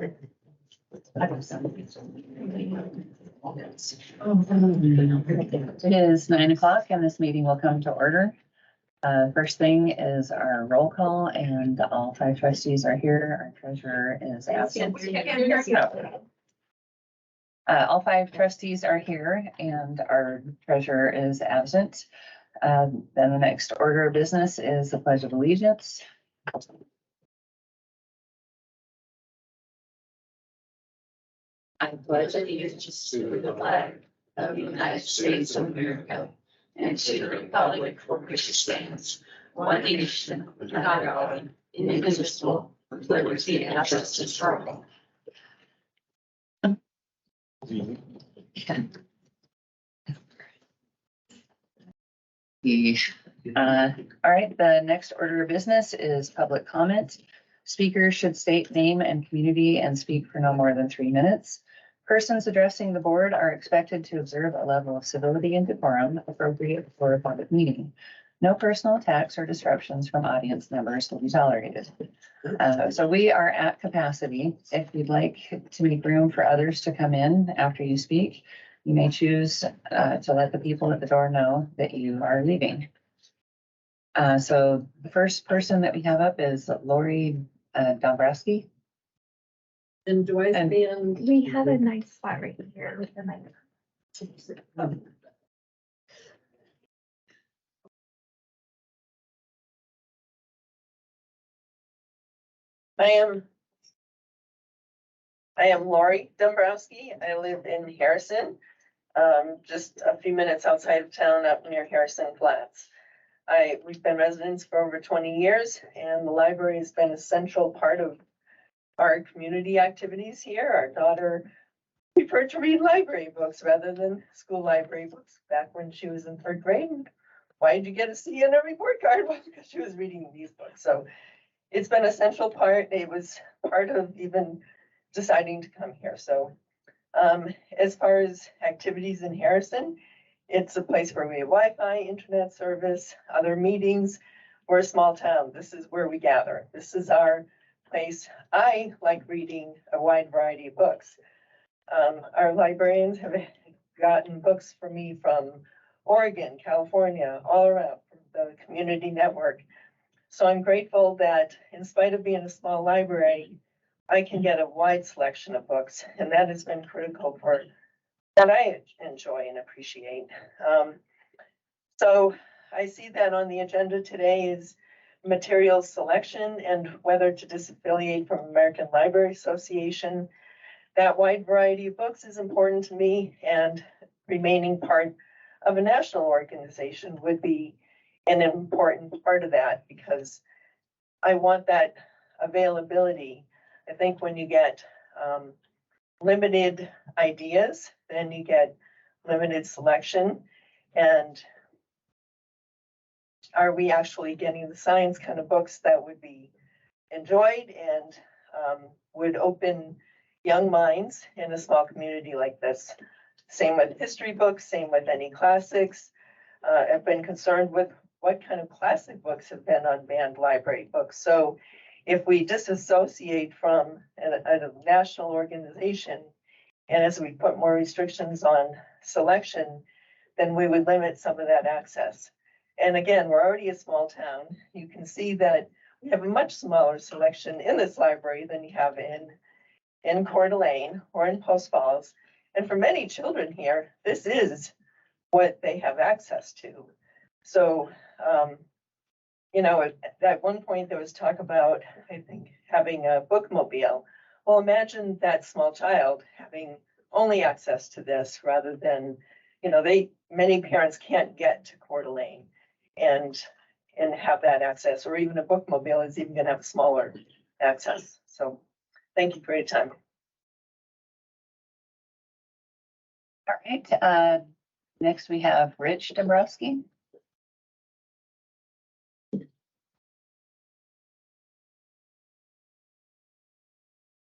It is 9 o'clock and this meeting will come to order. First thing is our roll call and all 5 trustees are here. Our treasurer is absent. All 5 trustees are here and our treasurer is absent. Then the next order of business is the Pledge of Allegiance. I pledge allegiance to the flag of the United States of America and to the republic for which it stands, one nation, under God, indivisible, with liberty and justice for all. All right, the next order of business is public comment. Speakers should state name and community and speak for no more than 3 minutes. Persons addressing the board are expected to observe a level of civility and decorum appropriate for a public meeting. No personal attacks or disruptions from audience members will be tolerated. So we are at capacity. If you'd like to make room for others to come in after you speak, you may choose to let the people at the door know that you are leaving. So the first person that we have up is Lori Dombrowski. And do I stand? We have a nice spot right here with the microphone. I am Lori Dombrowski. I live in Harrison, just a few minutes outside of town up near Harrison Flats. We've been residents for over 20 years and the library has been a central part of our community activities here. Our daughter preferred to read library books rather than school library books back when she was in 3rd grade. Why did you get a C on a report card? Well, because she was reading these books. So it's been a central part. It was part of even deciding to come here. So as far as activities in Harrison, it's a place where we have Wi-Fi, internet service, other meetings. We're a small town. This is where we gather. This is our place. I like reading a wide variety of books. Our librarians have gotten books for me from Oregon, California, all around the community network. So I'm grateful that in spite of being a small library, I can get a wide selection of books, and that has been critical for that I enjoy and appreciate. So I see that on the agenda today is materials selection and whether to disaffiliate from American Library Association. That wide variety of books is important to me, and remaining part of a national organization would be an important part of that because I want that availability. I think when you get limited ideas, then you get limited selection. And are we actually getting the science kind of books that would be enjoyed and would open young minds in a small community like this? Same with history books, same with any classics. I've been concerned with what kind of classic books have been on banned library books. So if we disassociate from a national organization, and as we put more restrictions on selection, then we would limit some of that access. And again, we're already a small town. You can see that we have a much smaller selection in this library than you have in Coeur d'Alene or in Post Falls. And for many children here, this is what they have access to. So, you know, at one point there was talk about, I think, having a bookmobile. Well, imagine that small child having only access to this rather than, you know, many parents can't get to Coeur d'Alene and have that access, or even a bookmobile is even gonna have smaller access. So thank you for your time. All right, next we have Rich Dombrowski.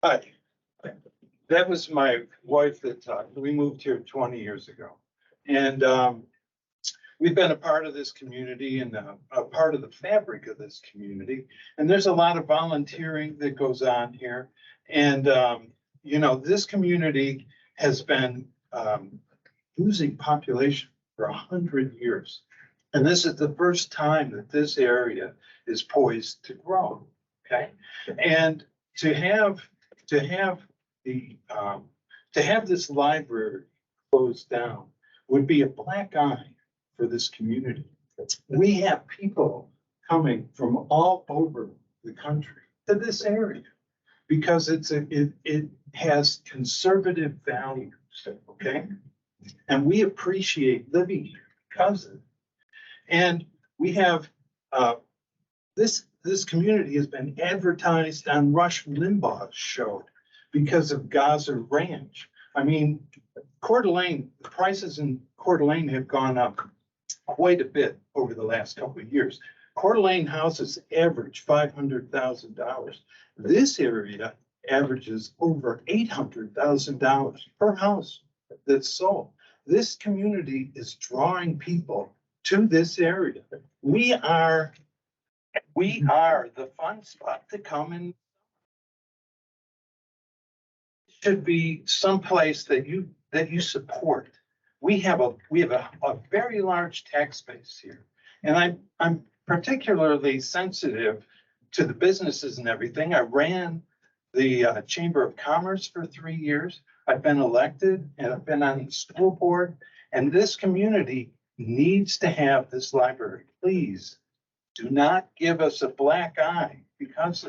Hi, that was my wife that talked. We moved here 20 years ago. And we've been a part of this community and a part of the fabric of this community. And there's a lot of volunteering that goes on here. And, you know, this community has been losing population for 100 years. And this is the first time that this area is poised to grow, okay? And to have this library closed down would be a black eye for this community. We have people coming from all over the country to this area because it has conservative values, okay? And we appreciate living here because of it. And we have this community has been advertised on Rush Limbaugh's show because of Gaza Ranch. I mean, Coeur d'Alene, the prices in Coeur d'Alene have gone up quite a bit over the last couple of years. Coeur d'Alene houses average $500,000. This area averages over $800,000 per house that's sold. This community is drawing people to this area. We are the fun spot to come and should be someplace that you support. We have a very large tax base here. And I'm particularly sensitive to the businesses and everything. I ran the Chamber of Commerce for 3 years. I've been elected and I've been on the school board, and this community needs to have this library. Please do not give us a black eye because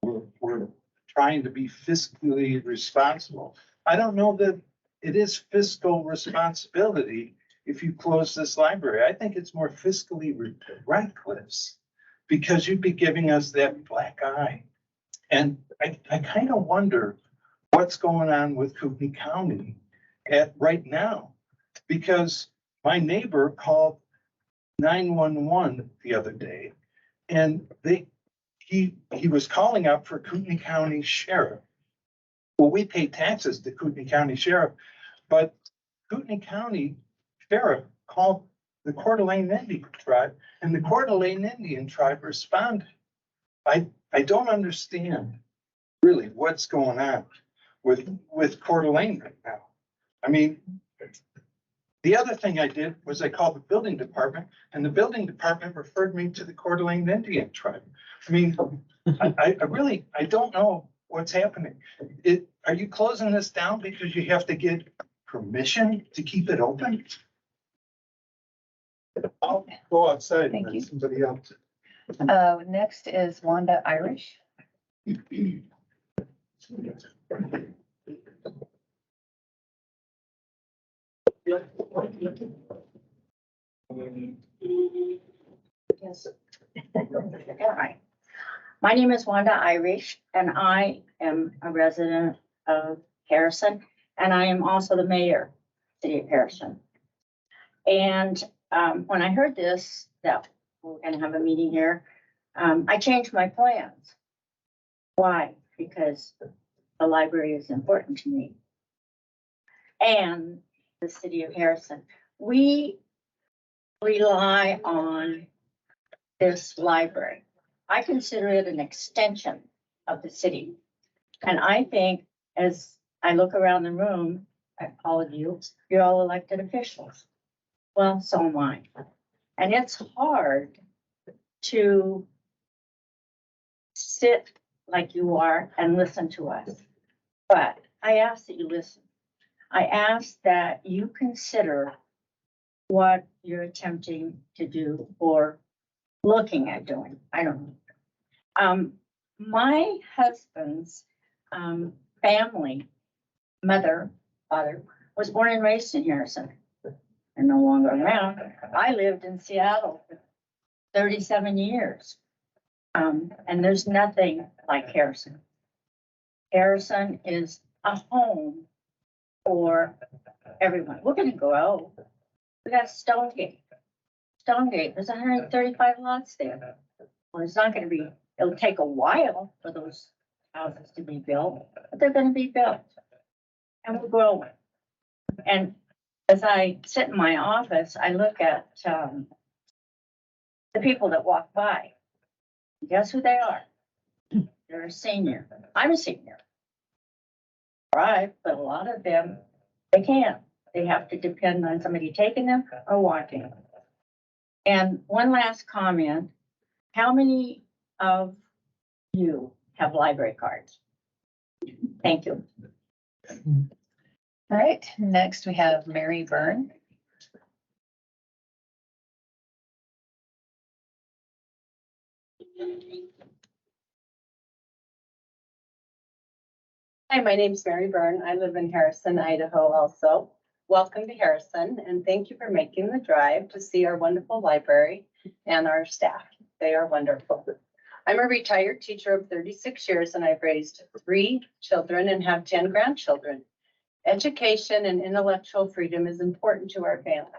we're trying to be fiscally responsible. I don't know that it is fiscal responsibility if you close this library. I think it's more fiscally reckless because you'd be giving us that black eye. And I kind of wonder what's going on with Kootenai County right now, because my neighbor called 911 the other day, and he was calling up for Kootenai County Sheriff. Well, we pay taxes to Kootenai County Sheriff, but Kootenai County Sheriff called the Coeur d'Alene Indian tribe, and the Coeur d'Alene Indian tribe responded. I don't understand really what's going on with Coeur d'Alene right now. I mean, the other thing I did was I called the building department, and the building department referred me to the Coeur d'Alene Indian tribe. I mean, I really don't know what's happening. Are you closing this down because you have to get permission to keep it open? I'll go outside. Thank and you. let somebody else. Next is Wanda Irish. Yes. Hi. My name is Wanda Irish, and I am a resident of Harrison, and I am also the mayor of the city of Harrison. And when I heard this, that we're going to have a meeting here, I changed my plans. Why? Because the library is important to me. And the city of Harrison. We rely on this library. I consider it an extension of the city. And I think as I look around the room at all of you, you're all elected officials. Well, so am I. And it's hard to sit like you are and listen to us. But I ask that you listen. I ask that you consider what you're attempting to do or looking at doing. I don't know. My husband's family, mother, father, was born and raised in Harrison. They're no longer around. I lived in Seattle for 37 years. And there's nothing like Harrison. Harrison is a home for everyone. We're gonna grow. We got Stonegate. Stonegate, there's 135 lots there. Well, it's not gonna be, it'll take a while for those houses to be built, but they're gonna be built. And we're growing. And as I sit in my office, I look at the people that walk by. Guess who they are? They're a senior. I'm a senior. All right, but a lot of them, they can't. They have to depend on somebody taking them or walking them. And one last comment, how many of you have library cards? Thank you. All right, next we have Mary Byrne. Hi, my name's Mary Byrne. I live in Harrison, Idaho also. Welcome to Harrison and thank you for making the drive to see our wonderful library and our staff. They are wonderful. I'm a retired teacher of 36 years and I've raised 3 children and have 10 grandchildren. Education and intellectual freedom is important to our family.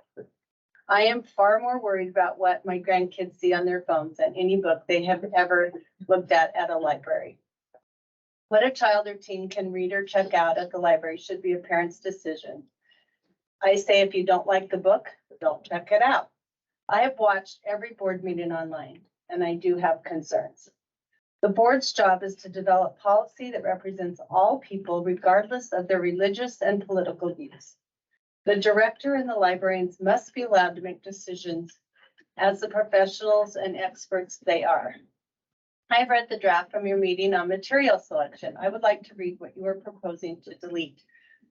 I am far more worried about what my grandkids see on their phones than any book they have ever looked at a library. What a child or teen can read or check out at the library should be a parent's decision. I say if you don't like the book, don't check it out. I have watched every board meeting online, and I do have concerns. The board's job is to develop policy that represents all people regardless of their religious and political views. The director and the librarians must be allowed to make decisions as the professionals and experts they are. I've read the draft from your meeting on material selection. I would like to read what you are proposing to delete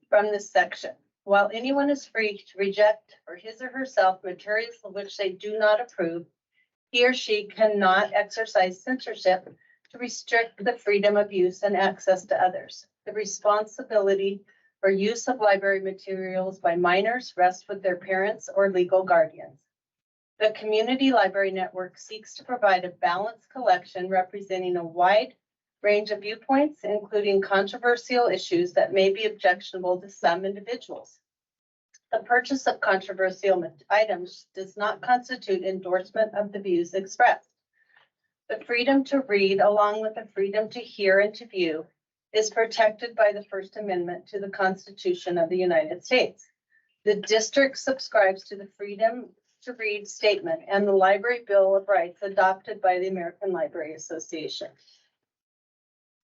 from this section. While anyone is free to reject for his or herself materials of which they do not approve, he or she cannot exercise censorship to restrict the freedom of use and access to others. The responsibility for use of library materials by minors rests with their parents or legal guardians. The Community Library Network seeks to provide a balanced collection representing a wide range of viewpoints, including controversial issues that may be objectionable to some individuals. The purchase of controversial items does not constitute endorsement of the views expressed. The freedom to read, along with the freedom to hear and to view, is protected by the First Amendment to the Constitution of the United States. The district subscribes to the Freedom to Read statement and the Library Bill of Rights adopted by the American Library Association.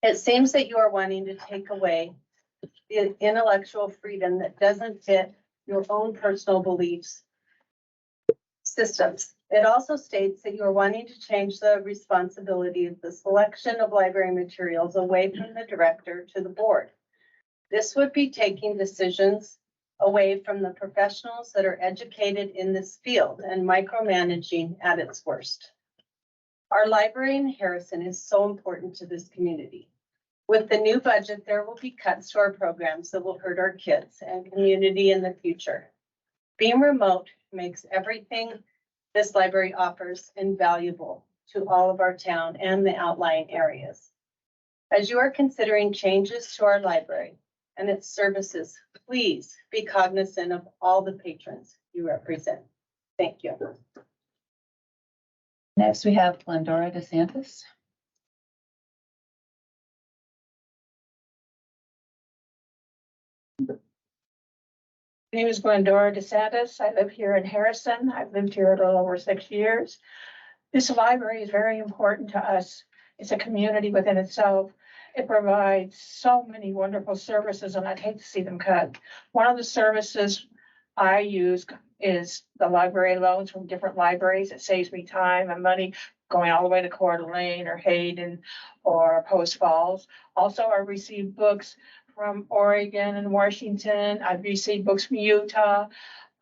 It seems that you are wanting to take away the intellectual freedom that doesn't fit your own personal beliefs systems. It also states that you are wanting to change the responsibility of the selection of library materials away from the director to the board. This would be taking decisions away from the professionals that are educated in this field and micromanaging at its worst. Our library in Harrison is so important to this community. With the new budget, there will be cuts to our programs that will hurt our kids and community in the future. Being remote makes everything this library offers invaluable to all of our town and the outlying areas. As you are considering changes to our library and its services, please be cognizant of all the patrons you represent. Thank you. Next, we have Glendora DeSantis. My name is Glendora DeSantis. I live here in Harrison. I've lived here a little over 6 years. This library is very important to us. It's a community within itself. It provides so many wonderful services, and I'd hate to see them cut. One of the services I use is the library loans from different libraries. It saves me time and money going all the way to Coeur d'Alene or Hayden or Post Falls. Also, I receive books from Oregon and Washington. I've received books from Utah,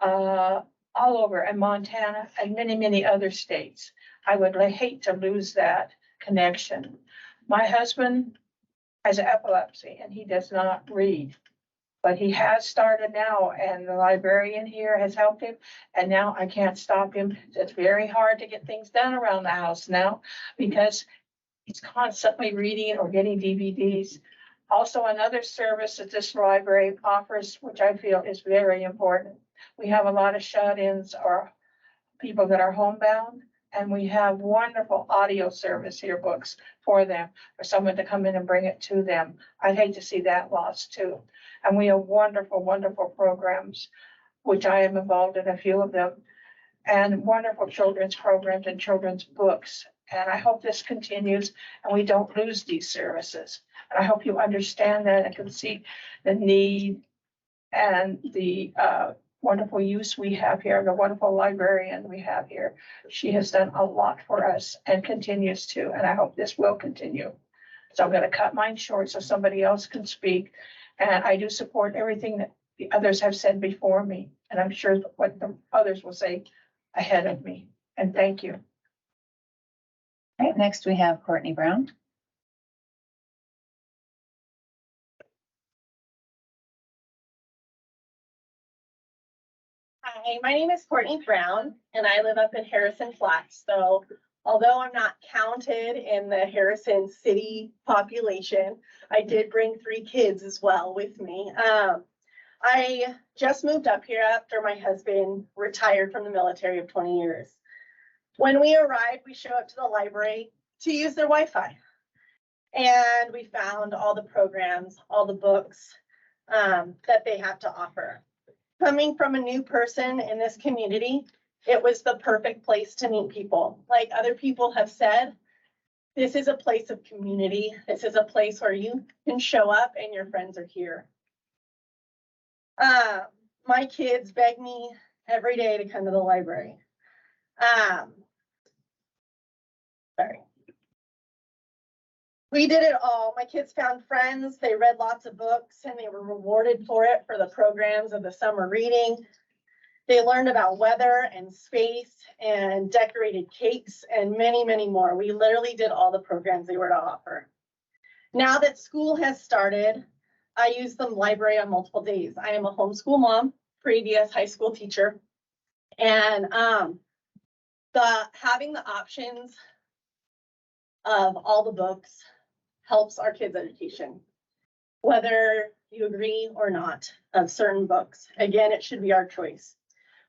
all over, and Montana, and many, many other states. I would hate to lose that connection. My husband has epilepsy and he does not read, but he has started now, and the librarian here has helped him, and now I can't stop him. It's very hard to get things done around the house now because he's constantly reading or getting DVDs. Also, another service that this library offers, which I feel is very important. We have a lot of shut-ins or people that are homebound, and we have wonderful audio service here, books for them, for someone to come in and bring it to them. I'd hate to see that lost too. And we have wonderful, wonderful programs. which I am involved in a few of them, and wonderful children's programs and children's books. And I hope this continues and we don't lose these services. And I hope you understand that and can see the need and the wonderful use we have here, the wonderful librarian we have here. She has done a lot for us and continues to, and I hope this will continue. So I'm going to cut mine short so somebody else can speak. And I do support everything that the others have said before me. And I'm sure what the others will say ahead of me. And thank you. All right, next we have Courtney Brown. Hi, my name is Courtney Brown and I live up in Harrison Flats. So although I'm not counted in the Harrison city population, I did bring 3 kids as well with me. I just moved up here after my husband retired from the military of 20 years. When we arrived, we show up to the library to use their Wi-Fi. And we found all the programs, all the books that they have to offer. Coming from a new person in this community, it was the perfect place to meet people. Like other people have said, this is a place of community. This is a place where you can show up and your friends are here. My kids beg me every day to come to the library. Sorry. We did it all. My kids found friends, they read lots of books, and they were rewarded for it for the programs of the summer reading. They learned about weather and space and decorated cakes and many, many more. We literally did all the programs they were to offer. Now that school has started, I use the library on multiple days. I am a homeschool mom, previous high school teacher, and having the options of all the books helps our kids' education, whether you agree or not of certain books. Again, it should be our choice.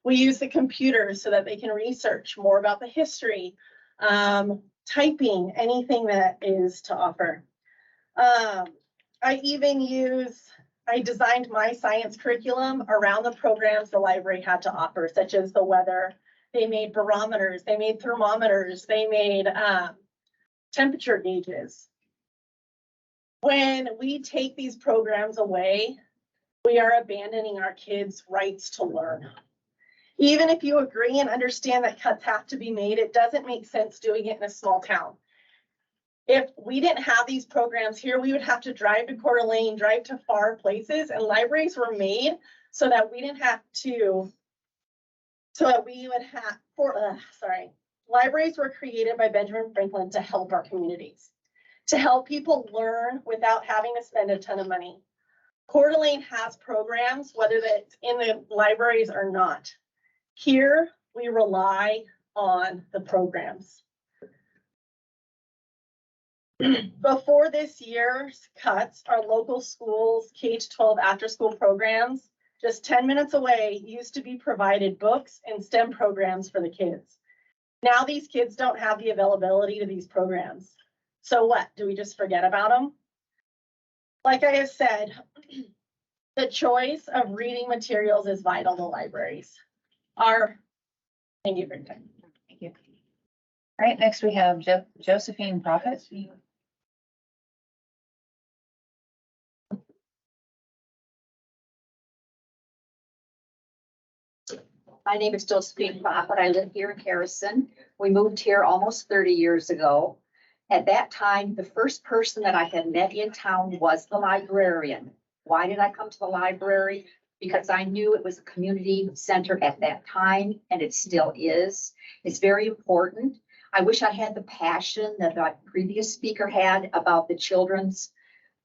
We use the computers so that they can research more about the history, typing, anything that is to offer. I designed my science curriculum around the programs the library had to offer, such as the weather. They made barometers, they made thermometers, they made temperature gauges. When we take these programs away, we are abandoning our kids' rights to learn. Even if you agree and understand that cuts have to be made, it doesn't make sense doing it in a small town. If we didn't have these programs here, we would have to drive to Coeur d'Alene, drive to far places, and libraries were made so that we didn't have to, libraries were created by Benjamin Franklin to help our communities, to help people learn without having to spend a ton of money. Coeur d'Alene has programs, whether that's in the libraries or not. Here, we rely on the programs. Before this year's cuts, our local schools, K-12 after-school programs, just 10 minutes away, used to be provided books and STEM programs for the kids. Now these kids don't have the availability to these programs. So what, do we just forget about them? Like I have said, the choice of reading materials is vital to libraries. Thank you for your time. Thank you. All right, next we have Josephine Prophet. My name is Josephine Prophet. I live here in Harrison. We moved here almost 30 years ago. At that time, the first person that I had met in town was the librarian. Why did I come to the library? Because I knew it was a community center at that time, and it still is. It's very important. I wish I had the passion that the previous speaker had about the children's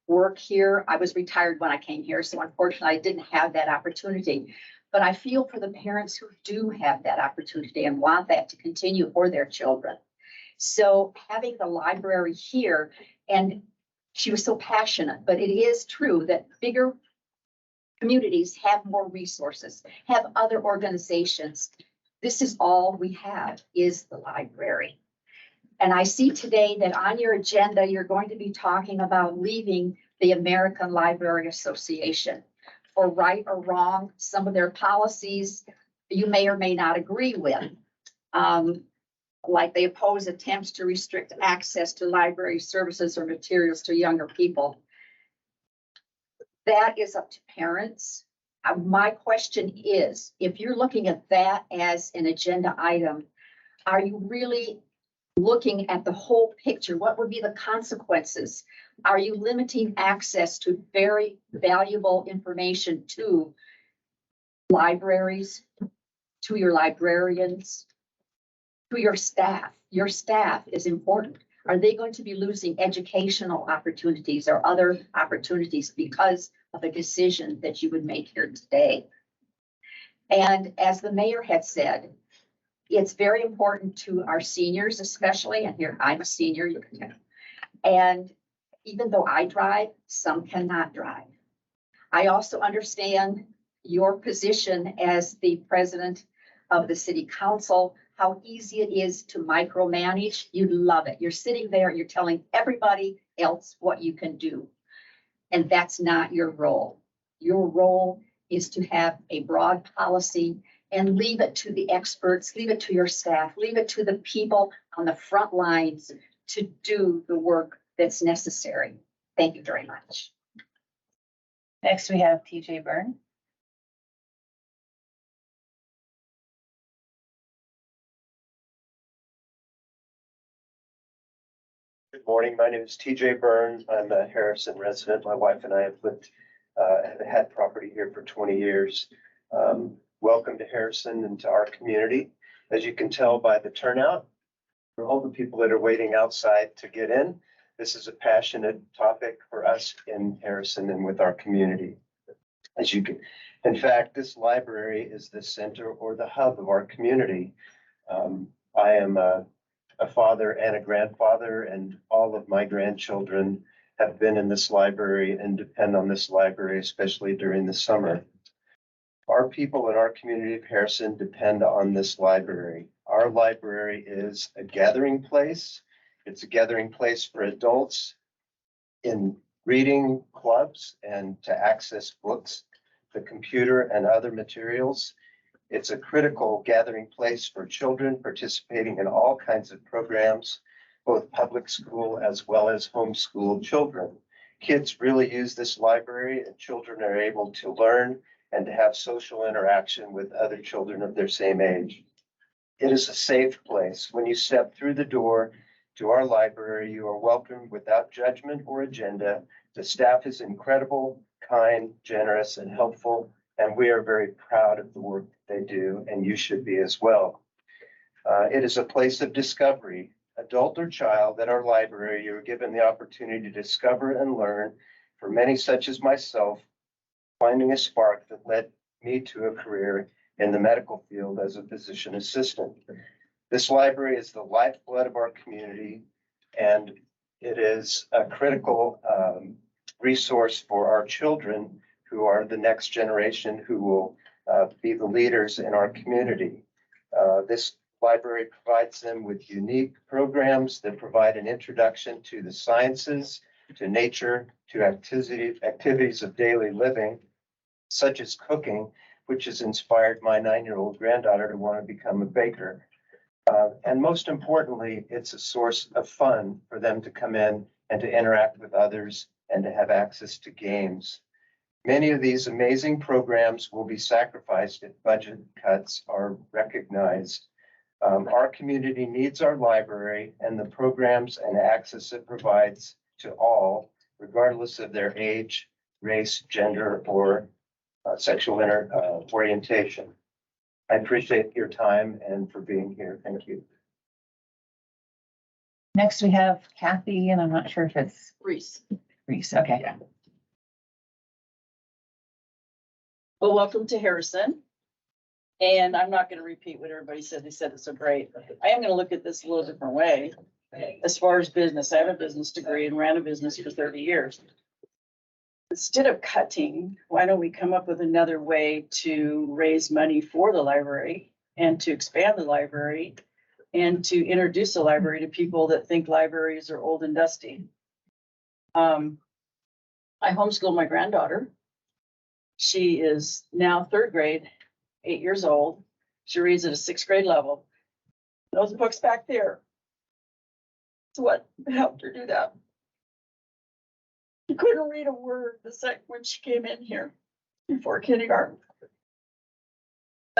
work here. I was retired when I came here, so unfortunately I didn't have that opportunity. But I feel for the parents who do have that opportunity and want that to continue for their children. So having the library here, and she was so passionate, but it is true that bigger communities have more resources, have other organizations. This is all we have is the library. And I see today that on your agenda, you're going to be talking about leaving the American Library Association. or right or wrong. Some of their policies you may or may not agree with. Like they oppose attempts to restrict access to library services or materials to younger people. That is up to parents. My question is, if you're looking at that as an agenda item, are you really looking at the whole picture? What would be the consequences? Are you limiting access to very valuable information to libraries, to your librarians, to your staff? Your staff is important. Are they going to be losing educational opportunities or other opportunities because of a decision that you would make here today? And as the mayor had said, it's very important to our seniors, especially, and here I'm a senior, you can tell. And even though I drive, some cannot drive. I also understand your position as the president of the city council, how easy it is to micromanage. You love it. You're sitting there, you're telling everybody else what you can do. And that's not your role. Your role is to have a broad policy and leave it to the experts, leave it to your staff, leave it to the people on the front lines to do the work that's necessary. Thank you very much. Next, we have TJ Byrne. Good morning. My name is TJ Byrne. I'm a Harrison resident. My wife and I have had property here for 20 years. Welcome to Harrison and to our community. As you can tell by the turnout, for all the people that are waiting outside to get in, this is a passionate topic for us in Harrison and with our community. In fact, this library is the center or the hub of our community. I am a father and a grandfather, and all of my grandchildren have been in this library and depend on this library, especially during the summer. Our people in our community of Harrison depend on this library. Our library is a gathering place. It's a gathering place for adults in reading clubs and to access books, the computer, and other materials. It's a critical gathering place for children participating in all kinds of programs, both public school as well as homeschool children. Kids really use this library, and children are able to learn and to have social interaction with other children of their same age. It is a safe place. When you step through the door to our library, you are welcomed without judgment or agenda. The staff is incredible, kind, generous, and helpful, and we are very proud of the work that they do, and you should be as well. It is a place of discovery. Adult or child, at our library, you are given the opportunity to discover and learn. For many, such as myself, finding a spark that led me to a career in the medical field as a physician assistant. This library is the lifeblood of our community, and it is a critical resource for our children, who are the next generation who will be the leaders in our community. This library provides them with unique programs that provide an introduction to the sciences, to nature, to activities of daily living, such as cooking, which has inspired my 9-year-old granddaughter to want to become a baker. And most importantly, it's a source of fun for them to come in and to interact with others and to have access to games. Many of these amazing programs will be sacrificed if budget cuts are recognized. Our community needs our library and the programs and access it provides to all, regardless of their age, race, gender, or sexual orientation. I appreciate your time and for being here. Thank you. Next, we have Kathy, and I'm not sure if it's Reese. Reese. Okay. Yeah. Well, welcome to Harrison. And I'm not going to repeat what everybody said. They said it's so great. I am going to look at this a little different way. As far as business, I have a business degree and ran a business for 30 years. Instead of cutting, why don't we come up with another way to raise money for the library and to expand the library and to introduce the library to people that think libraries are old and dusty. I homeschooled my granddaughter. She is now third grade, 8 years old. She reads at a sixth grade level. Those books back there. It's what helped her do that. She couldn't read a word when she came in here before kindergarten.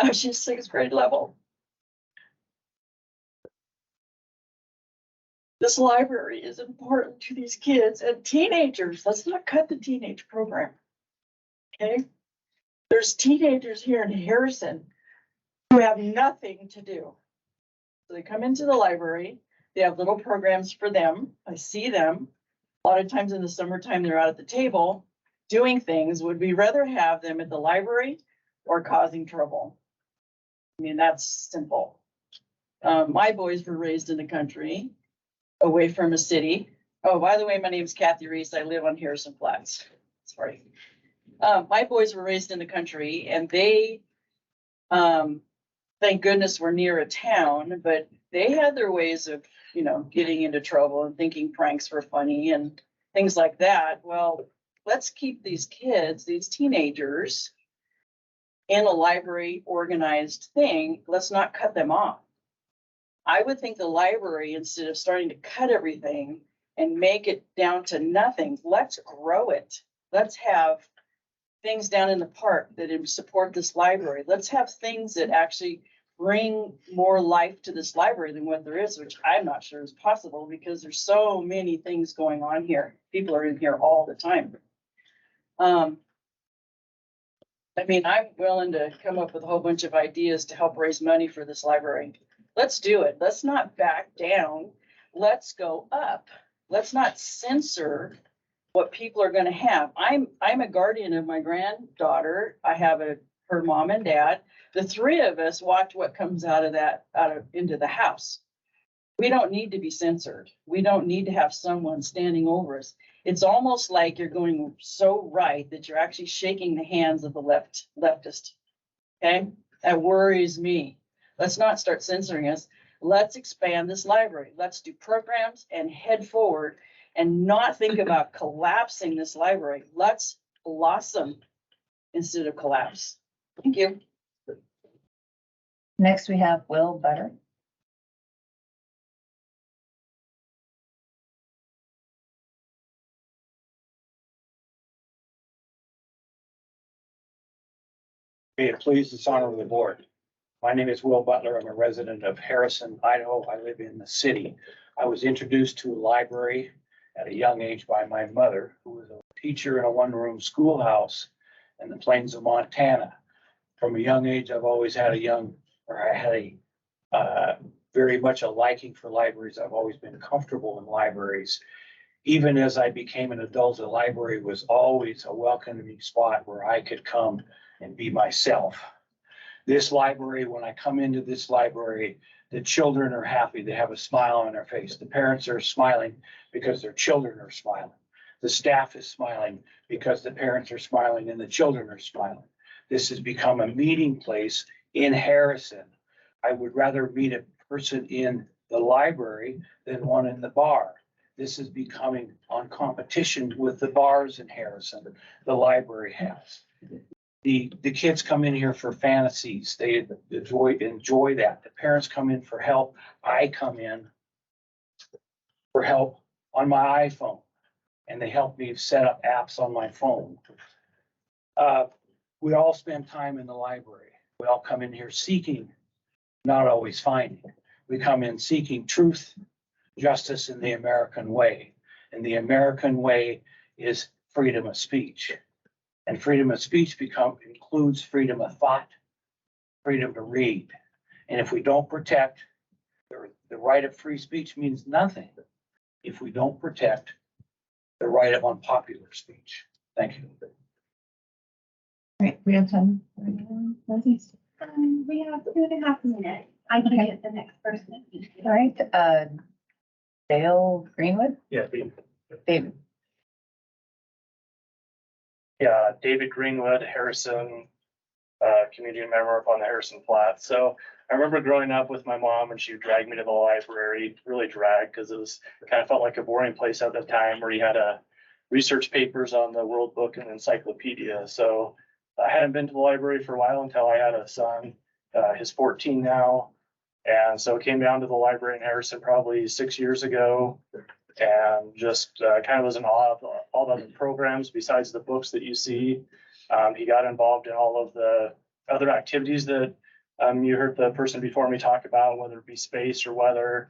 Now she's sixth grade level. This library is important to these kids and teenagers. Let's not cut the teenage program. Okay? There's teenagers here in Harrison who have nothing to do. So they come into the library, they have little programs for them. I see them. A lot of times in the summertime, they're out at the table doing things. Would we rather have them at the library or causing trouble? I mean, that's simple. My boys were raised in the country, away from a city. Oh, by the way, my name is Kathy Reese. I live on Harrison Flats. Sorry. My boys were raised in the country, and they, thank goodness, were near a town, but they had their ways of, getting into trouble and thinking pranks were funny and things like that. Well, let's keep these kids, these teenagers, in a library organized thing. Let's not cut them off. I would think the library, instead of starting to cut everything and make it down to nothing, let's grow it. Let's have things down in the park that support this library. Let's have things that actually bring more life to this library than what there is, which I'm not sure is possible because there's so many things going on here. People are in here all the time. I mean, I'm willing to come up with a whole bunch of ideas to help raise money for this library. Let's do it. Let's not back down. Let's go up. Let's not censor what people are going to have. I'm a guardian of my granddaughter. I have her mom and dad. The three of us watch what comes into the house. We don't need to be censored. We don't need to have someone standing over us. It's almost like you're going so right that you're actually shaking the hands of the leftist. Okay? That worries me. Let's not start censoring us. Let's expand this library. Let's do programs and head forward and not think about collapsing this library. Let's blossom instead of collapse. Thank you. Next, we have Will Butter. May it please the honor of the board. My name is Will Butler. I'm a resident of Harrison, Idaho. I live in the city. I was introduced to a library at a young age by my mother, who was a teacher in a one-room schoolhouse in the plains of Montana. From a young age, I've always had very much a liking for libraries. I've always been comfortable in libraries. Even as I became an adult, the library was always a welcoming spot where I could come and be myself. This library, when I come into this library, the children are happy. They have a smile on their face. The parents are smiling because their children are smiling. The staff is smiling because the parents are smiling and the children are smiling. This has become a meeting place in Harrison. I would rather meet a person in the library than one in the bar. This is becoming on competition with the bars in Harrison. The library has. The kids come in here for fantasies. They enjoy that. The parents come in for help. I come in for help on my iPhone, and they help me set up apps on my phone. We all spend time in the library. We all come in here seeking, not always finding. We come in seeking truth, justice in the American way. And the American way is freedom of speech. And freedom of speech includes freedom of thought, freedom to read. And if we don't protect the right of free speech, means nothing if we don't protect the right of unpopular speech. Thank you. Right, we have time. We have 2.5 minutes. I can Okay. get the next person. All right, Dale Greenwood, Yeah, David. David Greenwood, Harrison, community member up on the Harrison Flat. So I remember growing up with my mom and she would drag me to the library, really drag, because it was kind of felt like a boring place at the time where you had research papers on the World Book and Encyclopedia. So I hadn't been to the library for a while until I had a son. He's 14 now. And so came down to the library in Harrison probably 6 years ago and just kind of was in awe of all the other programs besides the books that you see. He got involved in all of the other activities that you heard the person before me talk about, whether it be space or weather.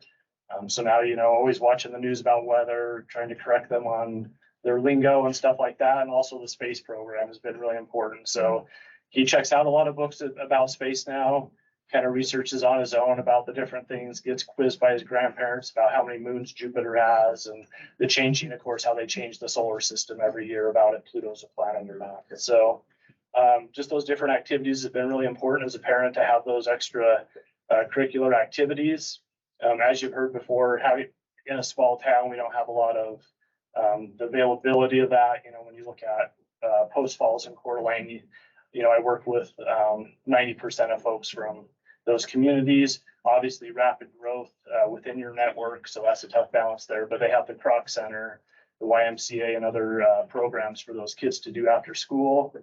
So now, always watching the news about weather, trying to correct them on their lingo and stuff like that. And also the space program has been really important. So he checks out a lot of books about space now, kind of researches on his own about the different things, gets quizzed by his grandparents about how many moons Jupiter has and the changing, of course, how they change the solar system every year about if Pluto's a planet or not. So just those different activities have been really important as a parent to have those extra curricular activities. As you've heard before, having in a small town, we don't have a lot of the availability of that. When you look at Post Falls and Coeur d'Alene, I work with 90% of folks from those communities. Obviously, rapid growth within your network, so that's a tough balance there. But they have the Croc Center, the YMCA, and other programs for those kids to do after school.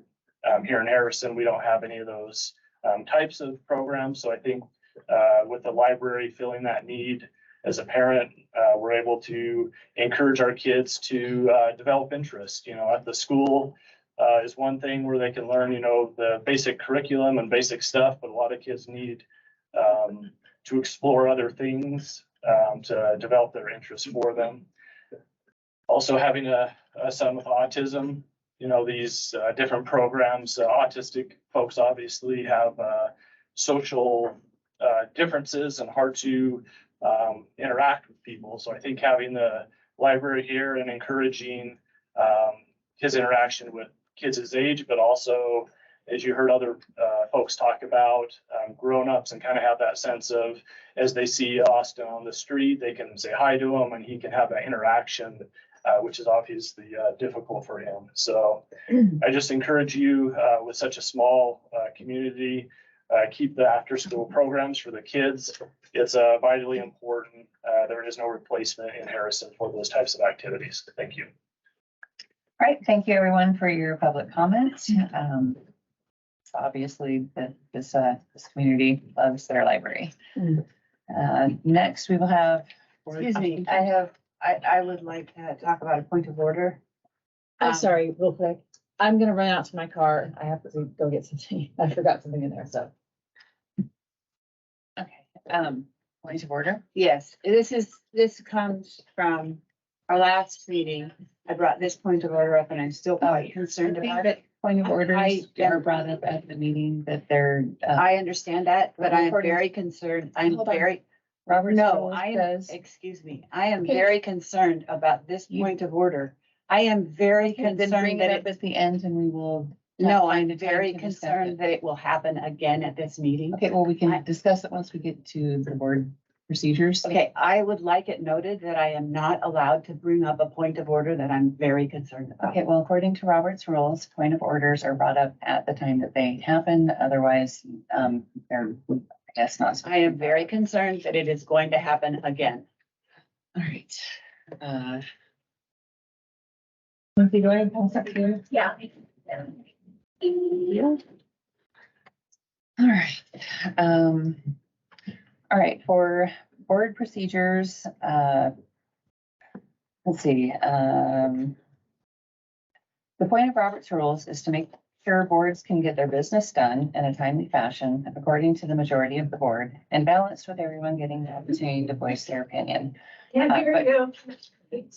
Here in Harrison, we don't have any of those types of programs. So I think with the library filling that need as a parent, we're able to encourage our kids to develop interest. At the school is one thing where they can learn, the basic curriculum and basic stuff, but a lot of kids need to explore other things to develop their interest for them. Also having a son with autism, these different programs, autistic folks obviously have social differences and hard to interact with people. So I think having the library here and encouraging his interaction with kids his age, but also, as you heard other folks talk about, grown-ups, and kind of have that sense of, as they see Austin on the street, they can say hi to him and he can have that interaction, which is obviously difficult for him. So I just encourage you with such a small community, keep the after-school programs for the kids. It's vitally important. There is no replacement in Harrison for those types of activities. Thank you. All right, thank you everyone for your public comments. It's obviously that this community loves their library. Next, we will have. Excuse me, I would like to talk about a point of order. I'm sorry, real quick. I'm gonna run out to my car. I have to go get something. I forgot something in there, so. Okay, point of order. Yes, this comes from our last meeting. I brought this point of order up and I'm still quite concerned about it. Point of orders I- are brought up at the meeting that they're. I understand that, but I'm According- very concerned. I'm Hold on. very, Robert's no, rules I am, says. excuse me, I am very concerned about this point of order. I am very Then bring concerned it that up at the end and we will. no, find I'm a time very to discuss concerned it. that it will happen again at this meeting. Okay, well, we can discuss it once we get to the board procedures. Okay, I would like it noted that I am not allowed to bring up a point of order that I'm very concerned about. Okay, well, according to Robert's rules, point of orders are brought up at the time that they happen. Otherwise, they're, I guess, not. I am very concerned that it is going to happen again. All right. Lucy, do I have pass up here? Yeah. All right. All right, for board procedures, let's see. The point of Robert's rules is to make sure boards can get their business done in a timely fashion according to the majority of the board and balanced with everyone getting the opportunity to voice their opinion. Can't hear you.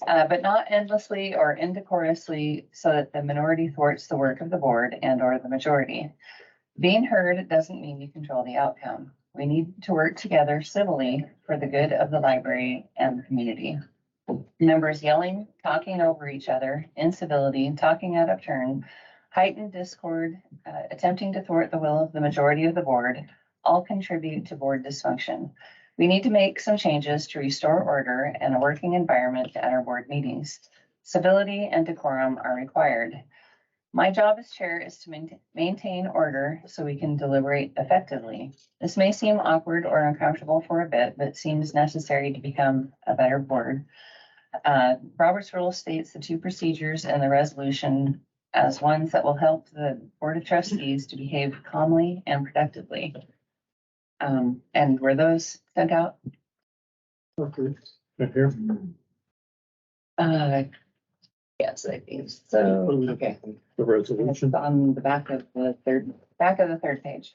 But not endlessly or indecorously so that the minority thwarts the work of the board and or the majority. Being heard doesn't mean you control the outcome. We need to work together civilly for the good of the library and the community. Members yelling, talking over each other, incivility, talking out of turn, heightened discord, attempting to thwart the will of the majority of the board, all contribute to board dysfunction. We need to make some changes to restore order and a working environment at our board meetings. Civility and decorum are required. My job as chair is to maintain order so we can deliberate effectively. This may seem awkward or uncomfortable for a bit, but seems necessary to become a better board. Robert's rule states the two procedures in the resolution as ones that will help the Board of Trustees to behave calmly and productively. And were those sent out? Right here. Yes, I think so. Okay. The resolution. It's on the back of the third page.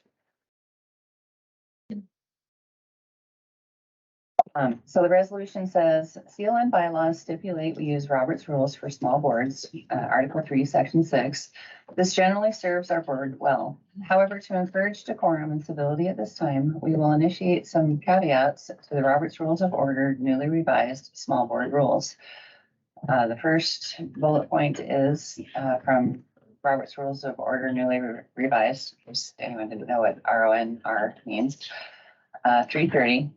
So the resolution says CLN bylaws stipulate we use Robert's rules for small boards, Article 3, Section 6. This generally serves our board well. However, to encourage decorum and civility at this time, we will initiate some caveats to the Robert's Rules of Order newly revised small board rules. The first bullet point is from Robert's Rules of Order newly revised. If anyone didn't know what RONR means. 330.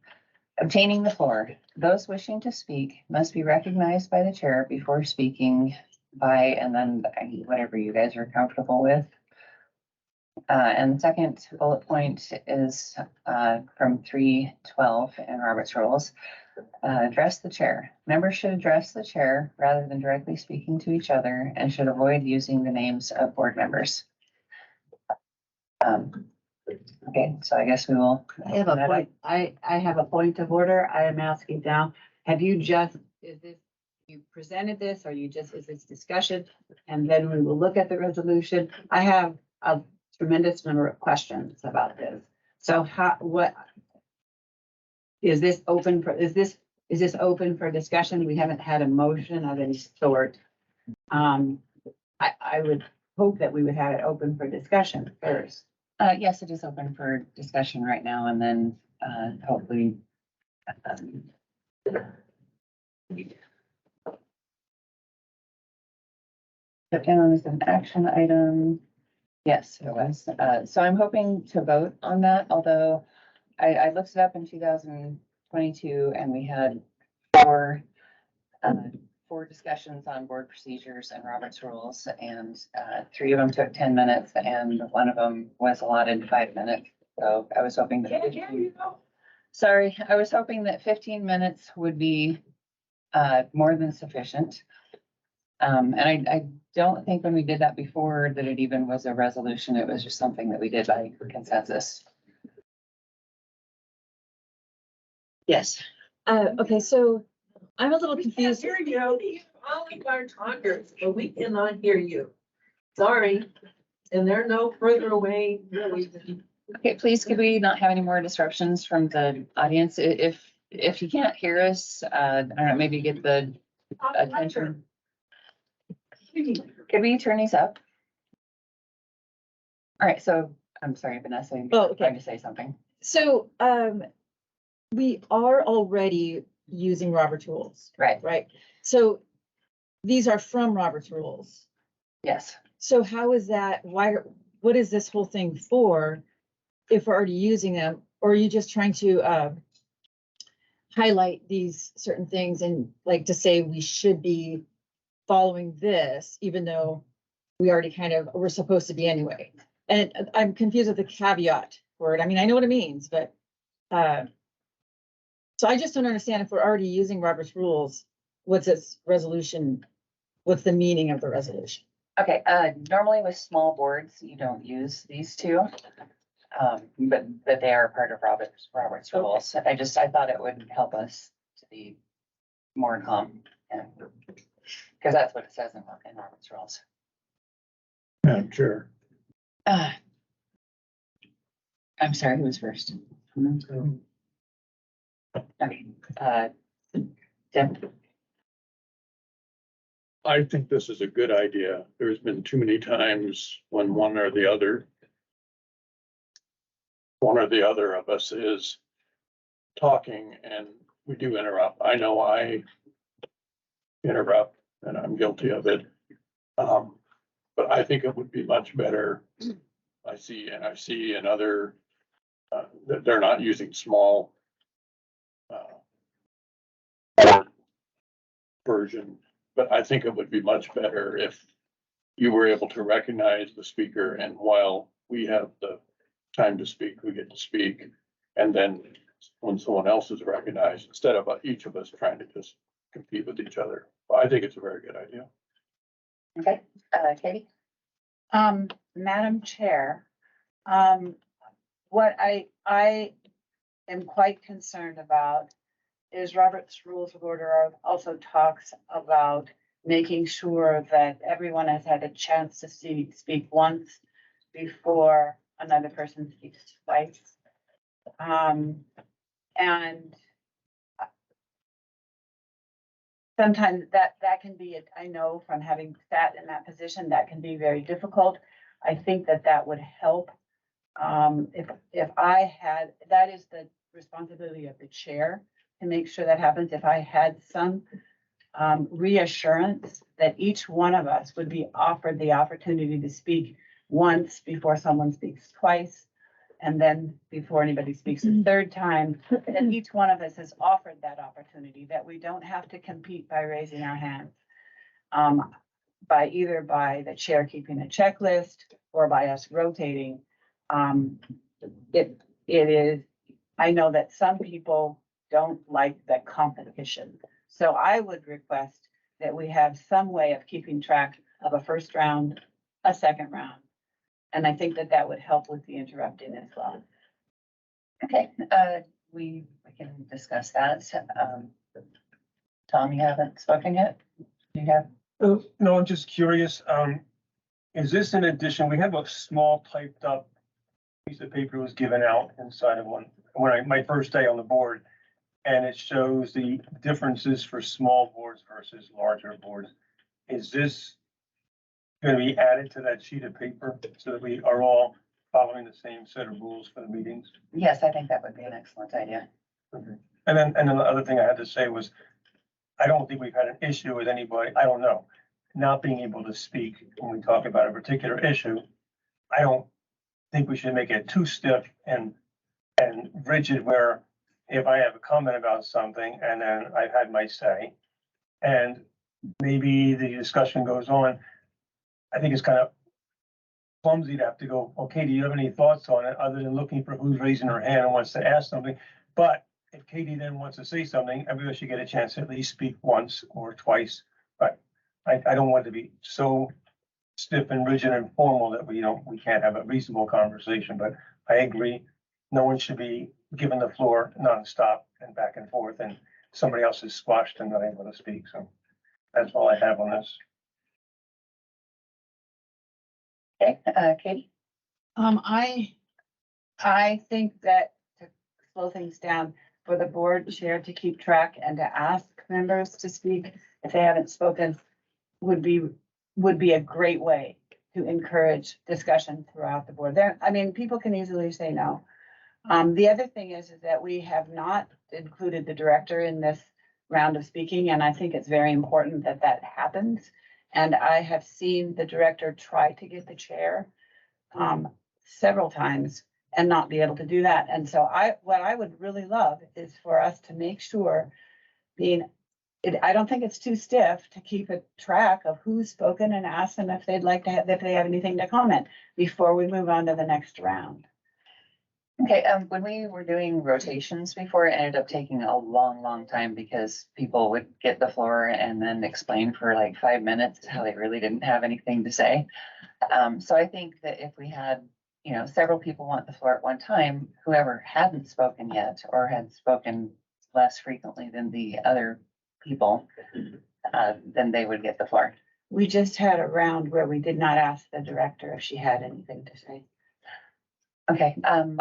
Obtaining the floor. Those wishing to speak must be recognized by the chair before speaking by, and then whatever you guys are comfortable with. And the second bullet point is from 312 in Robert's Rules. Address the chair. Members should address the chair rather than directly speaking to each other and should avoid using the names of board members. Okay, so I guess we will. I have a point, I have a point of order. I am asking now, have you just, is this, you presented this, or you just, is this discussion? And then we will look at the resolution. I have a tremendous number of questions about this. So what? Is this open for, is this open for discussion? We haven't had a motion of any sort. I would hope that we would have it open for discussion first. Yes, it is open for discussion right now, and then hopefully. Put down as an action item. Yes, it was. So I'm hoping to vote on that, although I looked it up in 2022 and we had four discussions on board procedures and Robert's rules, and 3 of them took 10 minutes and one of them was allotted 5 minutes. So I was hoping that. Sorry, I was hoping that 15 minutes would be more than sufficient. And I don't think when we did that before that it even was a resolution. It was just something that we did by consensus. Yes. Okay, so I'm a little confused. Hear you, only our talkers, but we cannot hear you. Sorry, and they're no further away really than. Okay, please, could we not have any more disruptions from the audience? If you can't hear us, I don't know, maybe get the attention. Could we turn these up? All right, so I'm sorry, Vanessa, I'm trying to say something. So, we are already using Robert's rules. Right. So these are from Robert's rules. Yes. So how is that, what is this whole thing for if we're already using them? Or are you just trying to highlight these certain things and like to say we should be following this, even though we already we're supposed to be anyway? And I'm confused with the caveat word. I mean, I know what it means, but so I just don't understand if we're already using Robert's rules, what's this resolution? What's the meaning of the resolution? Okay, normally with small boards, you don't use these two. But they are part of Robert's rules. I thought it would help us to be more calm, and because that's what it says in Robert's rules. Madam Chair. I'm sorry, who was first? Okay, Deb. I think this is a good idea. There's been too many times when one or the other of us is talking and we do interrupt. I know I interrupt and I'm guilty of it. But I think it would be much better. I see and other that they're not using small version, but I think it would be much better if you were able to recognize the speaker, and while we have the time to speak, we get to speak. And then when someone else is recognized, instead of each of us trying to just compete with each other. I think it's a very good idea. Okay, Katie? Madam Chair, what I am quite concerned about is Robert's Rules of Order also talks about making sure that everyone has had a chance to speak once before another person speaks twice. And sometimes that can be, I know from having sat in that position, that can be very difficult. I think that would help. If I had, that is the responsibility of the chair to make sure that happens. If I had some reassurance that each one of us would be offered the opportunity to speak once before someone speaks twice, and then before anybody speaks a third time, that each one of us is offered that opportunity, that we don't have to compete by raising our hands. By either by the chair keeping a checklist or by us rotating. It is, I know that some people don't like the competition. So I would request that we have some way of keeping track of a first round, a second round. And I think that would help with the interrupting as well. Okay, we can discuss that. Tom, you haven't spoken yet? You have? No, I'm just curious. Is this in addition? We have a small typed up piece of paper was given out inside of my first day on the board, and it shows the differences for small boards versus larger boards. Is this going to be added to that sheet of paper so that we are all following the same set of rules for the meetings? Yes, I think that would be an excellent idea. Okay. And then the other thing I had to say was, I don't think we've had an issue with anybody, I don't know, not being able to speak when we talk about a particular issue. I don't think we should make it too stiff and rigid where if I have a comment about something and then I've had my say and maybe the discussion goes on, I think it's kind of clumsy to have to go, okay, do you have any thoughts on it other than looking for who's raising her hand and wants to ask something? But if Katie then wants to say something, everybody should get a chance to at least speak once or twice. But I don't want to be so stiff and rigid and formal that we can't have a reasonable conversation. But I agree, no one should be given the floor nonstop and back and forth, and somebody else is squashed and not able to speak. So that's all I have on this. Okay, Katie? I think that to slow things down for the board chair to keep track and to ask members to speak if they haven't spoken would be a great way to encourage discussion throughout the board. People can easily say no. The other thing is that we have not included the director in this round of speaking, and I think it's very important that happens. And I have seen the director try to get the chair several times and not be able to do that. And so what I would really love is for us to make sure I don't think it's too stiff to keep a track of who's spoken and ask them if they'd like to if they have anything to comment before we move on to the next round. Okay, when we were doing rotations before, it ended up taking a long time because people would get the floor and then explain for like 5 minutes how they really didn't have anything to say. So I think that if we had, several people want the floor at one time, whoever hadn't spoken yet or had spoken less frequently than the other people, then they would get the floor. We just had a round where we did not ask the director if she had anything to say. Okay, I've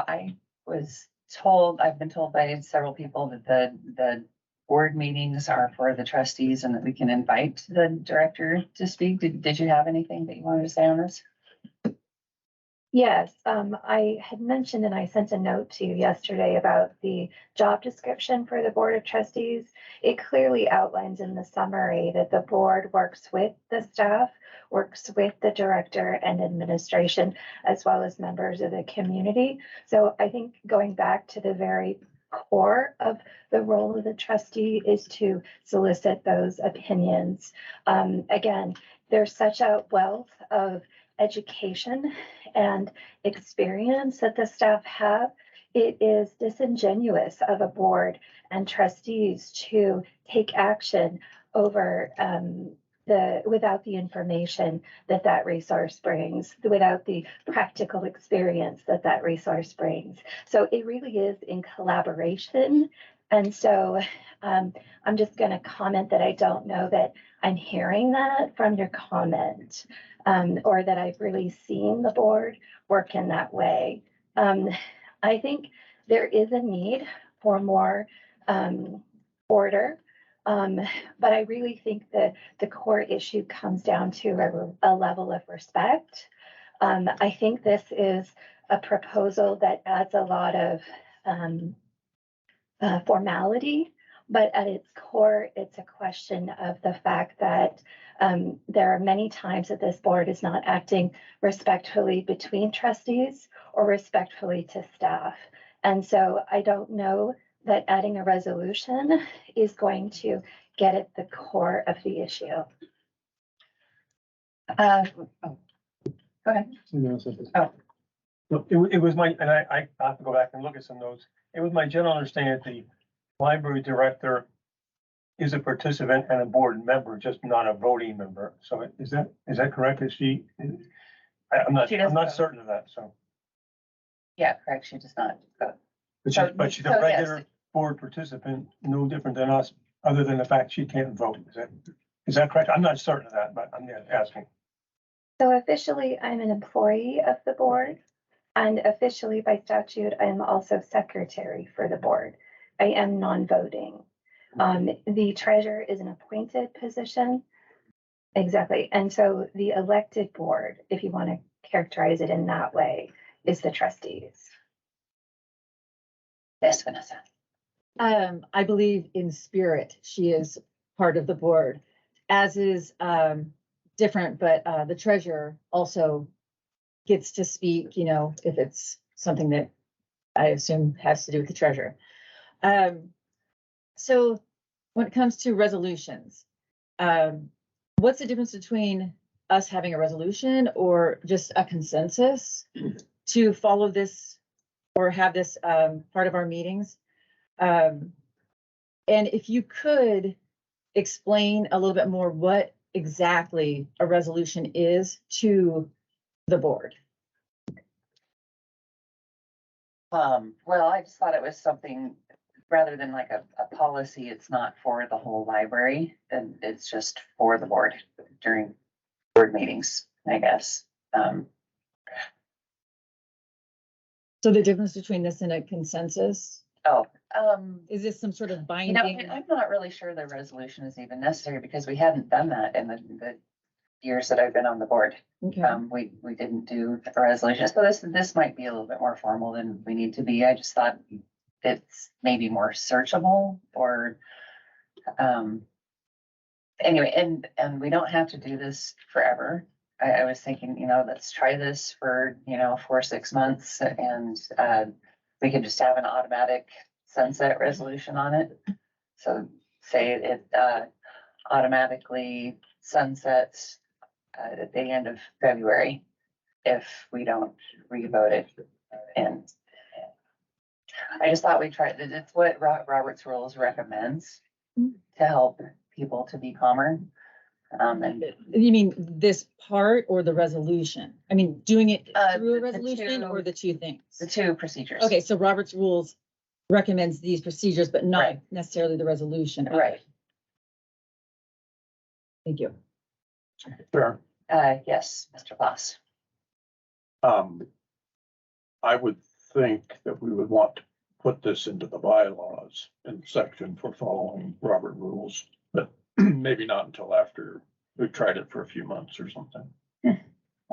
been told by several people that the board meetings are for the trustees and that we can invite the director to speak. Did you have anything that you wanted to say on this? Yes, I had mentioned and I sent a note to you yesterday about the job description for the Board of Trustees. It clearly outlines in the summary that the board works with the staff, works with the director and administration, as well as members of the community. So I think going back to the very core of the role of the trustee is to solicit those opinions. Again, there's such a wealth of education and experience that the staff have. It is disingenuous of a board and trustees to take action over without the information that that resource brings, without the practical experience that that resource brings. So it really is in collaboration. And so I'm just going to comment that I don't know that I'm hearing that from your comment, or that I've really seen the board work in that way. I think there is a need for more order. But I really think that the core issue comes down to a level of respect. I think this is a proposal that adds a lot of formality, but at its core, it's a question of the fact that there are many times that this board is not acting respectfully between trustees or respectfully to staff. And so I don't know that adding a resolution is going to get at the core of the issue. Go ahead. Oh. No, it was my, and I have to go back and look at some notes. It was my general understanding that the library director is a participant and a board member, just not a voting member. So is that correct? Is she? I'm not certain of that, so. Yeah, correct. She does not. But she's a regular board participant, no different than us, other than the fact she can't vote. Is that correct? I'm not certain of that, but I'm asking. So officially, I'm an employee of the board, and officially by statute, I'm also secretary for the board. I am non-voting. The treasurer is an appointed position. Exactly. And so the elected board, if you want to characterize it in that way, is the trustees. Yes, Vanessa. I believe in spirit, she is part of the board, as is different, but the treasurer also gets to speak, you know, if it's something that I assume has to do with the treasurer. So when it comes to resolutions, what's the difference between us having a resolution or just a consensus to follow this or have this part of our meetings? And if you could explain a little bit more what exactly a resolution is to the board. Well, I just thought it was something rather than like a policy. It's not for the whole library, and it's just for the board during board meetings, I guess. So the difference between this and a consensus? Is this some sort of You know, binding? I'm not really sure the resolution is even necessary because we hadn't done that in the years that I've been on the board. Okay. We didn't do a resolution. So this might be a little bit more formal than we need to be. I just thought it's maybe more searchable or, anyway, and we don't have to do this forever. I was thinking, you know, let's try this for, 4 or 6 months and, we can just have an automatic sunset resolution on it. So say it, automatically sunsets at the end of February if we don't revote it. And I just thought we'd try it. It's what Robert's Rules recommends to help people to be calmer. And You mean this part or the resolution? I mean, doing it through a the resolution two- or the two things? the two procedures. Okay, so Robert's Rules recommends these procedures, but not Right. necessarily the resolution. Right. Thank you. Sure. Yes, Mr. Voss. I would think that we would want to put this into the bylaws in section for following Robert rules, but maybe not until after we've tried it for a few months or something.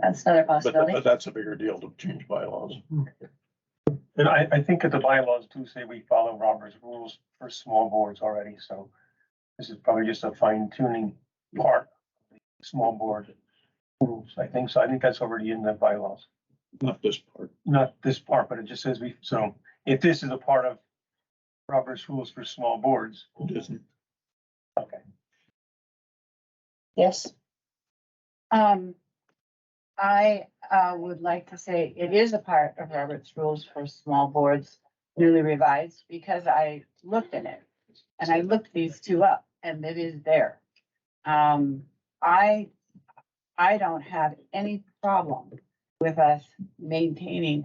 That's another possibility. But that's a bigger deal to change bylaws. And I think that the bylaws do say we follow Robert's rules for small boards already, so this is probably just a fine tuning part of the small board rules, I think. So I think that's already in the bylaws. Not this part. Not this part, but it just says so if this is a part of Robert's rules for small boards. It isn't. Okay. Yes. I would like to say it is a part of Robert's Rules for small boards, newly revised, because I looked in it and I looked these two up and it is there. I don't have any problem with us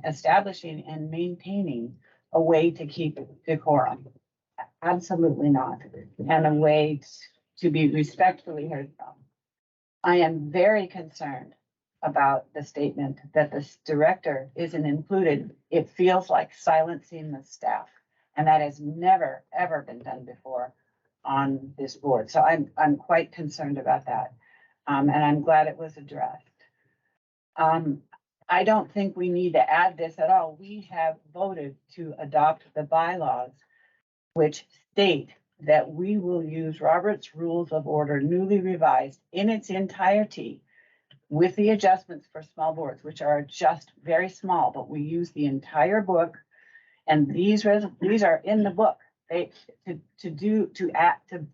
establishing and maintaining a way to keep decorum. Absolutely not. And a way to be respectfully heard from. I am very concerned about the statement that this director isn't included. It feels like silencing the staff. And that has never, ever been done before on this board. So I'm quite concerned about that. And I'm glad it was addressed. I don't think we need to add this at all. We have voted to adopt the bylaws, which state that we will use Robert's Rules of Order newly revised in its entirety with the adjustments for small boards, which are just very small, but we use the entire book. And these are in the book. To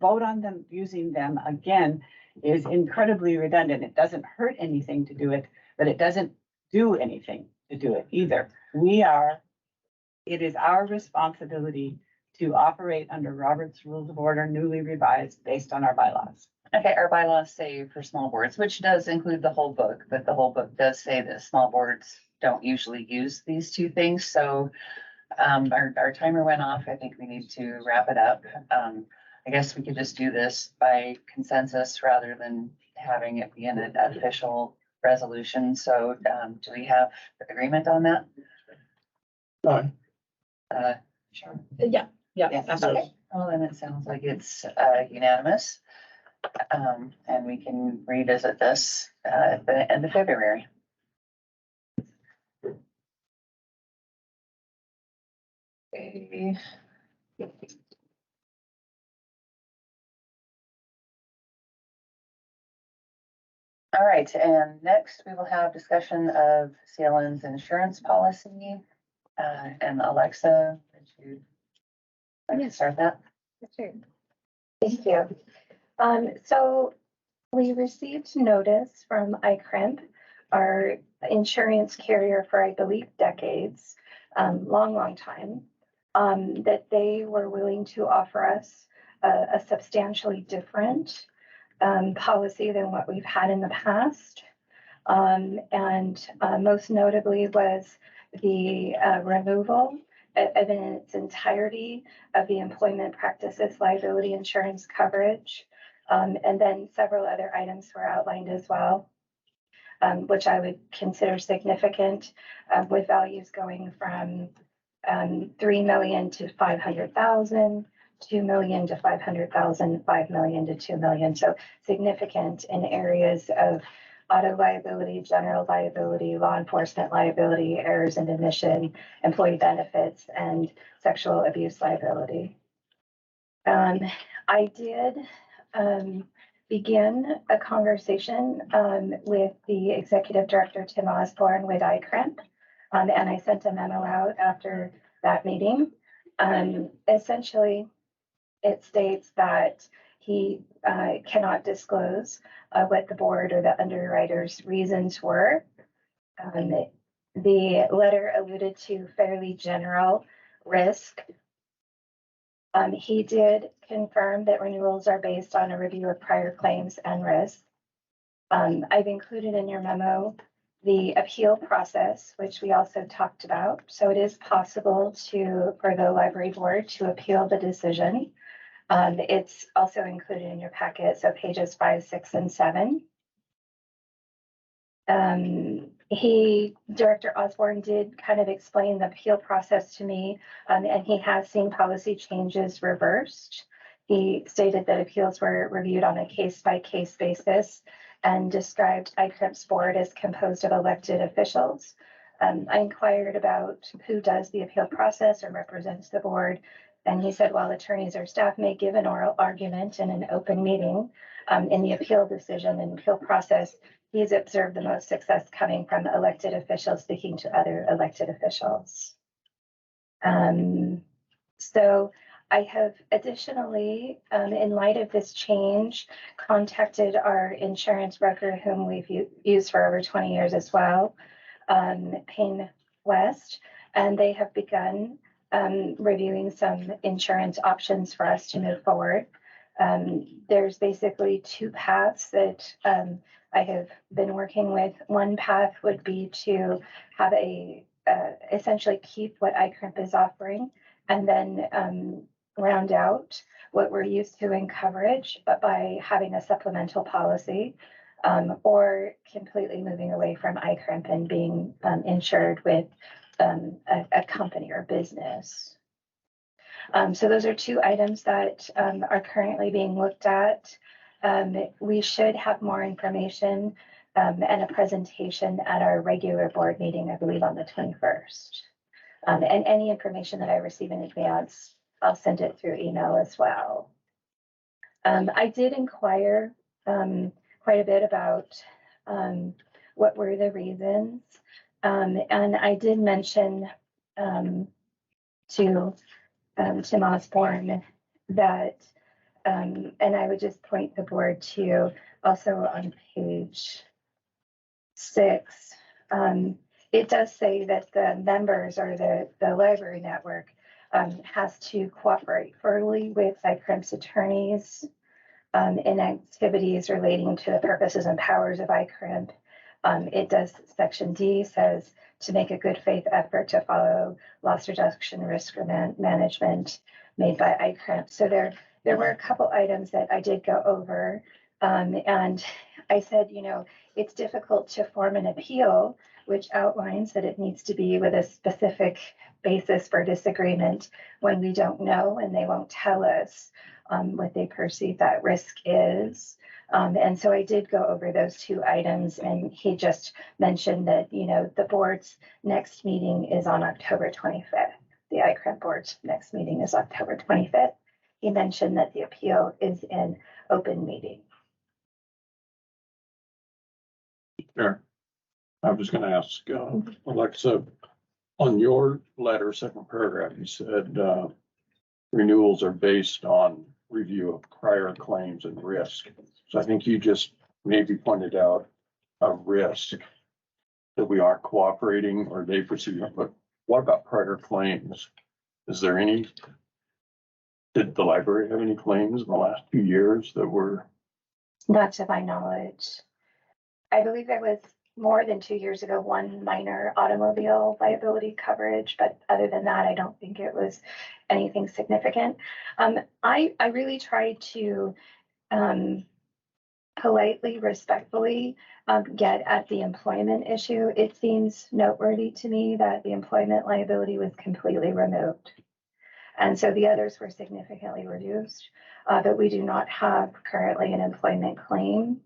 vote on them using them again is incredibly redundant. It doesn't hurt anything to do it, but it doesn't do anything to do it either. It is our responsibility to operate under Robert's Rules of Order newly revised based on our bylaws. Okay, our bylaws say for small boards, which does include the whole book, but the whole book does say that small boards don't usually use these two things. So our timer went off. I think we need to wrap it up. I guess we could just do this by consensus rather than having it be an official resolution. So do we have agreement on that? Aye. Sure. Yeah. Yeah, okay. Well, then it sounds like it's unanimous. And we can revisit this at the end of February. Okay. All right, and next we will have discussion of CLN's insurance policy. And Alexa, would you like to start that? Sure. Thank you. So we received notice from ICRIMP, our insurance carrier for, I believe, decades, long time, that they were willing to offer us a substantially different policy than what we've had in the past. And most notably was the removal in its entirety of the employment practices liability insurance coverage. And then several other items were outlined as well, which I would consider significant, with values going from 3 million to 500,000, 2 million to 500,000, 5 million to 2 million. So significant in areas of auto liability, general liability, law enforcement liability, errors and omission, employee benefits, and sexual abuse liability. I did begin a conversation with the executive director, Tim Osborne, with ICRIMP, and I sent a memo out after that meeting. Essentially, it states that he cannot disclose what the board or the underwriter's reasons were. The letter alluded to fairly general risk. He did confirm that renewals are based on a review of prior claims and risks. I've included in your memo the appeal process, which we also talked about. So it is possible for the library board to appeal the decision. It's also included in your packet, so pages 5, 6, and 7. Director Osborne did kind of explain the appeal process to me, and he has seen policy changes reversed. He stated that appeals were reviewed on a case-by-case basis and described ICRIMP's board as composed of elected officials. I inquired about who does the appeal process or represents the board. And he said, while attorneys or staff may give an oral argument in an open meeting, in the appeal decision and appeal process, he's observed the most success coming from elected officials speaking to other elected officials. So I have additionally, in light of this change, contacted our insurance broker, whom we've used for over 20 years as well, Payne West, and they have begun reviewing some insurance options for us to move forward. There's basically two paths that I have been working with. One path would be to have essentially keep what ICRIMP is offering and then round out what we're used to in coverage, but by having a supplemental policy, or completely moving away from ICRIMP and being insured with a company or business. So those are two items that are currently being looked at. We should have more information and a presentation at our regular board meeting, I believe on the 21st. And any information that I receive in advance, I'll send it through email as well. I did inquire quite a bit about what were the reasons. And I did mention to Tim Osborne that, and I would just point the board to also on page 6, it does say that the members or the library network has to cooperate fully with ICRIMP's attorneys in activities relating to the purposes and powers of ICRIMP. It does, section D says to make a good faith effort to follow loss reduction risk management made by ICRIMP. So there were a couple items that I did go over. And I said, it's difficult to form an appeal, which outlines that it needs to be with a specific basis for disagreement when we don't know and they won't tell us what they perceive that risk is. And so I did go over those two items, and he just mentioned that, the board's next meeting is on October 25th. The ICRIMP board's next meeting is October 25th. He mentioned that the appeal is in open meeting. Sure. I was gonna ask, Alexa, on your letter, second paragraph, you said, renewals are based on review of prior claims and risk. So I think you just maybe pointed out a risk that we aren't cooperating or they perceive, but what about prior claims? Is there any, did the library have any claims in the last few years that were? Not to my knowledge. I believe there was more than 2 years ago, one minor automobile liability coverage, but other than that, I don't think it was anything significant. I really tried to politely, respectfully get at the employment issue. It seems noteworthy to me that the employment liability was completely removed. And so the others were significantly reduced, but we do not have currently an employment claim.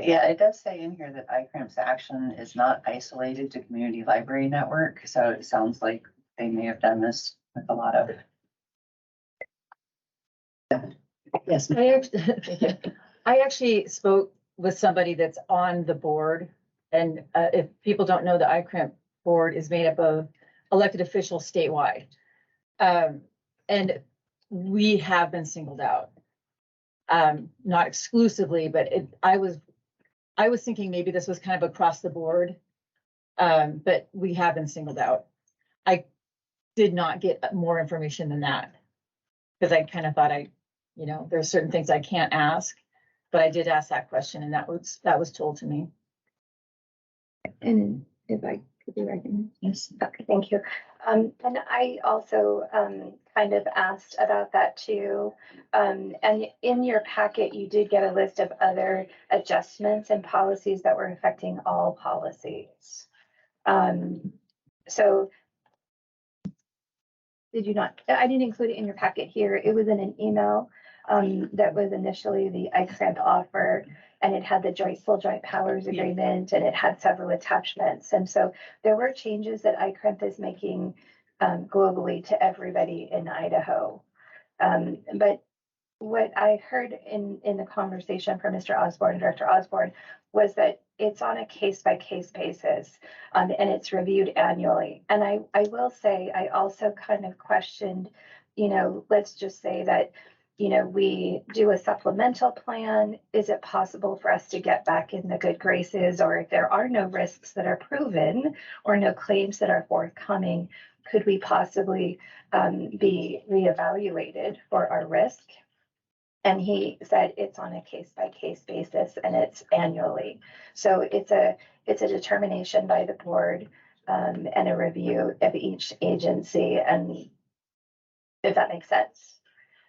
Yeah, it does say in here that ICRIMP's action is not isolated to community library network. So it sounds like they may have done this with a lot of. Yes. I actually spoke with somebody that's on the board, and if people don't know, the ICRIMP board is made up of elected officials statewide. And we have been singled out. Not exclusively, but I was thinking maybe this was kind of across the board, but we have been singled out. I did not get more information than that because I kind of thought there's certain things I can't ask, but I did ask that question, and that was told to me. And if I could be recognized. Yes. Okay, thank you. And I also kind of asked about that too. And in your packet, you did get a list of other adjustments and policies that were affecting all policies. So did you not? I didn't include it in your packet here. It was in an email that was initially the ICRIMP offer, and it had the full joint powers agreement, and it had several attachments. And so there were changes that ICRIMP is making globally to everybody in Idaho. But what I heard in the conversation from Mr. Osborne, Director Osborne, was that it's on a case-by-case basis, and it's reviewed annually. And I will say, I also kind of questioned, let's just say that, we do a supplemental plan. Is it possible for us to get back in the good graces, or if there are no risks that are proven or no claims that are forthcoming, could we possibly be reevaluated for our risk? And he said it's on a case by case basis and it's annually. So it's a determination by the board and a review of each agency, and if that makes sense.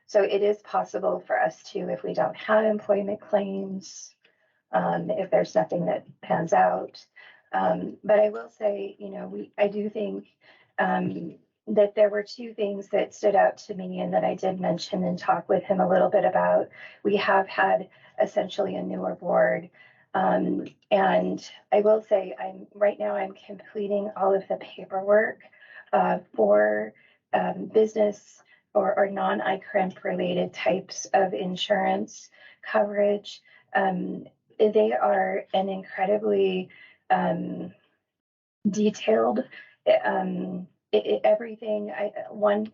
So it is possible for us to, if we don't have employment claims, if there's nothing that pans out. But I will say, I do think that there were two things that stood out to me and that I did mention and talk with him a little bit about. We have had essentially a newer board. And I will say right now I'm completing all of the paperwork for business or non-ICRIMP related types of insurance coverage. They are an incredibly detailed, everything. One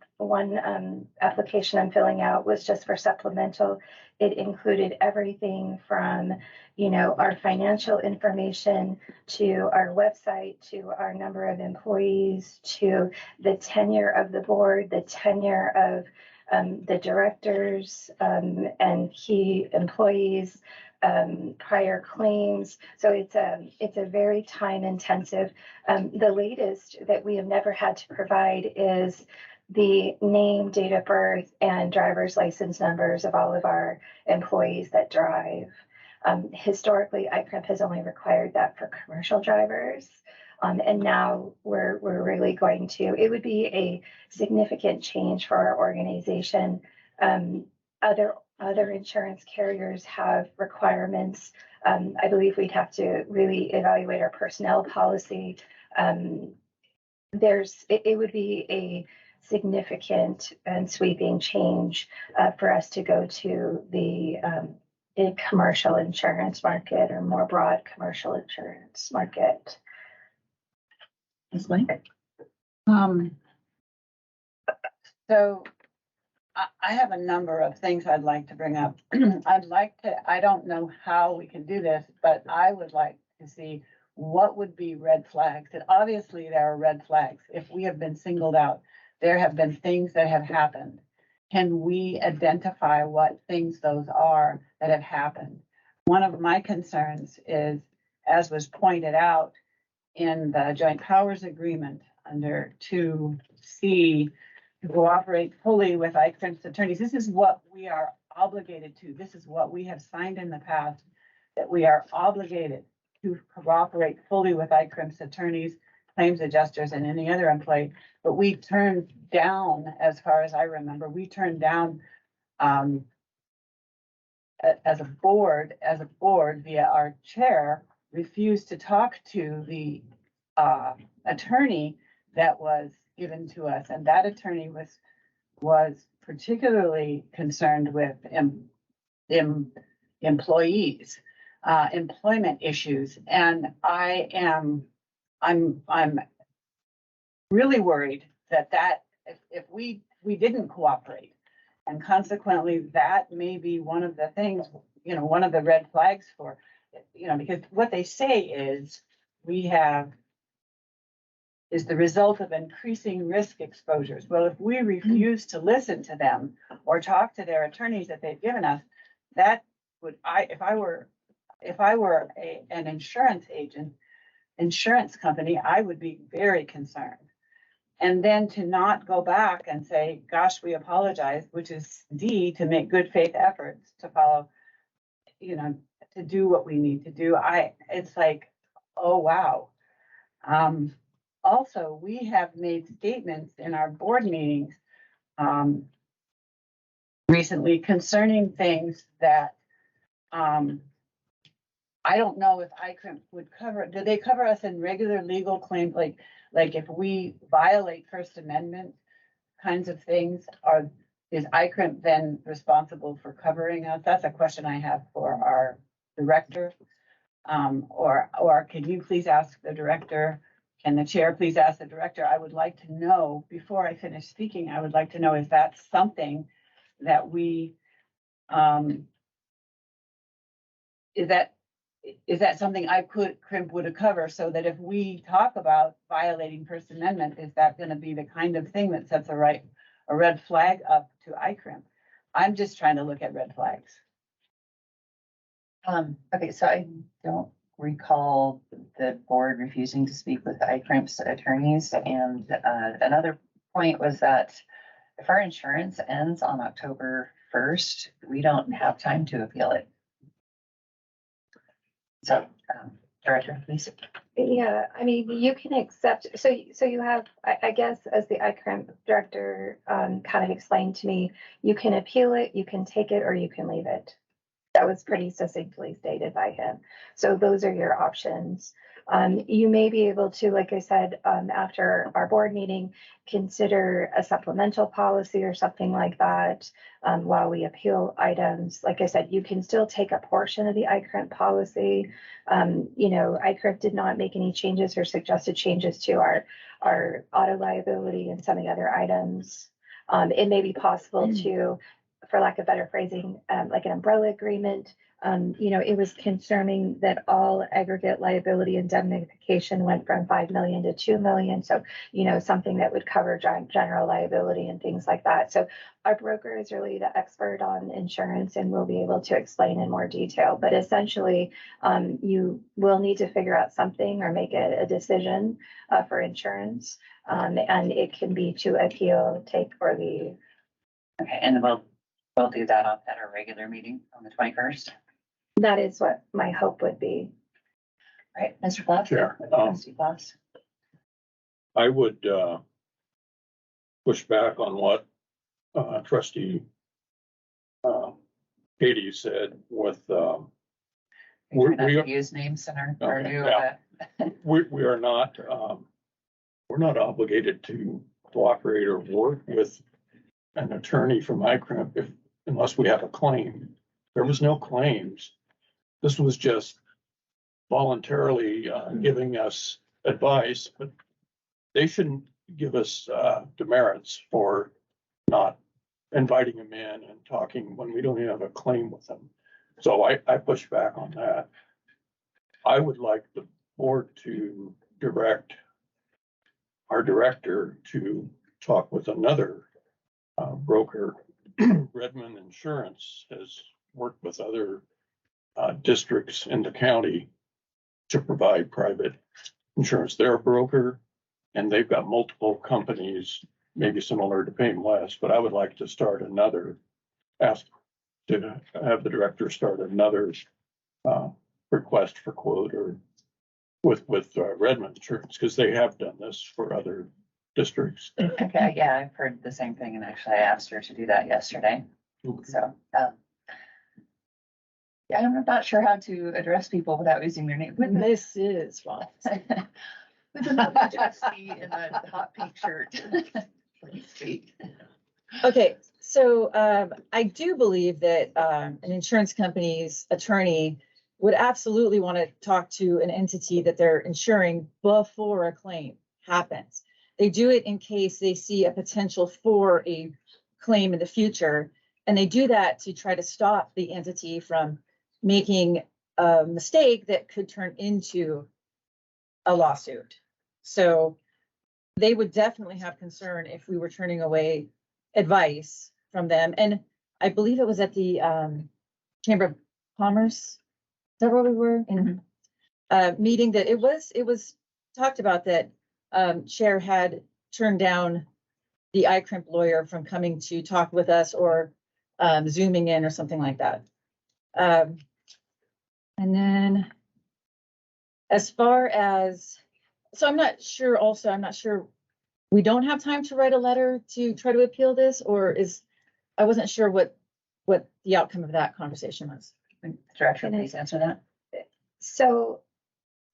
application I'm filling out was just for supplemental. It included everything from, our financial information to our website, to our number of employees, to the tenure of the board, the tenure of the directors and key employees, prior claims. So it's a very time intensive. The latest that we have never had to provide is the name, date of birth, and driver's license numbers of all of our employees that drive. Historically, ICRIMP has only required that for commercial drivers. And now we're really going to, it would be a significant change for our organization. Other insurance carriers have requirements. I believe we'd have to really evaluate our personnel policy. It would be a significant and sweeping change for us to go to the commercial insurance market, or more broad commercial insurance market. Ms. Blank? So I have a number of things I'd like to bring up. I don't know how we can do this, but I would like to see what would be red flags. And obviously there are red flags. If we have been singled out, there have been things that have happened. Can we identify what things those are that have happened? One of my concerns is, as was pointed out in the joint powers agreement under 2C, to cooperate fully with ICRIMP's attorneys. This is what we are obligated to. This is what we have signed in the past, that we are obligated to cooperate fully with ICRIMP's attorneys, claims adjusters, and any other employee. But we turned down, as far as I remember, we turned down as a board via our chair, refused to talk to the attorney that was given to us. And that attorney was particularly concerned with employees, employment issues. And I'm really worried that if we didn't cooperate, and consequently that may be one of the things, one of the red flags for, because what they say is is the result of increasing risk exposures. Well, if we refuse to listen to them or talk to their attorneys that they've given us, that would, if I were an insurance company, I would be very concerned. And then to not go back and say, gosh, we apologize, which is D, to make good faith efforts to follow, to do what we need to do. It's like, oh, wow. Also, we have made statements in our board meetings recently concerning things that I don't know if ICRIMP would cover. Do they cover us in regular legal claims, like if we violate First Amendment kinds of things? Is ICRIMP then responsible for covering us? That's a question I have for our director. Or can you please ask the director? Can the chair please ask the director? I would like to know, before I finish speaking, I would like to know, is that something that we, is that something crimp would cover, so that if we talk about violating First Amendment, is that gonna be the kind of thing that sets a red flag up to ICRIMP? I'm just trying to look at red flags. Okay, so I don't recall the board refusing to speak with ICRIMP's attorneys, and another point was that if our insurance ends on October 1st, we don't have time to appeal it. So, Director, please. Yeah, I mean, you can accept, so you have, I guess, as the ICRIMP director kind of explained to me, you can appeal it, you can take it, or you can leave it. That was pretty succinctly stated by him. So those are your options. You may be able to, like I said, after our board meeting, consider a supplemental policy or something like that while we appeal items. Like I said, you can still take a portion of the ICRIMP policy. You know, ICRIMP did not make any changes or suggested changes to our auto liability and some of the other items. It may be possible to, for lack of better phrasing, like an umbrella agreement. You know, it was concerning that all aggregate liability indemnification went from 5 million to 2 million. So, you know, something that would cover general liability and things like that. So our broker is really the expert on insurance and will be able to explain in more detail. But essentially, you will need to figure out something or make a decision for insurance. And it can be to appeal, take, or leave. Okay, and we'll do that at our regular meeting on the 21st. That is what my hope would be. All right, Mr. Floss? Sure. Trustee Floss? I would push back on what trustee Katie said with We're not use names in our new. Yeah. We are not we're not obligated to cooperate or work with an attorney from ICRIMP unless we have a claim. There was no claims. This was just voluntarily giving us advice, but they shouldn't give us demerits for not inviting them in and talking when we don't even have a claim with them. So I push back on that. I would like the board to direct our director to talk with another broker. Redmond Insurance has worked with other districts in the county to provide private insurance. They're a broker and they've got multiple companies, maybe similar to Painless, but I would like to start ask to have the director start another request for quote or with Redmond Insurance, because they have done this for other districts. Okay, yeah, I've heard the same thing, and actually I asked her to do that yesterday. So, yeah, I'm not sure how to address people without using their name. This is well. With another trustee in a hot pink shirt. Please speak. Okay, so I do believe that an insurance company's attorney would absolutely want to talk to an entity that they're insuring before a claim happens. They do it in case they see a potential for a claim in the future, and they do that to try to stop the entity from making a mistake that could turn into a lawsuit. So they would definitely have concern if we were turning away advice from them. And I believe it was at the Chamber of Commerce. Is that where we were? In meeting that it was talked about that Chair had turned down the ICRIMP lawyer from coming to talk with us or Zooming in or something like that. And then as far as, so I'm not sure, we don't have time to write a letter to try to appeal this, or I wasn't sure what the outcome of that conversation was. Director, please answer that. So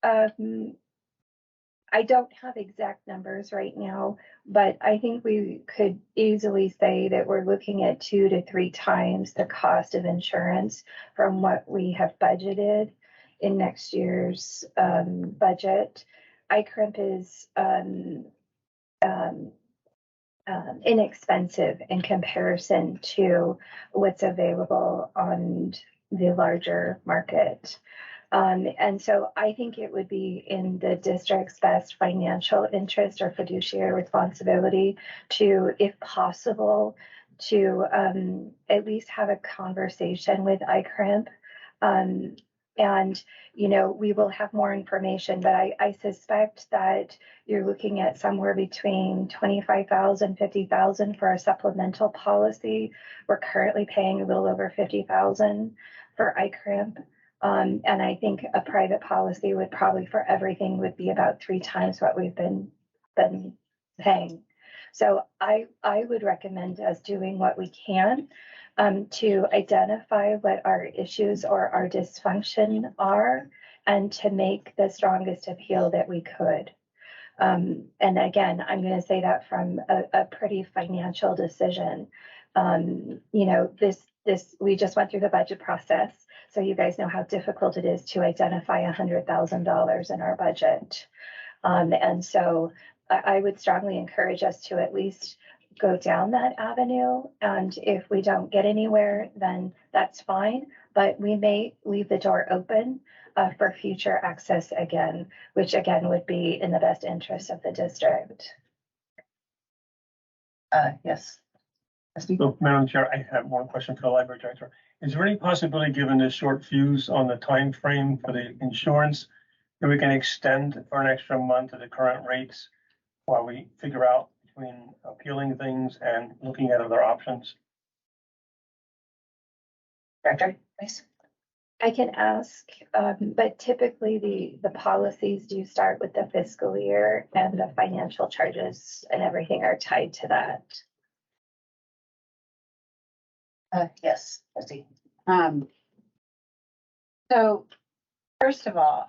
I don't have exact numbers right now, but I think we could easily say that we're looking at 2 to 3 times the cost of insurance from what we have budgeted in next year's budget. ICRIMP is inexpensive in comparison to what's available on the larger market. And so I think it would be in the district's best financial interest or fiduciary responsibility to, if possible, to at least have a conversation with ICRIMP. And, you know, we will have more information, but I suspect that you're looking at somewhere between 25,000, 50,000 for a supplemental policy. We're currently paying a little over 50,000 for ICRIMP. And I think a private policy would probably for everything would be about 3 times what we've been paying. So I would recommend us doing what we can to identify what our issues or our dysfunction are and to make the strongest appeal that we could. And again, I'm going to say that from a pretty financial decision. You know, we just went through the budget process. So you guys know how difficult it is to identify $100,000 in our budget. And so I would strongly encourage us to at least go down that avenue. And if we don't get anywhere, then that's fine. But we may leave the door open for future access again, which again would be in the best interest of the district. Yes. So, Madam Chair, I have one question for the library director. Is there any possibility, given the short fuse on the time frame for the insurance, that we can extend for an extra month at the current rates while we figure out between appealing things and looking at other options? Director, please. I can ask, but typically the policies do start with the fiscal year and the financial charges and everything are tied to that. Yes, Trustee. So first of all,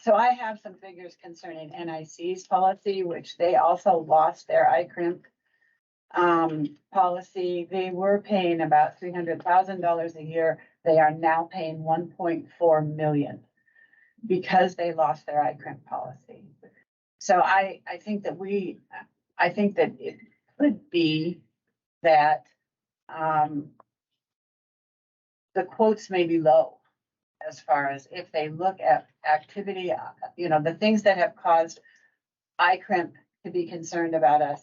so I have some figures concerning NIC's policy, which they also lost their ICRIMP policy. They were paying about $300,000 a year. They are now paying 1.4 million because they lost their ICRIMP policy. So I think that it could be that the quotes may be low as far as if they look at activity, you know, the things that have caused ICRIMP to be concerned about us.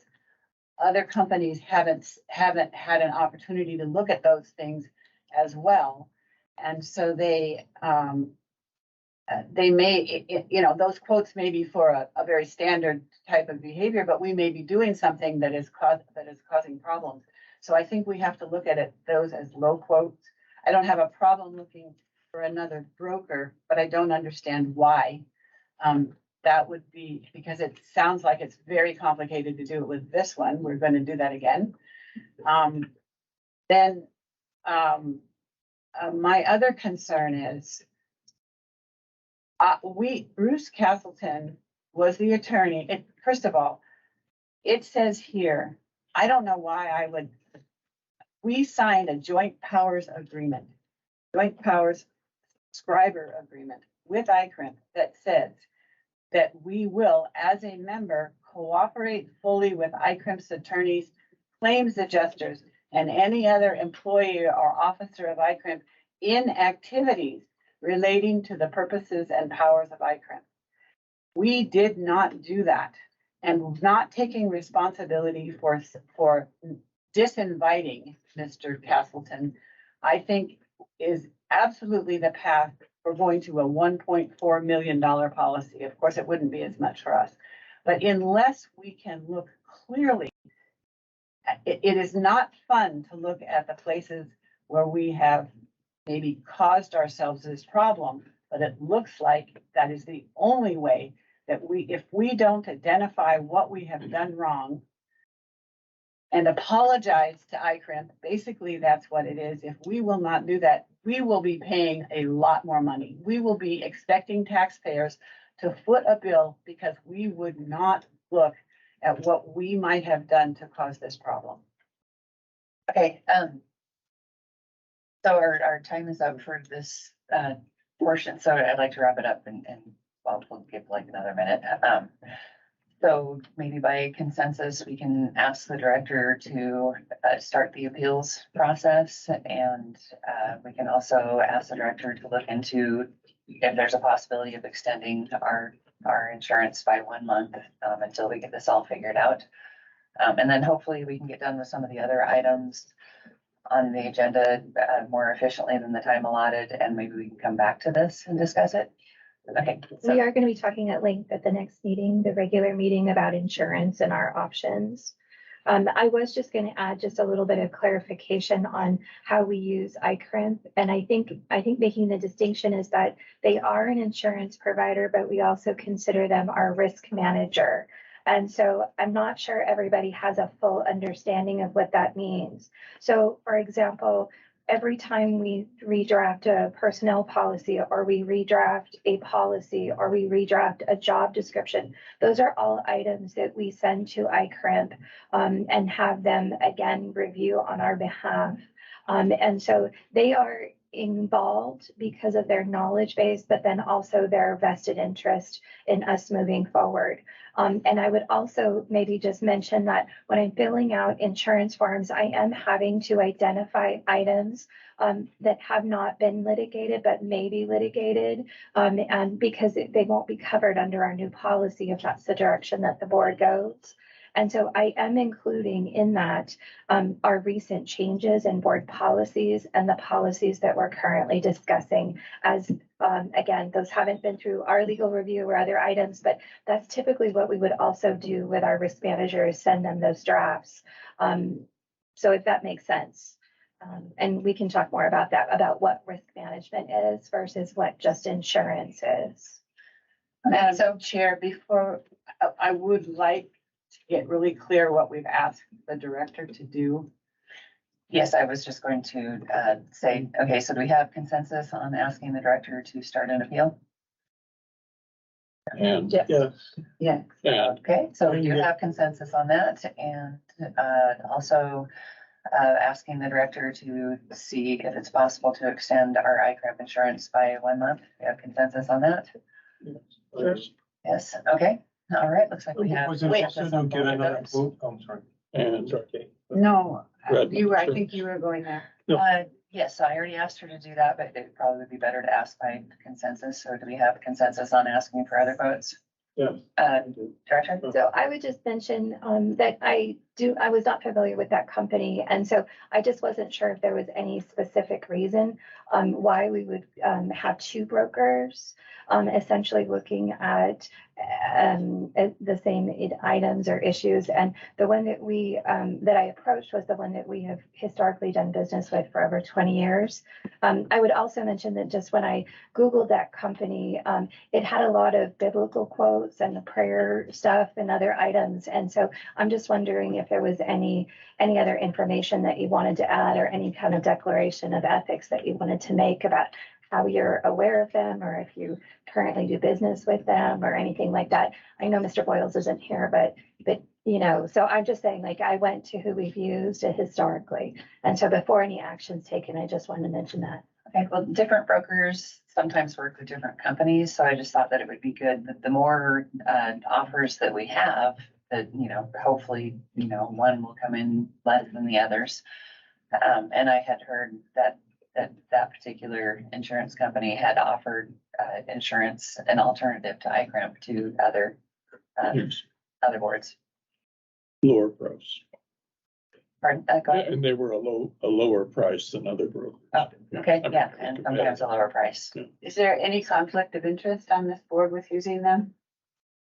Other companies haven't had an opportunity to look at those things as well. And so they may, you know, those quotes may be for a very standard type of behavior, but we may be doing something that is causing problems. So I think we have to look at those as low quotes. I don't have a problem looking for another broker, but I don't understand why. That would be because it sounds like it's very complicated to do it with this one. We're going to do that again. My other concern is Bruce Castleton was the attorney. First of all, it says here, I don't know why we signed a joint powers agreement, joint powers subscriber agreement with ICRIMP that says that we will, as a member, cooperate fully with ICRIMP's attorneys, claims adjusters, and any other employee or officer of ICRIMP in activities relating to the purposes and powers of ICRIMP. We did not do that, and not taking responsibility for disinviting Mr. Castleton, I think is absolutely the path for going to a $1.4 million policy. Of course, it wouldn't be as much for us, but unless we can look clearly, it is not fun to look at the places where we have maybe caused ourselves this problem, but it looks like that is the only way that if we don't identify what we have done wrong and apologize to ICRIMP, basically that's what it is. If we will not do that, we will be paying a lot more money. We will be expecting taxpayers to foot a bill because we would not look at what we might have done to cause this problem. Okay, so our time is up for this portion, so I'd like to wrap it up and we'll give like another minute. So maybe by consensus, we can ask the director to start the appeals process. And we can also ask the director to look into if there's a possibility of extending our insurance by 1 month until we get this all figured out. And then hopefully we can get done with some of the other items on the agenda more efficiently than the time allotted, and maybe we can come back to this and discuss it. Okay. We are going to be talking at length at the next meeting, the regular meeting, about insurance and our options. I was just going to add just a little bit of clarification on how we use ICRIMP. And I think making the distinction is that they are an insurance provider, but we also consider them our risk manager. And so I'm not sure everybody has a full understanding of what that means. So for example, every time we redraft a personnel policy, or we redraft a policy, or we redraft a job description, those are all items that we send to ICRIMP and have them again review on our behalf. And so they are involved because of their knowledge base, but then also their vested interest in us moving forward. And I would also maybe just mention that when I'm filling out insurance forms, I am having to identify items that have not been litigated, but may be litigated, and because they won't be covered under our new policy if that's the direction that the board goes. And so I am including in that our recent changes in board policies and the policies that we're currently discussing, as again, those haven't been through our legal review or other items, but that's typically what we would also do with our risk managers, send them those drafts. So if that makes sense. And we can talk more about that, about what risk management is versus what just insurance is. Madam Chair, before, I would like to get really clear what we've asked the director to do. Yes, I was just going to say, okay, so do we have consensus on asking the director to start an appeal? And Yes. yes, Yeah. and Okay, so we do have consensus on that, and also asking the director to see if it's possible to extend our ICRIP insurance by 1 month. We have consensus on that? yes, Yes, okay, all right, looks like we have. Was it also consensus to on get both of another those. vote? Oh, I'm sorry. and Sorry, Kate. No, Red I think you were going there. Yes, I already asked her to do that, but it probably would be better to ask by consensus. So do we have consensus on asking for other votes? Yeah. Director? So I would just mention that I was not familiar with that company. And so I just wasn't sure if there was any specific reason why we would have two brokers essentially looking at the same items or issues. And the one that that I approached was the one that we have historically done business with for over 20 years. I would also mention that just when I Googled that company, it had a lot of biblical quotes and the prayer stuff and other items. And so I'm just wondering if there was any other information that you wanted to add, or any kind of declaration of ethics that you wanted to make about how you're aware of them, or if you currently do business with them or anything like that. I know Mr. Boyles isn't here, but so I'm just saying, like, I went to who we've used historically. And so before any action's taken, I just wanted to mention that. Okay, well, different brokers sometimes work with different companies, so I just thought that it would be good that the more offers that we have, that, hopefully, one will come in less than the others. And I had heard that particular insurance company had offered insurance, an alternative to ICRIMP, to other boards. lower price. Pardon? Go ahead. And they were a lower price than other brokers. Oh, okay, I mean, yeah, and sometimes a lower price. Is there any conflict of interest on this board with using them?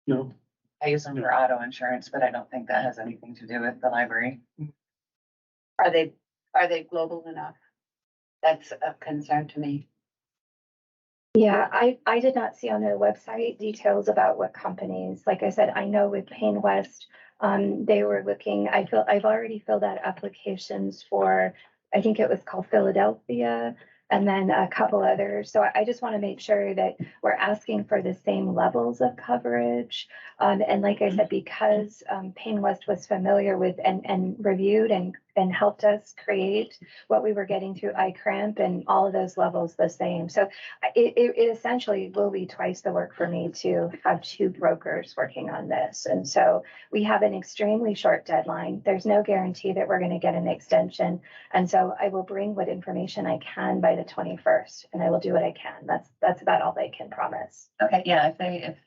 No, I use them for auto insurance, but I don't think that has anything to do with the library. Are they global enough? That's a concern to me. Yeah, I did not see on their website details about what companies. Like I said, I know with Payne West, they were looking. I've already filled out applications for, I think it was called Philadelphia, and then a couple others. So I just want to make sure that we're asking for the same levels of coverage. And like I said, because Payne West was familiar with and reviewed and and helped us create what we were getting through iCramp and all of those levels the same. So it essentially will be twice the work for me to have two brokers working on this. And so we have an extremely short deadline. There's no guarantee that we're going to get an extension. And so I will bring what information I can by the 21st, and I will do what I can. That's about all they can promise. Okay, yeah, if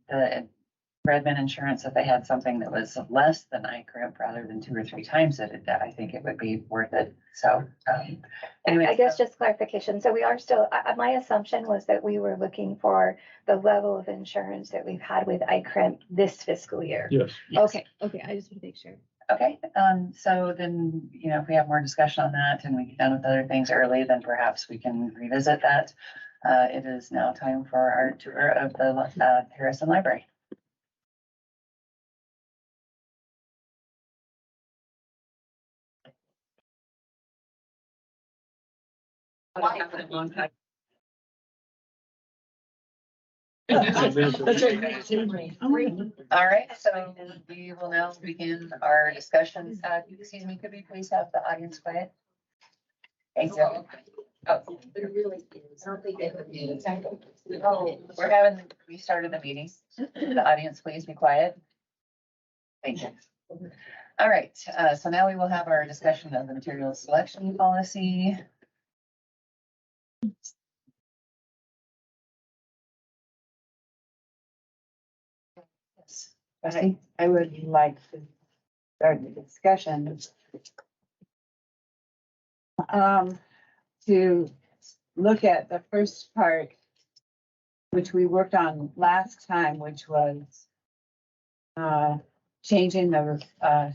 the Redmond Insurance, if they had something that was less than iCrimp rather than 2 or 3 times it, I think it would be worth it. So, anyway. I guess just clarification. So we are still, my assumption was that we were looking for the level of insurance that we've had with iCrimp this fiscal year. Yes. Okay, I just want to make sure. Okay, so then, if we have more discussion on that and we get done with other things early, then perhaps we can revisit that. It is now time for our tour of the Harrison Library. All right, so we will now begin our discussion. Excuse me, could we please have the audience quiet? Thank you. Oh, we started the meeting. The audience, please be quiet. Thank you. All right, so now we will have our discussion of the materials selection policy. I would like to start the discussion. To look at the first part, which we worked on last time, which was changing the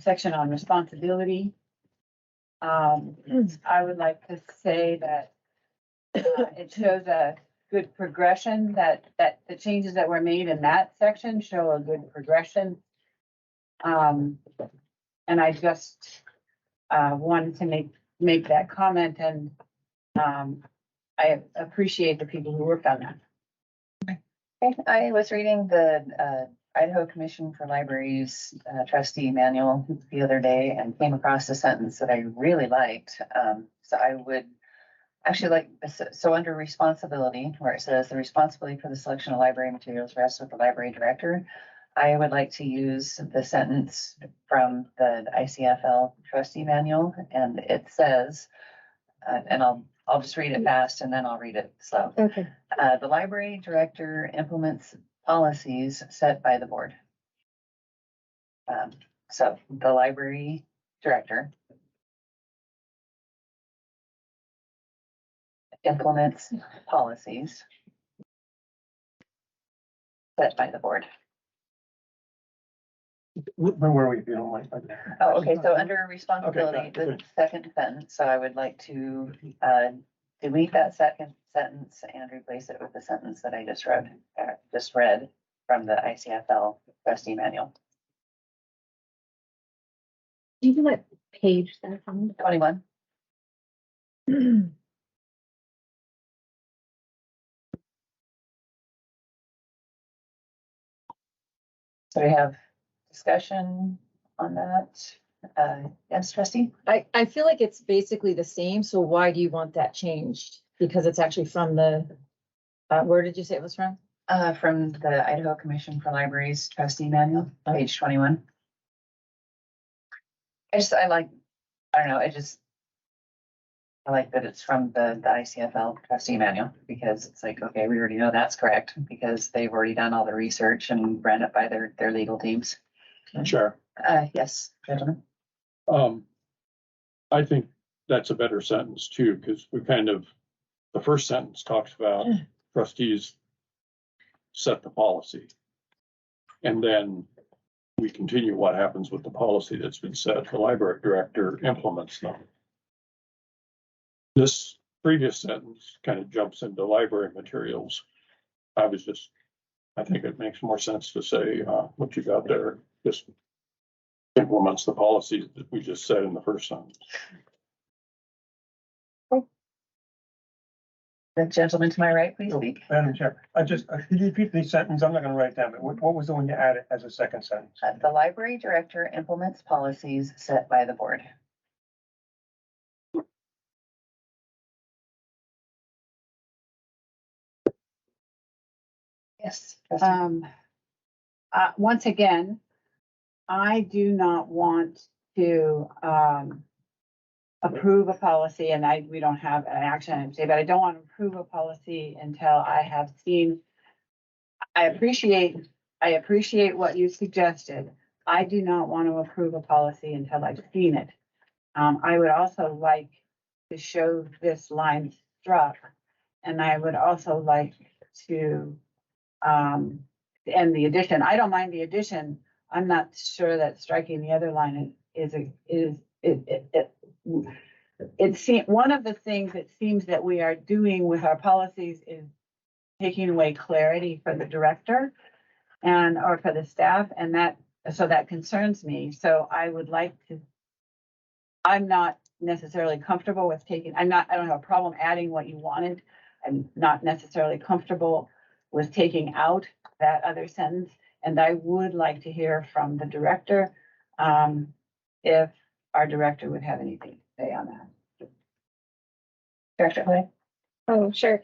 section on responsibility. I would like to say that it shows a good progression, that the changes that were made in that section show a good progression. And I just wanted to make that comment, and I appreciate the people who worked on that. Okay, I was reading the Idaho Commission for Libraries trustee manual the other day and came across a sentence that I really liked. So I would actually like, so under responsibility, where it says the responsibility for the selection of library materials rests with the library director, I would like to use the sentence from the ICFL trustee manual, and it says, and I'll just read it fast and then I'll read it slow. Okay. The library director implements policies set by the board. So the library director implements policies set by the board. Where were we, if you don't mind? Oh, okay, so under responsibility, Okay, the good. second sentence, so I would like to delete that second sentence and replace it with the sentence that I just read from the ICFL trustee manual. Do you know what page that's on? 21. So we have discussion on that. Yes, trustee? I feel like it's basically the same, so why do you want that changed? Because it's actually from the, where did you say it was from? From the Idaho Commission for Libraries trustee manual, page 21. I like that it's from the ICFL trustee manual, because it's like, okay, we already know that's correct because they've already done all the research and ran it by their legal teams. Chair. Yes, gentlemen. I think that's a better sentence too, because the first sentence talks about trustees set the policy. And then we continue what happens with the policy that's been set. The library director implements them. This previous sentence kind of jumps into library materials. I think it makes more sense to say what you got there just implements the policies that we just said in the first sentence. The gentleman to my right, please speak. Madam Chair, could you repeat the sentence? I'm not gonna write it down, but what was the one you added as a second sentence? The library director implements policies set by the board. Yes. Once again, I do not want to, approve a policy, and we don't have an action item today, but I don't want to approve a policy until I have seen. I appreciate what you suggested. I do not want to approve a policy until I've seen it. I would also like to show this line struck, and I would also like to, end the addition. I don't mind the addition. I'm not sure that striking the other line one of the things it seems that we are doing with our policies is taking away clarity for the director or for the staff, and that concerns me. So I would like to, I'm not necessarily comfortable with I don't have a problem adding what you wanted. I'm not necessarily comfortable with taking out that other sentence, and I would like to hear from the director, if our director would have anything to say on that. Director Hoy? Oh, sure.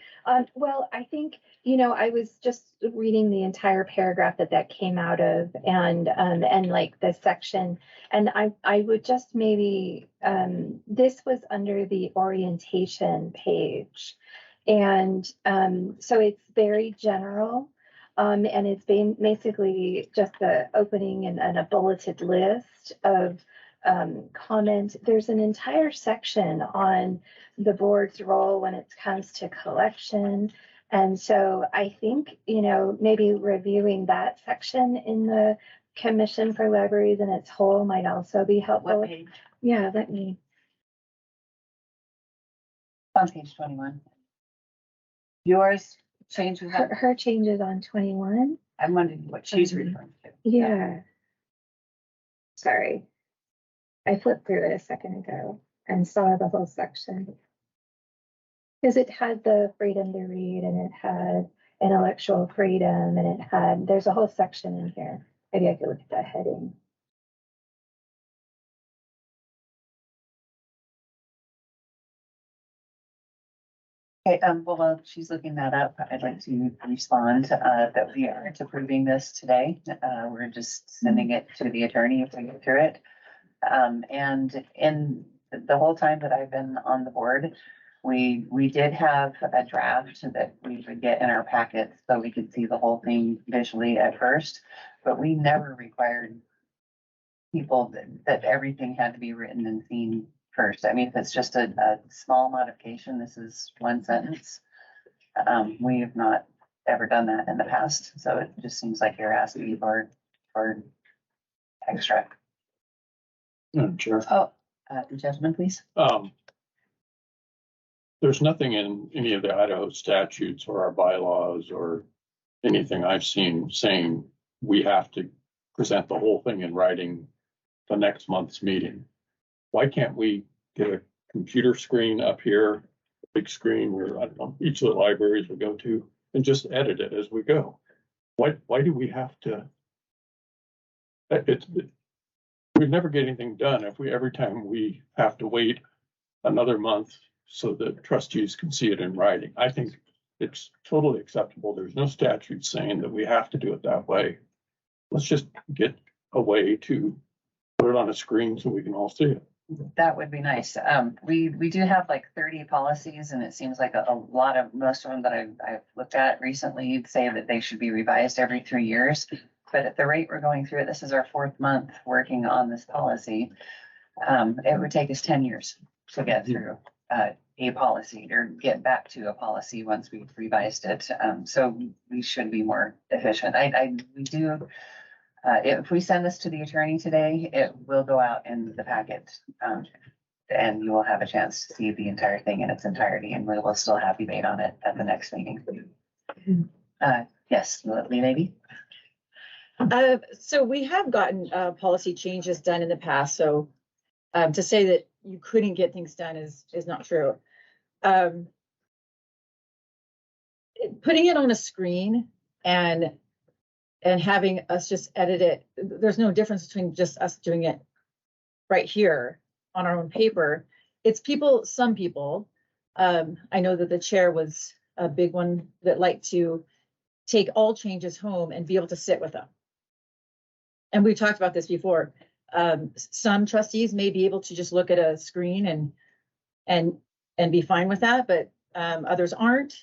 Well, I think, I was just reading the entire paragraph that came out of and like the section. And I would just maybe, this was under the orientation page. And so it's very general. And it's basically just the opening and a bulleted list of comment. There's an entire section on the board's role when it comes to collection. And so I think, maybe reviewing that section in the Commission for Libraries in its whole might also be helpful. What page? Yeah, let me. On page 21. Yours changes. Her changes on 21. I'm wondering what she's referring to. Yeah. Sorry. I flipped through it a second ago and saw the whole section. Because it had the freedom to read and it had intellectual freedom and there's a whole section in here. Maybe I could look at that heading. Okay, well, while she's looking that up, I'd like to respond that we aren't approving this today. We're just sending it to the attorney if we get through it. And in the whole time that I've been on the board, we did have a draft that we would get in our packets so we could see the whole thing visually at first, but we never required people that everything had to be written and seen first. I mean, if it's just a small modification, this is one sentence. We have not ever done that in the past, so it just seems like you're asking for extra. Chair. Oh, gentlemen, please. There's nothing in any of the Idaho statutes or our bylaws or anything I've seen saying we have to present the whole thing in writing the next month's meeting. Why can't we get a computer screen up here, a big screen where, I don't know, each of the libraries we go to, and just edit it as we go? Why do we have to? We'd never get anything done if every time we have to wait another month so that trustees can see it in writing. I think it's totally acceptable. There's no statute saying that we have to do it that way. Let's just get a way to put it on a screen so we can all see it. That would be nice. We do have like 30 policies, and it seems like most of them that I've looked at recently say that they should be revised every 3 years. But at the rate we're going through it, this is our 4th month working on this policy. It would take us 10 years to get through a policy or get back to a policy once we've revised it. So we should be more efficient. We do. If we send this to the attorney today, it will go out in the packet, and you will have a chance to see the entire thing in its entirety, and we will still have debate on it at the next meeting. Yes, Lee, maybe. So we have gotten policy changes done in the past. So to say that you couldn't get things done is not true. Putting it on a screen and having us just edit it, there's no difference between just us doing it right here on our own paper. It's some people, I know that the chair was a big one that liked to take all changes home and be able to sit with them. And we talked about this before. Some trustees may be able to just look at a screen and be fine with that, but others aren't.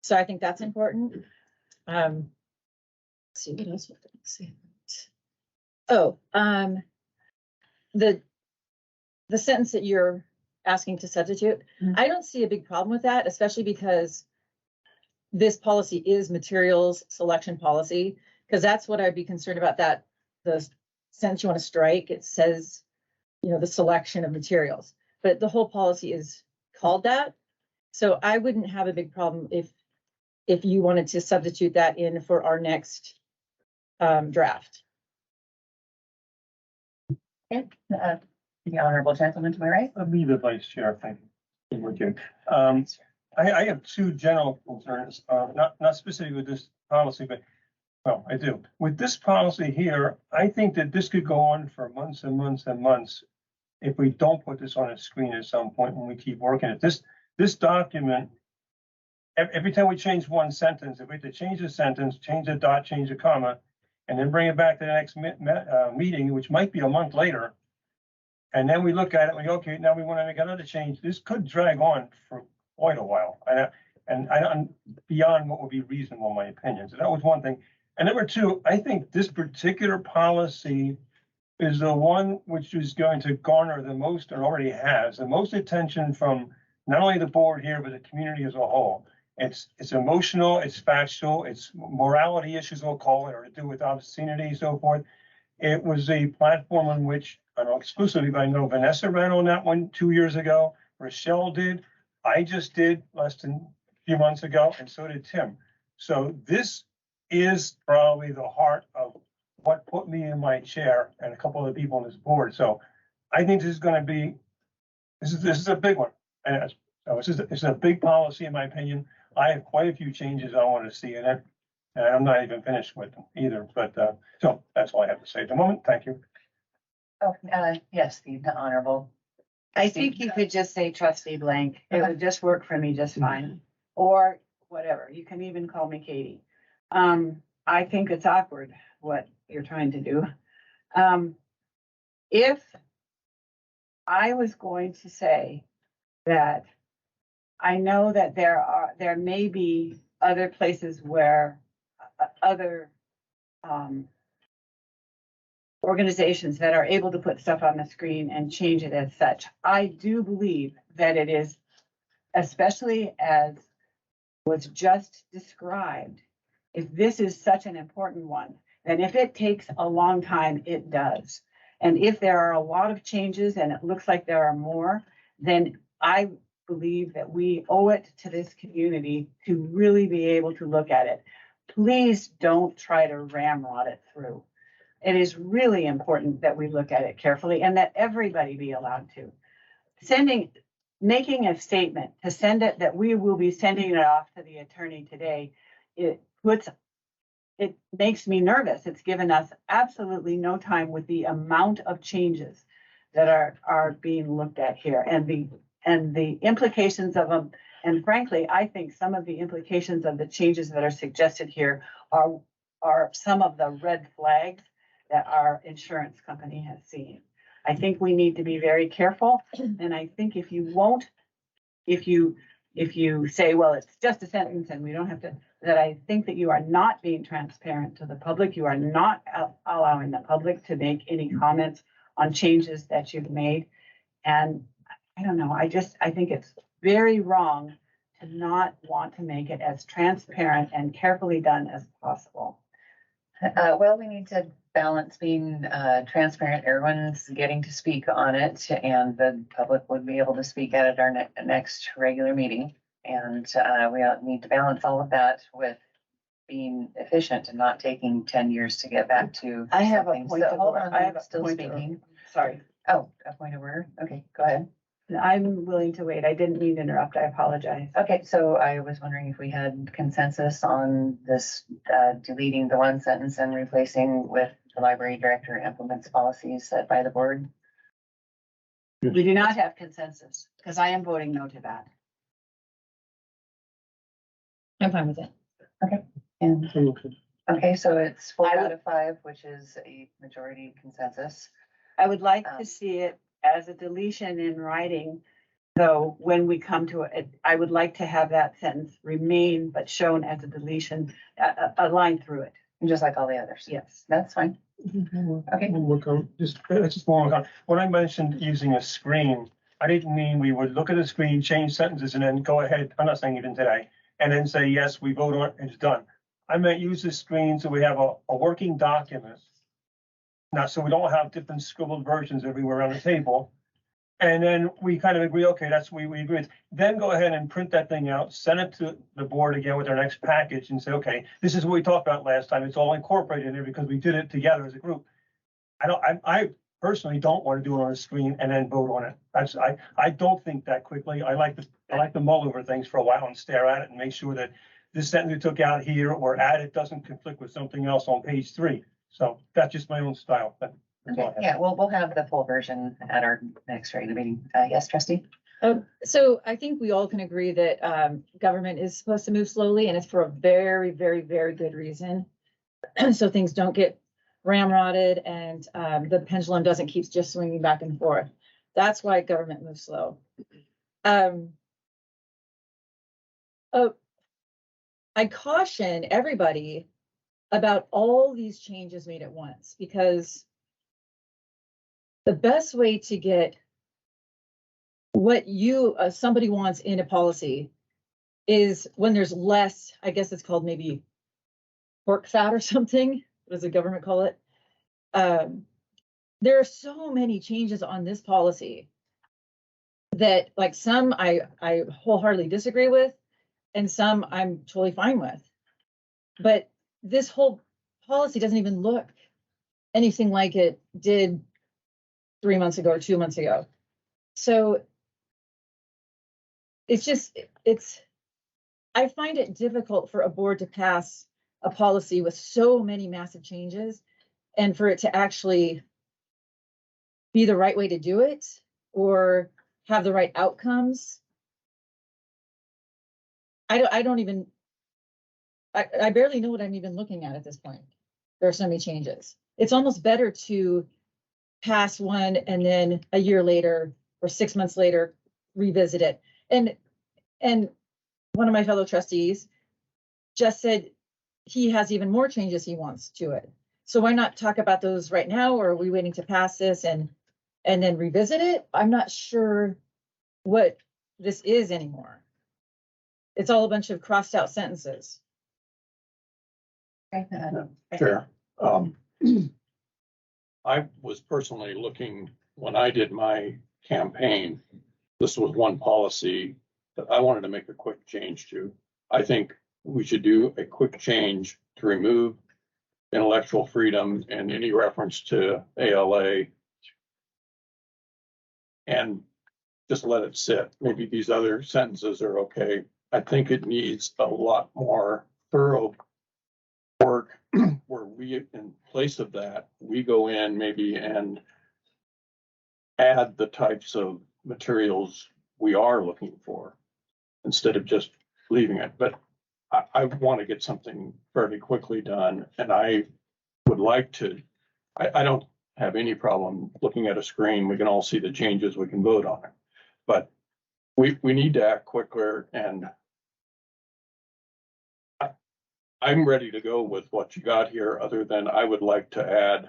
So I think that's important. Let's see what else. Let's see. Oh, the sentence that you're asking to substitute, I don't see a big problem with that, especially because this policy is materials selection policy, because that's what I'd be concerned about, that the sentence you want to strike, it says, you know, the selection of materials, but the whole policy is called that. So I wouldn't have a big problem if you wanted to substitute that in for our next draft. Okay, the honorable gentleman to my right. I'll be the vice chair, thank you. With you. I have two general concerns, not specific with this policy, but, well, I do. With this policy here, I think that this could go on for months and months and months if we don't put this on a screen at some point when we keep working it. This document, every time we change one sentence, if we have to change a sentence, change a dot, change a comma, and then bring it back to the next meeting, which might be a month later, and then we look at it, and we go, okay, now we want to make another change. This could drag on for quite a while, and I'm beyond what would be reasonable, in my opinion. So that was one thing. And number two, I think this particular policy is the one which is going to garner the most, and already has, the most attention from not only the board here, but the community as a whole. It's emotional, it's factual, it's morality issues, we'll call it, or to do with obscenity, so forth. It was a platform on which, I don't know exclusively, but I know Vanessa ran on that one 2 years ago. Rochelle did. I just did less than a few months ago, and so did Tim. So this is probably the heart of what put me in my chair and a couple of the people on this board. So I think this is going to be, this is a big one. And so it's a big policy, in my opinion. I have quite a few changes I want to see in it, and I'm not even finished with them either. But so that's all I have to say at the moment. Thank you. Oh, yes, the honorable. I think you could just say trustee blank. It would just work for me just fine. Or whatever. You can even call me Katie. I think it's awkward what you're trying to do. If I was going to say that I know that there may be other places where other organizations that are able to put stuff on the screen and change it as such. I do believe that it is, especially as was just described, if this is such an important one, then if it takes a long time, it does. And if there are a lot of changes and it looks like there are more, then I believe that we owe it to this community to really be able to look at it. Please don't try to ramrod it through. It is really important that we look at it carefully and that everybody be allowed to. Making a statement to send it that we will be sending it off to the attorney today, it makes me nervous. It's given us absolutely no time with the amount of changes that are being looked at here and the implications of them. And frankly, I think some of the implications of the changes that are suggested here are some of the red flags that our insurance company has seen. I think we need to be very careful. And I think if you say, well, it's just a sentence and we don't have to, that I think that you are not being transparent to the public. You are not allowing the public to make any comments on changes that you've made. And I don't know, I think it's very wrong to not want to make it as transparent and carefully done as possible. Well, we need to balance being transparent. Everyone's getting to speak on it, and the public would be able to speak at our next regular meeting. And we need to balance all of that with being efficient and not taking 10 years to get back to. I have a something. point So, of hold order. on, I have I'm a still point of speaking. Sorry. Oh, a point of order. Okay, go ahead. I'm willing to wait. I didn't mean to interrupt. I apologize. Okay, so I was wondering if we had consensus on this, deleting the one sentence and replacing with the library director implements policies set by the board. We do not have consensus because I am voting no to that. I'm fine with it. Okay, And, okay, so it's 4 out of 5, which is a majority consensus. I would like to see it as a deletion in writing. Though, when we come to it, I would like to have that sentence remain, but shown as a deletion, a line through it. Just like all the others. Yes. That's fine. Okay. Just one more comment. When I mentioned using a screen, I didn't mean we would look at a screen, change sentences, and then go ahead. I'm not saying even today, and then say, yes, we vote on it, and it's done. I meant use the screen so we have a working document. Not so we don't have different scribbled versions everywhere on the table. And then we kind of agree, okay, that's we agree. Then go ahead and print that thing out, send it to the board again with our next package and say, okay, this is what we talked about last time. It's all incorporated in there because we did it together as a group. I personally don't want to do it on a screen and then vote on it. I don't think that quickly. I like to mull over things for a while and stare at it and make sure that this sentence we took out here or added doesn't conflict with something else on page 3. So that's just my own style. Okay, yeah, we'll have the full version at our next regular meeting. Yes, trustee? So I think we all can agree that government is supposed to move slowly, and it's for a very, very, very good reason. So things don't get ramrodded and the pendulum doesn't keep just swinging back and forth. That's why government moves slow. I caution everybody about all these changes made at once, because the best way to get what somebody wants in a policy is when there's less, I guess it's called maybe pork fat or something. What does the government call it? There are so many changes on this policy that, like, some I wholeheartedly disagree with, and some I'm totally fine with. But this whole policy doesn't even look anything like it did 3 months ago or 2 months ago. So I find it difficult for a board to pass a policy with so many massive changes and for it to actually be the right way to do it or have the right outcomes. I barely know what I'm even looking at this point. There are so many changes. It's almost better to pass one and then a year later or 6 months later revisit it. And one of my fellow trustees just said he has even more changes he wants to it. So why not talk about those right now, or are we waiting to pass this and then revisit it? I'm not sure what this is anymore. It's all a bunch of crossed out sentences. Sure. I was personally looking, when I did my campaign, this was one policy that I wanted to make a quick change to. I think we should do a quick change to remove intellectual freedom and any reference to ALA and just let it sit. Maybe these other sentences are okay. I think it needs a lot more thorough work where we, in place of that, we go in maybe and add the types of materials we are looking for instead of just leaving it. But I want to get something fairly quickly done, and I would like to, I don't have any problem looking at a screen. We can all see the changes, we can vote on it. But we need to act quicker, and I'm ready to go with what you got here, other than I would like to add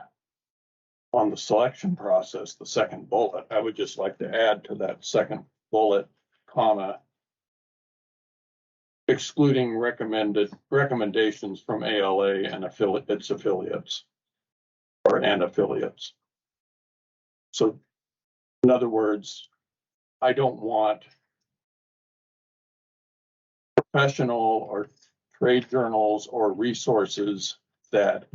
on the selection process, the second bullet. I would just like to add to that second bullet, comma, excluding recommendations from ALA and its affiliates and affiliates. So in other words, I don't want professional or trade journals or resources that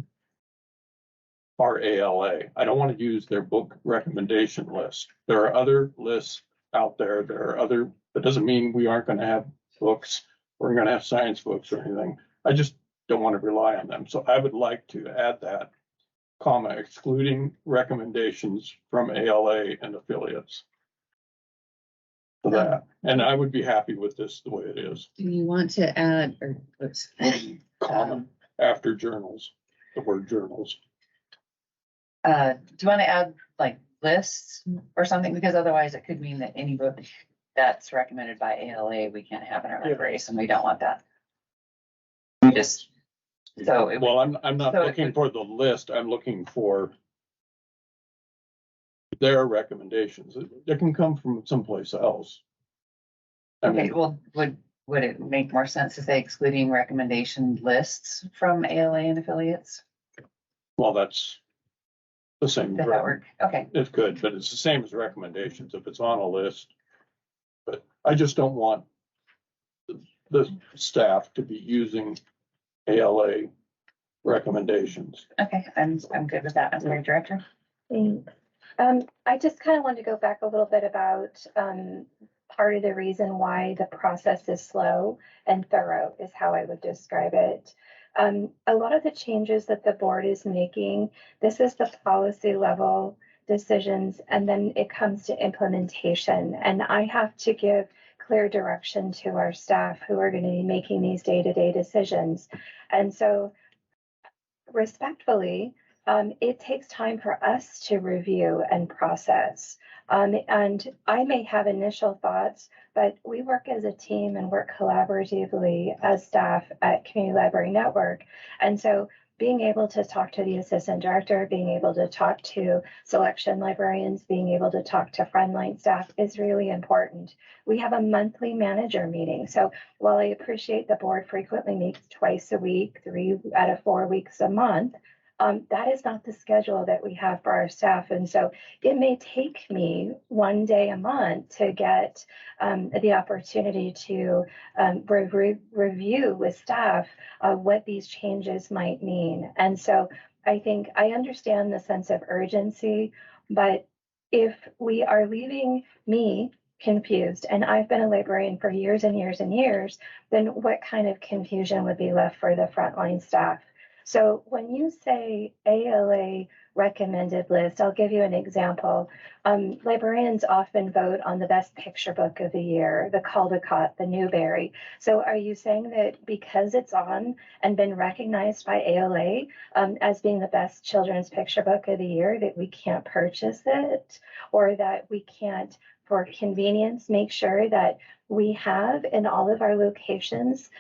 are ALA. I don't want to use their book recommendation list. There are other lists out there. That doesn't mean we aren't going to have books. We're going to have science books or anything. I just don't want to rely on them. So I would like to add that, comma, excluding recommendations from ALA and affiliates. For that. And I would be happy with this the way it is. Do you want to add, or After journals, the word journals. Do you want to add like lists or something? Because otherwise it could mean that any book that's recommended by ALA, we can't have in our libraries, and we don't want that. We just, so. Well, I'm not so it looking would- for the list. I'm looking for their recommendations. It can come from someplace else. I Okay, mean, well, would it make more sense to say excluding recommendation lists from ALA and affiliates? well, that's the same. Does that work? Okay. It's good, but it's the same as recommendations if it's on a list. But I just don't want the staff to be using ALA recommendations. Okay, I'm good with that. I'm sorry, Director. Thanks. I just kind of wanted to go back a little bit about, part of the reason why the process is slow and thorough is how I would describe it. A lot of the changes that the board is making, this is the policy level decisions, and then it comes to implementation. And I have to give clear direction to our staff who are going to be making these day-to-day decisions. And so respectfully, it takes time for us to review and process. And I may have initial thoughts, but we work as a team and work collaboratively as staff at Community Library Network. And so being able to talk to the assistant director, being able to talk to selection librarians, being able to talk to frontline staff is really important. We have a monthly manager meeting. So while I appreciate the board frequently meets twice a week, 3 out of 4 weeks a month, that is not the schedule that we have for our staff. And so it may take me 1 day a month to get the opportunity to review with staff what these changes might mean. And so I think I understand the sense of urgency, but if we are leaving me confused, and I've been a librarian for years and years and years, then what kind of confusion would be left for the frontline staff? So when you say ALA recommended list, I'll give you an example. Librarians often vote on the best picture book of the year, the Caldecott, the Newbery. So are you saying that because it's on and been recognized by ALA as being the best children's picture book of the year, that we can't purchase it, or that we can't, for convenience, make sure that we have in all of our locations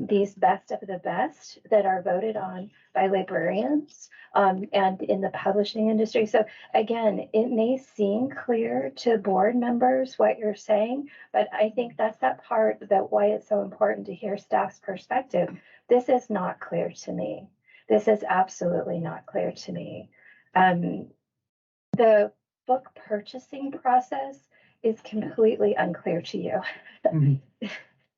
these best of the best that are voted on by librarians and in the publishing industry? So again, it may seem clear to board members what you're saying, but I think that's that part that why it's so important to hear staff's perspective. This is not clear to me. This is absolutely not clear to me. The book purchasing process is completely unclear to you. Mm-hmm.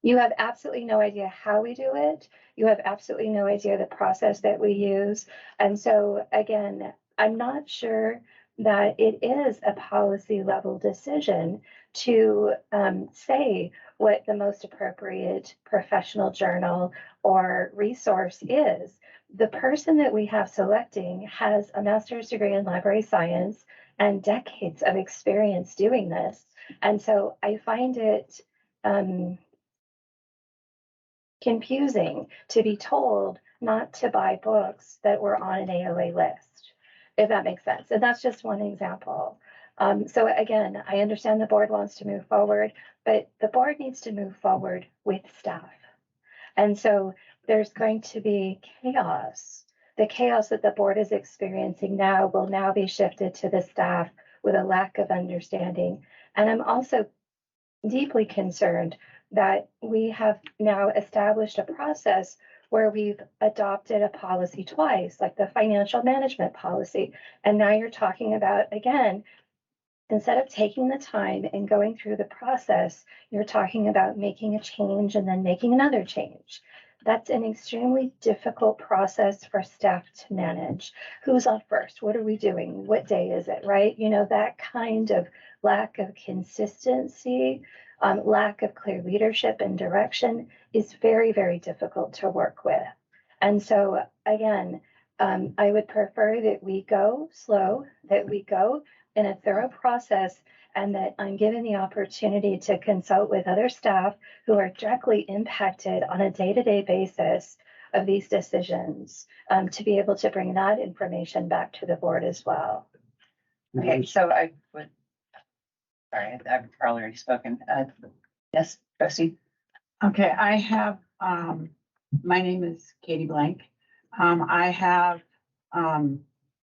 You have absolutely no idea how we do it. You have absolutely no idea the process that we use. And so again, I'm not sure that it is a policy level decision to say what the most appropriate professional journal or resource is. The person that we have selecting has a master's degree in library science and decades of experience doing this. And so I find it confusing to be told not to buy books that were on an ALA list, if that makes sense. And that's just one example. So again, I understand the board wants to move forward, but the board needs to move forward with staff. And so there's going to be chaos. The chaos that the board is experiencing now will now be shifted to the staff with a lack of understanding. And I'm also deeply concerned that we have now established a process where we've adopted a policy twice, like the financial management policy. And now you're talking about, again, instead of taking the time and going through the process, you're talking about making a change and then making another change. That's an extremely difficult process for staff to manage. Who's on first? What are we doing? What day is it, right? You know, that kind of lack of consistency, lack of clear leadership and direction is very, very difficult to work with. And so, again, I would prefer that we go slow, that we go in a thorough process, and that I'm given the opportunity to consult with other staff who are directly impacted on a day-to-day basis of these decisions, to be able to bring that information back to the board as well. Okay, so I would, sorry, I've already spoken. Yes, trustee? Okay, I have, my name is Katie Blank. I have,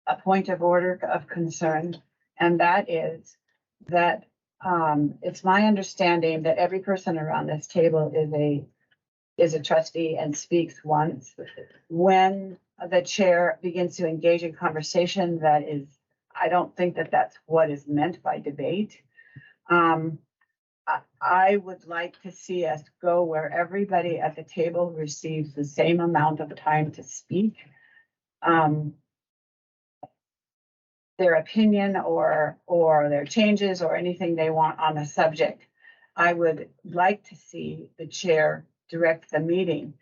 a point of order of concern, and that is that, it's my understanding that every person around this table is a trustee and speaks once. When the chair begins to engage in conversation, that is, I don't think that that's what is meant by debate. I would like to see us go where everybody at the table receives the same amount of time to speak. Their opinion or their changes or anything they want on the subject. I would like to see the chair direct the meeting,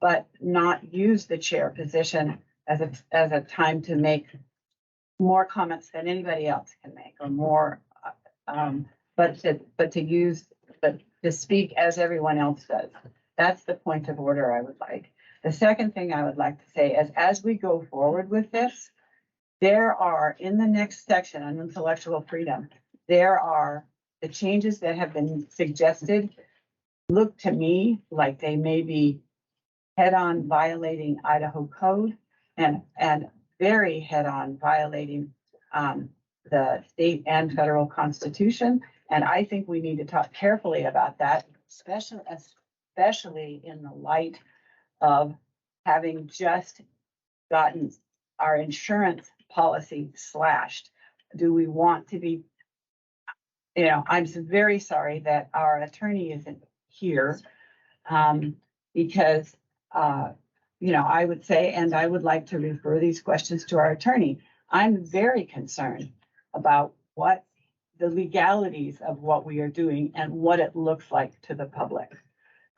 but not use the chair position as a time to make more comments than anybody else can make, or more, but to speak as everyone else does. That's the point of order I would like. The second thing I would like to say is, as we go forward with this, there are, in the next section on intellectual freedom, there are the changes that have been suggested look to me like they may be head-on violating Idaho code and very head-on violating the state and federal constitution. And I think we need to talk carefully about that, especially in the light of having just gotten our insurance policy slashed. Do we want to be, I'm very sorry that our attorney isn't here, because, I would say, and I would like to refer these questions to our attorney. I'm very concerned about what the legalities of what we are doing and what it looks like to the public.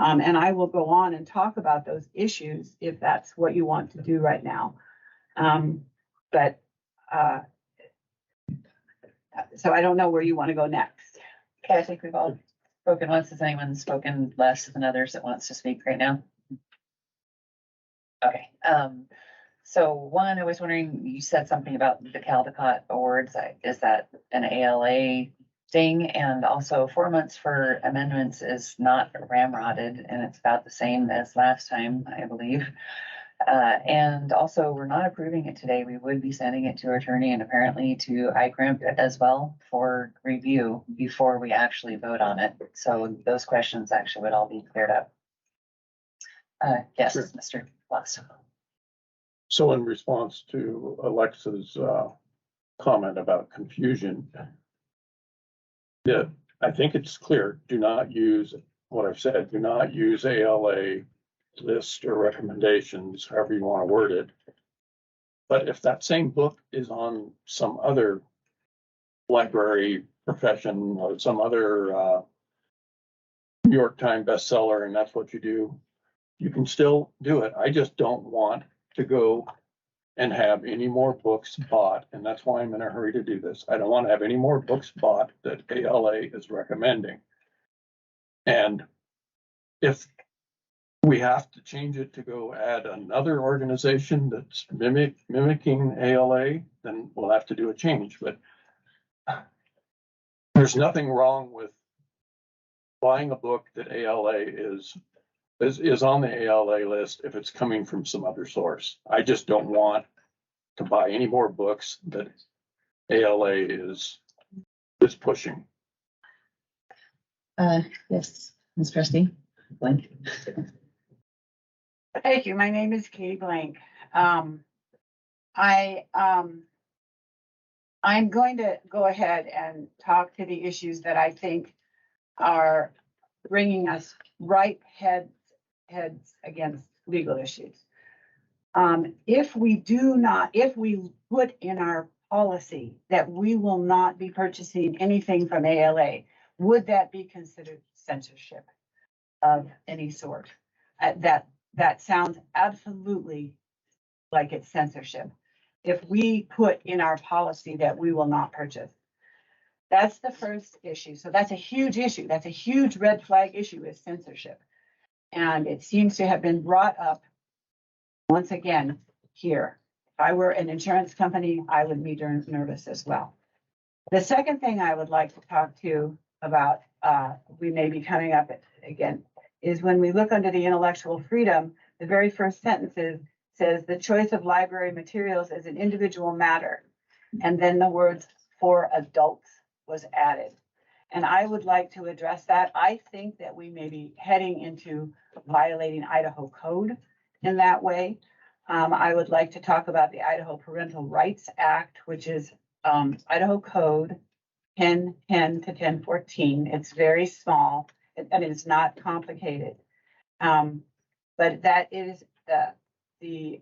And I will go on and talk about those issues if that's what you want to do right now. So I don't know where you want to go next. Okay, I think we've all spoken once. Has anyone spoken less than others that wants to speak right now? Okay, so one, I was wondering, you said something about the Caldecott awards. Is that an ALA thing? And also 4 months for amendments is not ramrodded, and it's about the same as last time, I believe. And also, we're not approving it today. We would be sending it to our attorney and apparently to ICRIMP as well for review before we actually vote on it. So those questions actually would all be cleared up. Yes, Sure. Mr. Bloss. So in response to Alexa's comment about confusion, yeah, I think it's clear, do not use what I've said, do not use ALA list or recommendations, however you want to word it. But if that same book is on some other library profession or some other New York Times bestseller, and that's what you do, you can still do it. I just don't want to go and have any more books bought, and that's why I'm in a hurry to do this. I don't want to have any more books bought that ALA is recommending. And if we have to change it to go add another organization that's mimicking ALA, then we'll have to do a change. But there's nothing wrong with buying a book that ALA is on the ALA list if it's coming from some other source. I just don't want to buy any more books that ALA is pushing. Yes, Ms. Trustee Blank. Thank you. My name is Katie Blank. I'm going to go ahead and talk to the issues that I think are bringing us right heads against legal issues. If we put in our policy that we will not be purchasing anything from ALA, would that be considered censorship of any sort? That sounds absolutely like it's censorship. If we put in our policy that we will not purchase. That's the first issue. So that's a huge issue. That's a huge red flag issue, is censorship. And it seems to have been brought up Once again, here, if I were an insurance company, I would be nervous as well. The second thing I would like to talk to you about, we may be coming up again, is when we look under the intellectual freedom, the very first sentence says the choice of library materials is an individual matter. And then the words for adults was added. And I would like to address that. I think that we may be heading into violating Idaho code in that way. I would like to talk about the Idaho Parental Rights Act, which is Idaho Code 1010 to 1014. It's very small and it's not complicated. But that is the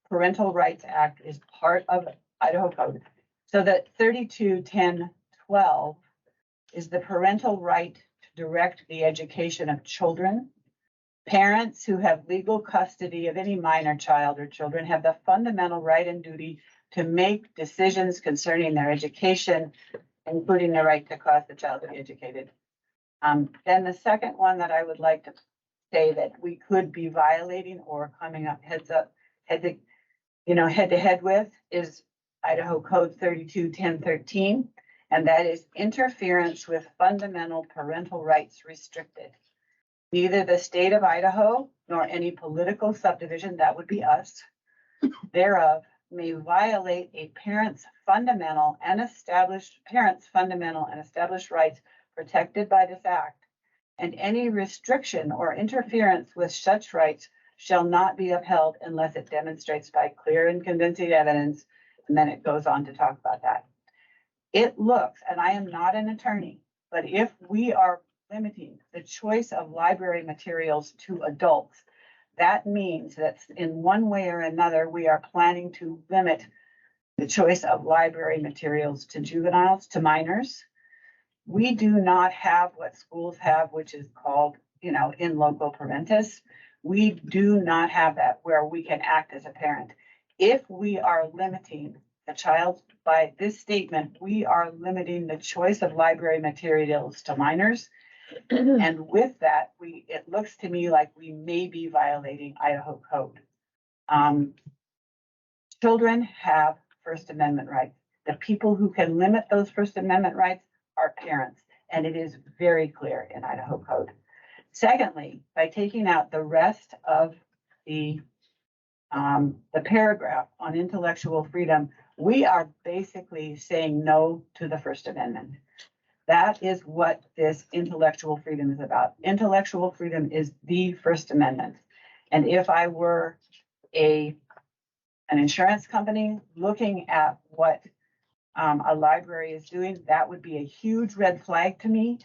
Parental Rights Act is part of Idaho Code. So that 321012 is the parental right to direct the education of children. Parents who have legal custody of any minor child or children have the fundamental right and duty to make decisions concerning their education, including the right to cause the child to be educated. Then the second one that I would like to say that we could be violating or coming up head to head with is Idaho Code 321013, and that is interference with fundamental parental rights restricted. Neither the state of Idaho nor any political subdivision, that would be us, thereof may violate a parent's fundamental and established rights protected by this act, and any restriction or interference with such rights shall not be upheld unless it demonstrates by clear and convincing evidence. And then it goes on to talk about that. It looks, and I am not an attorney, but if we are limiting the choice of library materials to adults, that means that in one way or another, we are planning to limit the choice of library materials to juveniles, to minors. We do not have what schools have, which is called, in loco parentis. We do not have that where we can act as a parent. If we are limiting the child by this statement, we are limiting the choice of library materials to minors. And with that, it looks to me like we may be violating Idaho code. Children have First Amendment rights. The people who can limit those First Amendment rights are parents, and it is very clear in Idaho code. Secondly, by taking out the rest of the paragraph on intellectual freedom, we are basically saying no to the First Amendment. That is what this intellectual freedom is about. Intellectual freedom is the First Amendment. And if I were an insurance company looking at what a library is doing, that would be a huge red flag to me.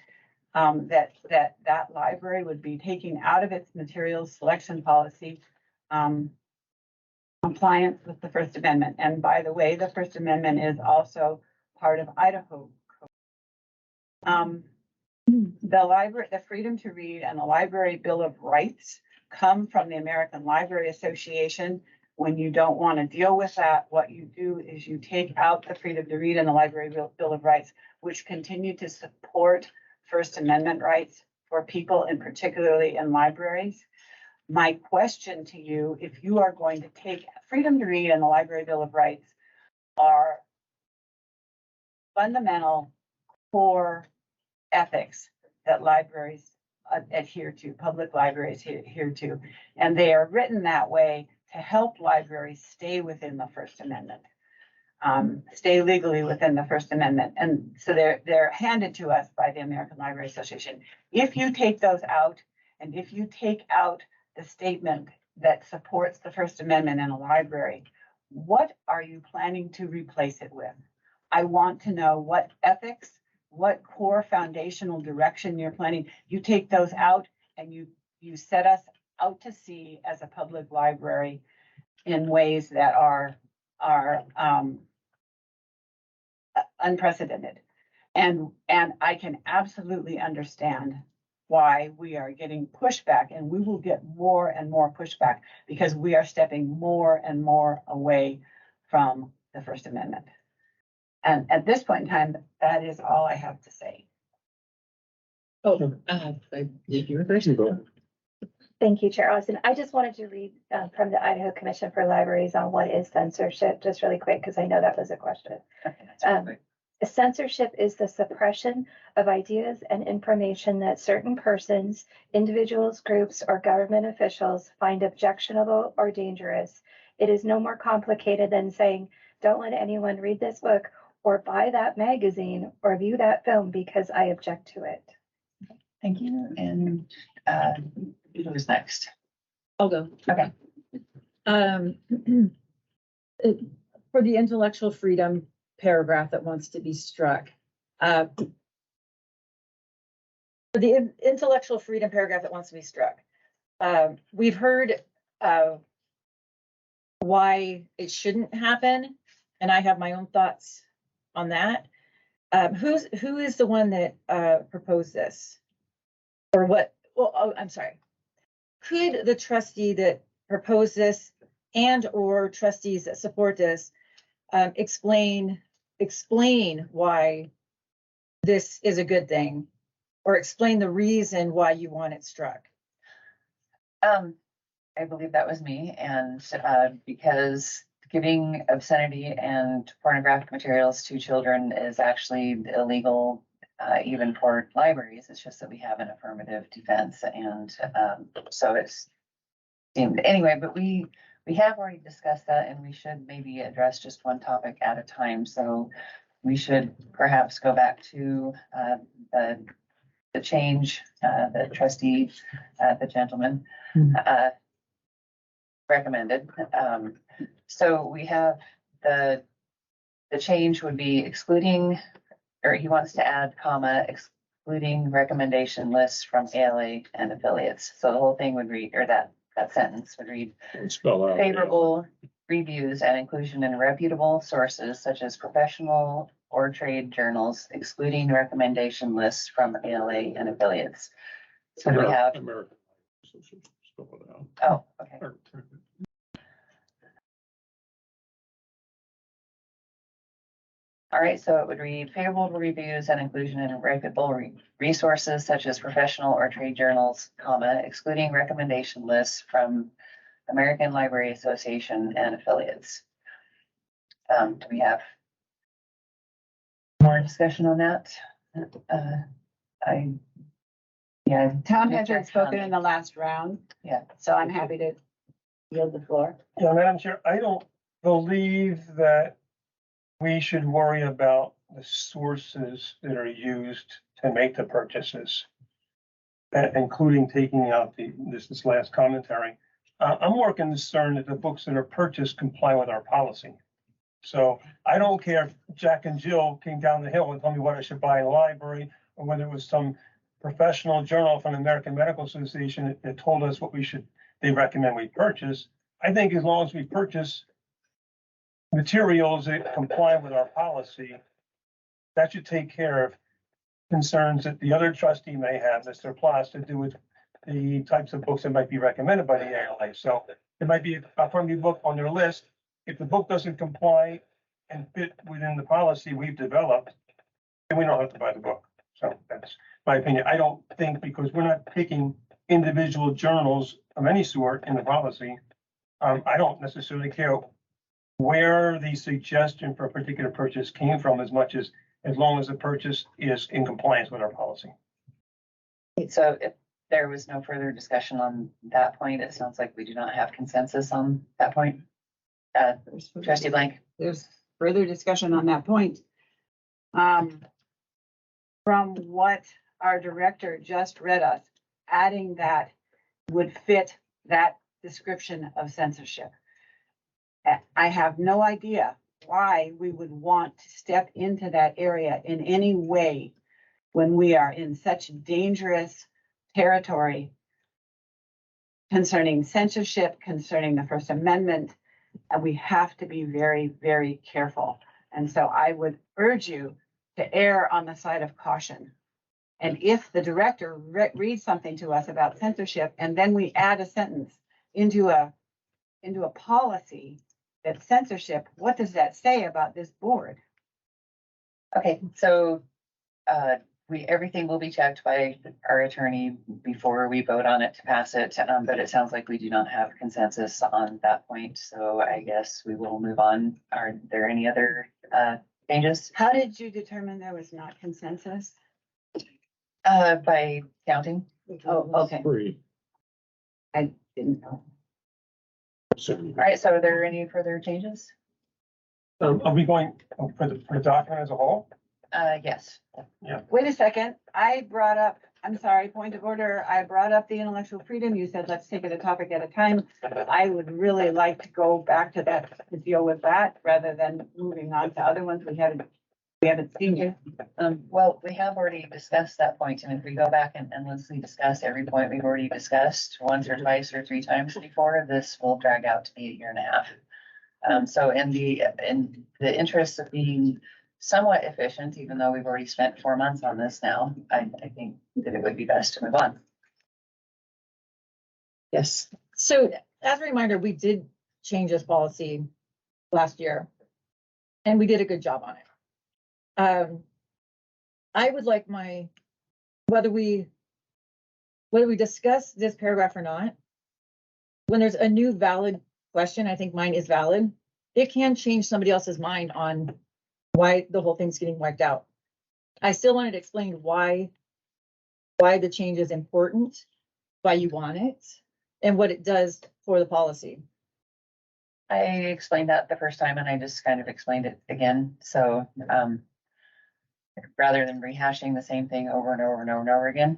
That library would be taking out of its materials selection policy compliance with the First Amendment. And by the way, the First Amendment is also part of Idaho code. The freedom to read and the Library Bill of Rights come from the American Library Association. When you don't want to deal with that, what you do is you take out the freedom to read and the Library Bill of Rights, which continue to support First Amendment rights for people, and particularly in libraries. My question to you, if you are going to take freedom to read and the Library Bill of Rights are fundamental core ethics that libraries adhere to, public libraries adhere to, and they are written that way to help libraries stay within the First Amendment, stay legally within the First Amendment. And so they're handed to us by the American Library Association. If you take those out, and if you take out the statement that supports the First Amendment in a library, what are you planning to replace it with? I want to know what ethics, what core foundational direction you're planning. You take those out and you set us out to sea as a public library in ways that are unprecedented. And I can absolutely understand why we are getting pushback, and we will get more and more pushback because we are stepping more and more away from the First Amendment. And at this point in time, that is all I have to say. Oh, did you first? Thank you, Chair Austin. I just wanted to read from the Idaho Commission for Libraries on what is censorship, just really quick, because I know that was a question. Censorship is the suppression of ideas and information that certain persons, individuals, groups, or government officials find objectionable or dangerous. It is no more complicated than saying, don't let anyone read this book or buy that magazine or view that film because I object to it. Thank you. And who's next? I'll go. Okay. For the intellectual freedom paragraph that wants to be struck. For the intellectual freedom paragraph that wants to be struck. We've heard why it shouldn't happen, and I have my own thoughts on that. Who is the one that proposed this? Or what? Well, oh, I'm sorry. Could the trustee that proposed this and or trustees that support this explain why this is a good thing, or explain the reason why you want it struck? I believe that was me, and because giving obscenity and pornographic materials to children is actually illegal, even for libraries. It's just that we have an affirmative defense, and so it's seemed anyway. But we have already discussed that, and we should maybe address just one topic at a time. So we should perhaps go back to the change, the trustee, the gentleman recommended. So we have the change would be excluding, or he wants to add comma, excluding recommendation lists from ALA and affiliates. So the whole thing would read, or that sentence would read, Spell out. favorable reviews and inclusion in reputable sources such as professional or trade journals, excluding recommendation lists from ALA and affiliates. So we have, American. Spell it out. oh, okay. All right, so it would read favorable reviews and inclusion in reputable resources such as professional or trade journals, comma, excluding recommendation lists from American Library Association and affiliates. Do we have more discussion on that? Town had spoken in the last round, Yeah, so I'm happy to yield the floor. Yeah, Madam Chair, I don't believe that we should worry about the sources that are used to make the purchases, including taking out this last commentary. I'm more concerned that the books that are purchased comply with our policy. So I don't care if Jack and Jill came down the hill and told me what I should buy in the library, or whether it was some professional journal from the American Medical Association that told us what they recommend we purchase. I think as long as we purchase materials that comply with our policy, that should take care of concerns that the other trustee may have, Mr. Plas, to do with the types of books that might be recommended by the ALA. So it might be a friendly book on their list. If the book doesn't comply and fit within the policy we've developed, then we don't have to buy the book. So that's my opinion. I don't think, because we're not picking individual journals of any sort in the policy, I don't necessarily care where the suggestion for a particular purchase came from, as long as the purchase is in compliance with our policy. so if there was no further discussion on that point, it sounds like we do not have consensus on that point. Trustee Blank. There's further discussion on that point. From what our director just read us, adding that would fit that description of censorship. I have no idea why we would want to step into that area in any way when we are in such dangerous territory concerning censorship, concerning the First Amendment, and we have to be very, very careful. And so I would urge you to err on the side of caution. And if the director reads something to us about censorship, and then we add a sentence into a policy that's censorship, what does that say about this board? Okay, so everything will be checked by our attorney before we vote on it to pass it. But it sounds like we do not have consensus on that point. So I guess we will move on. Are there any other changes? How did you determine there was not consensus? By counting. Oh, okay. Free. I didn't know. So All right, so are there any further changes? Are we going for the document as a whole? Yes. Wait a second. I brought up, I'm sorry, point of order. I brought up the intellectual freedom. You said, let's take it a topic at a time. I would really like to go back to that, to deal with that rather than moving on to other ones we haven't seen yet. Well, we have already discussed that point, and if we go back and endlessly discuss every point we've already discussed once or twice or three times before, this will drag out to be a year and a half. So in the interest of being somewhat efficient, even though we've already spent 4 months on this now, I think that it would be best to move on. Yes. So as a reminder, we did change this policy last year and we did a good job on it. I would like whether we discuss this paragraph or not, when there's a new valid question, I think mine is valid, it can change somebody else's mind on why the whole thing's getting wiped out. I still wanted to explain why the change is important, why you want it, and what it does for the policy. I explained that the first time and I just kind of explained it again. So rather than rehashing the same thing over and over and over and over again.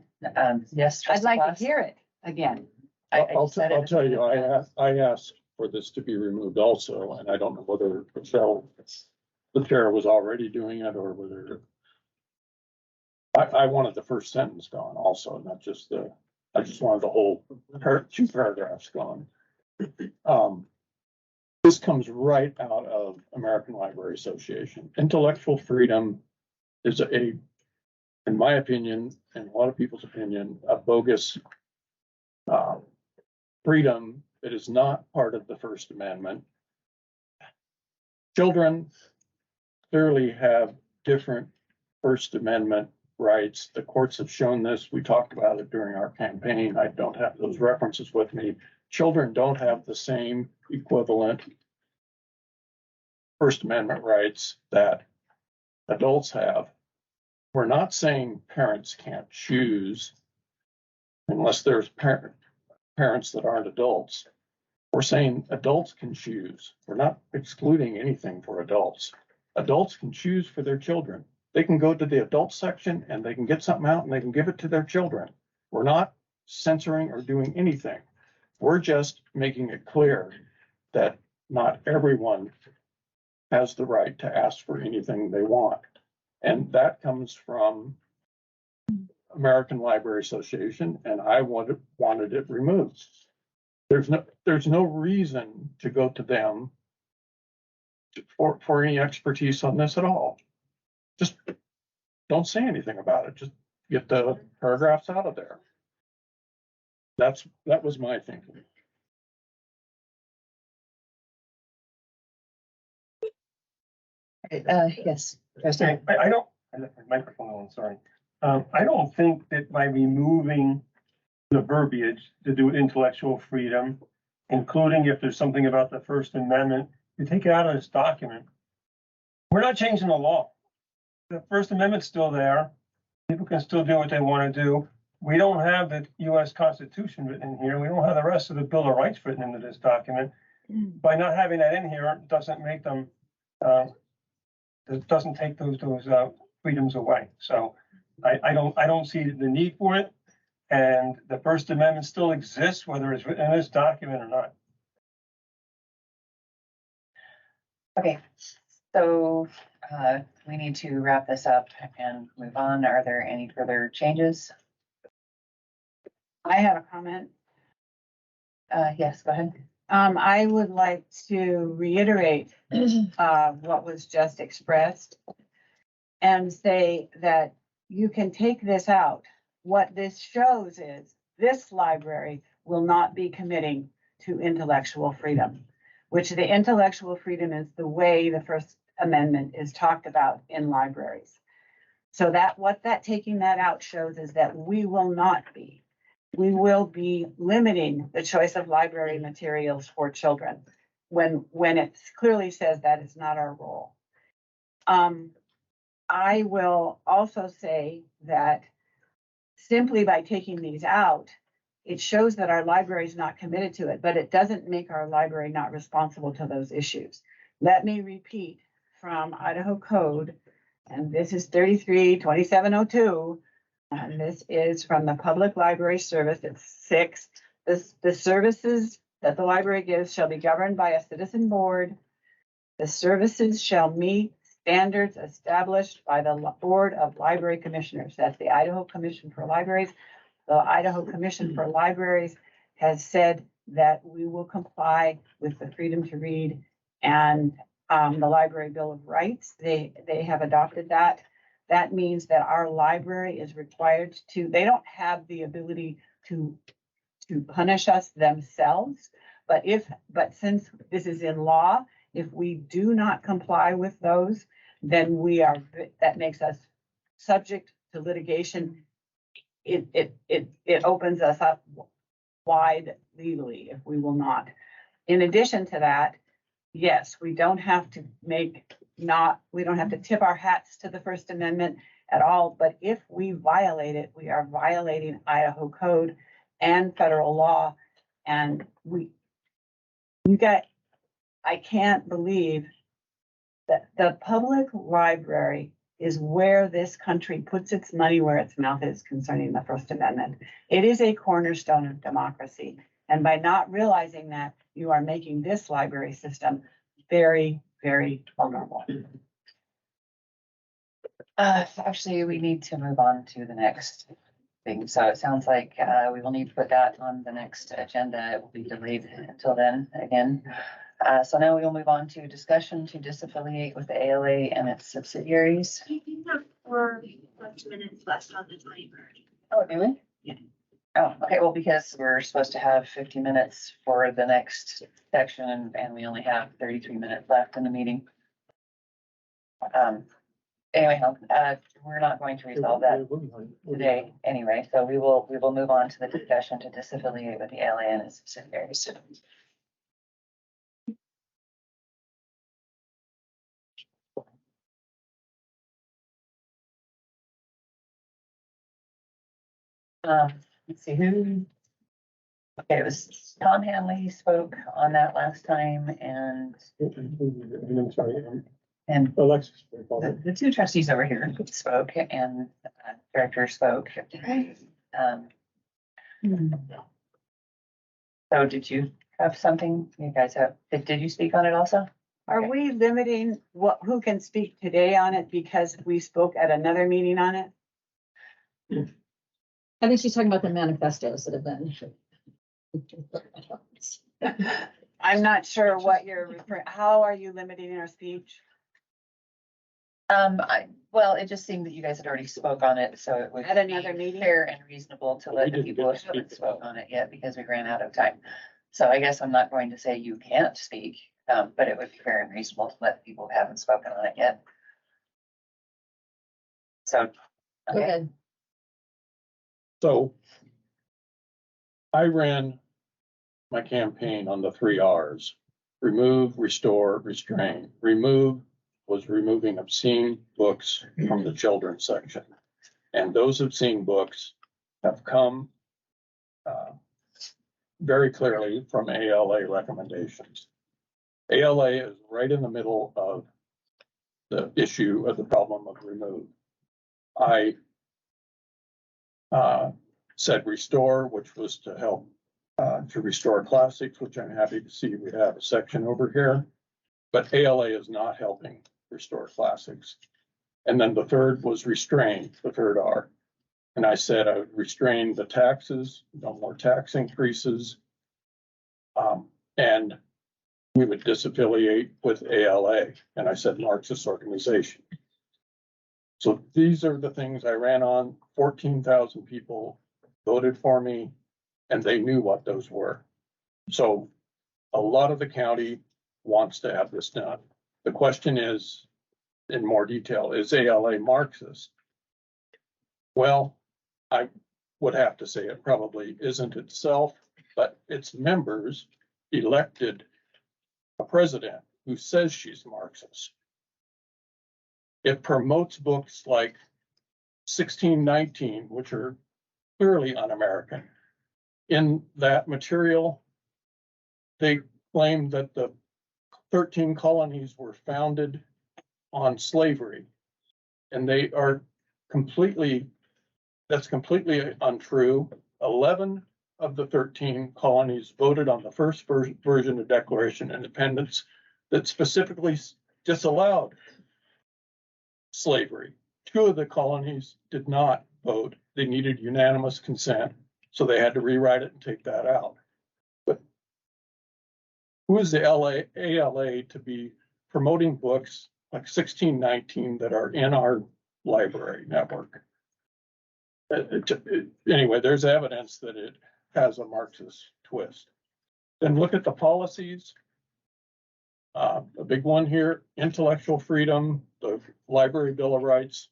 Yes. I'd Trustee like Claus? to hear it again. I'll tell you, I asked for this to be removed also, and I don't know whether the chair was already doing it or whether I wanted the first sentence gone also, not just I just wanted the whole two paragraphs gone. This comes right out of American Library Association. Intellectual freedom is in my opinion, and a lot of people's opinion, a bogus freedom. It is not part of the First Amendment. Children clearly have different First Amendment rights. The courts have shown this. We talked about it during our campaign. I don't have those references with me. Children don't have the same equivalent First Amendment rights that adults have. We're not saying parents can't choose unless there's parents that aren't adults. We're saying adults can choose. We're not excluding anything for adults. Adults can choose for their children. They can go to the adult section and they can get something out and they can give it to their children. We're not censoring or doing anything. We're just making it clear that not everyone has the right to ask for anything they want. And that comes from American Library Association, and I wanted it removed. There's no reason to go to them for any expertise on this at all. Just don't say anything about it. Just get the paragraphs out of there. That was my thinking. Yes. Okay, I don't, I left my microphone on, sorry. I don't think that by removing the verbiage to do with intellectual freedom, including if there's something about the First Amendment, you take it out of this document. We're not changing the law. The First Amendment's still there. People can still do what they want to do. We don't have the US Constitution written in here. We don't have the rest of the Bill of Rights written into this document. By not having that in here, it doesn't make them, it doesn't take those freedoms away. So I don't see the need for it. And the First Amendment still exists, whether it's written in this document or not. Okay, so we need to wrap this up and move on. Are there any further changes? I have a comment. Yes, go ahead. I would like to reiterate what was just expressed and say that you can take this out. What this shows is this library will not be committing to intellectual freedom, which the intellectual freedom is the way the First Amendment is talked about in libraries. So what taking that out shows is that we will be limiting the choice of library materials for children when it clearly says that is not our role. I will also say that simply by taking these out, it shows that our library is not committed to it, but it doesn't make our library not responsible to those issues. Let me repeat from Idaho Code, and this is 33-2702, and this is from the Public Library Service. It's 6. The services that the library gives shall be governed by a citizen board. The services shall meet standards established by the Board of Library Commissioners. That's the Idaho Commission for Libraries. The Idaho Commission for Libraries has said that we will comply with the Freedom to Read and the Library Bill of Rights. They have adopted that. That means that our library is required to, they don't have the ability to punish us themselves, but since this is in law, if we do not comply with those, then that makes us subject to litigation. It opens us up wide legally if we will not. In addition to that, yes, we don't have to tip our hats to the First Amendment at all, but if we violate it, we are violating Idaho Code and federal law. And I can't believe that the public library is where this country puts its money where its mouth is concerning the First Amendment. It is a cornerstone of democracy. And by not realizing that, you are making this library system very, very vulnerable. Actually, we need to move on to the next thing. So it sounds like we will need to put that on the next agenda. It will be delayed until then again. So now we will move on to discussion to disaffiliate with the ALA and its subsidiaries. I think that we're 5 minutes left on the timer. Oh, do we? Yeah. Oh, okay. Well, because we're supposed to have 50 minutes for the next section and we only have 33 minutes left in the meeting. Anyway, we're not going to resolve that today anyway. So we will move on to the discussion to disaffiliate with the ALA and its subsidiaries. Let's see who. Okay, it was Tom Hanley spoke on that last time, and I'm sorry. and Alexis. the 2 trustees over here spoke, and director spoke. So did you have something? You guys have? Did you speak on it also? Are we limiting who can speak today on it because we spoke at another meeting on it? I think she's talking about the manifestos that have been. I'm not sure what you're referring. How are you limiting our speech? Well, it just seemed that you guys had already spoke on it, so it was At another meeting? fair and reasonable to let the people who haven't spoke on it yet because we ran out of time. So I guess I'm not going to say you can't speak, but it would be fair and reasonable to let people who haven't spoken on it yet. So, Go ahead. So I ran my campaign on the 3 R's: remove, restore, restrain. Remove was removing obscene books from the children's section. And those obscene books have come very clearly from ALA recommendations. ALA is right in the middle of the issue of the problem of remove. I said restore, which was to help to restore classics, which I'm happy to see we have a section over here. But ALA is not helping restore classics. And then the third was restrain, the 3rd R. And I said I would restrain the taxes, no more tax increases. And we would disaffiliate with ALA. And I said Marxist organization. So these are the things I ran on. 14,000 people voted for me, and they knew what those were. So a lot of the county wants to have this done. The question is, in more detail, is ALA Marxist? Well, I would have to say it probably isn't itself, but its members elected a president who says she's Marxist. It promotes books like 1619, which are clearly un-American. In that material, they claim that the 13 colonies were founded on slavery, and they are that's completely untrue. 11 of the 13 colonies voted on the first version of Declaration of Independence that specifically disallowed slavery. 2 of the colonies did not vote. They needed unanimous consent, so they had to rewrite it and take that out. But who is the ALA to be promoting books like 1619 that are in our library network? Anyway, there's evidence that it has a Marxist twist. Then look at the policies. A big one here, intellectual freedom, the Library Bill of Rights.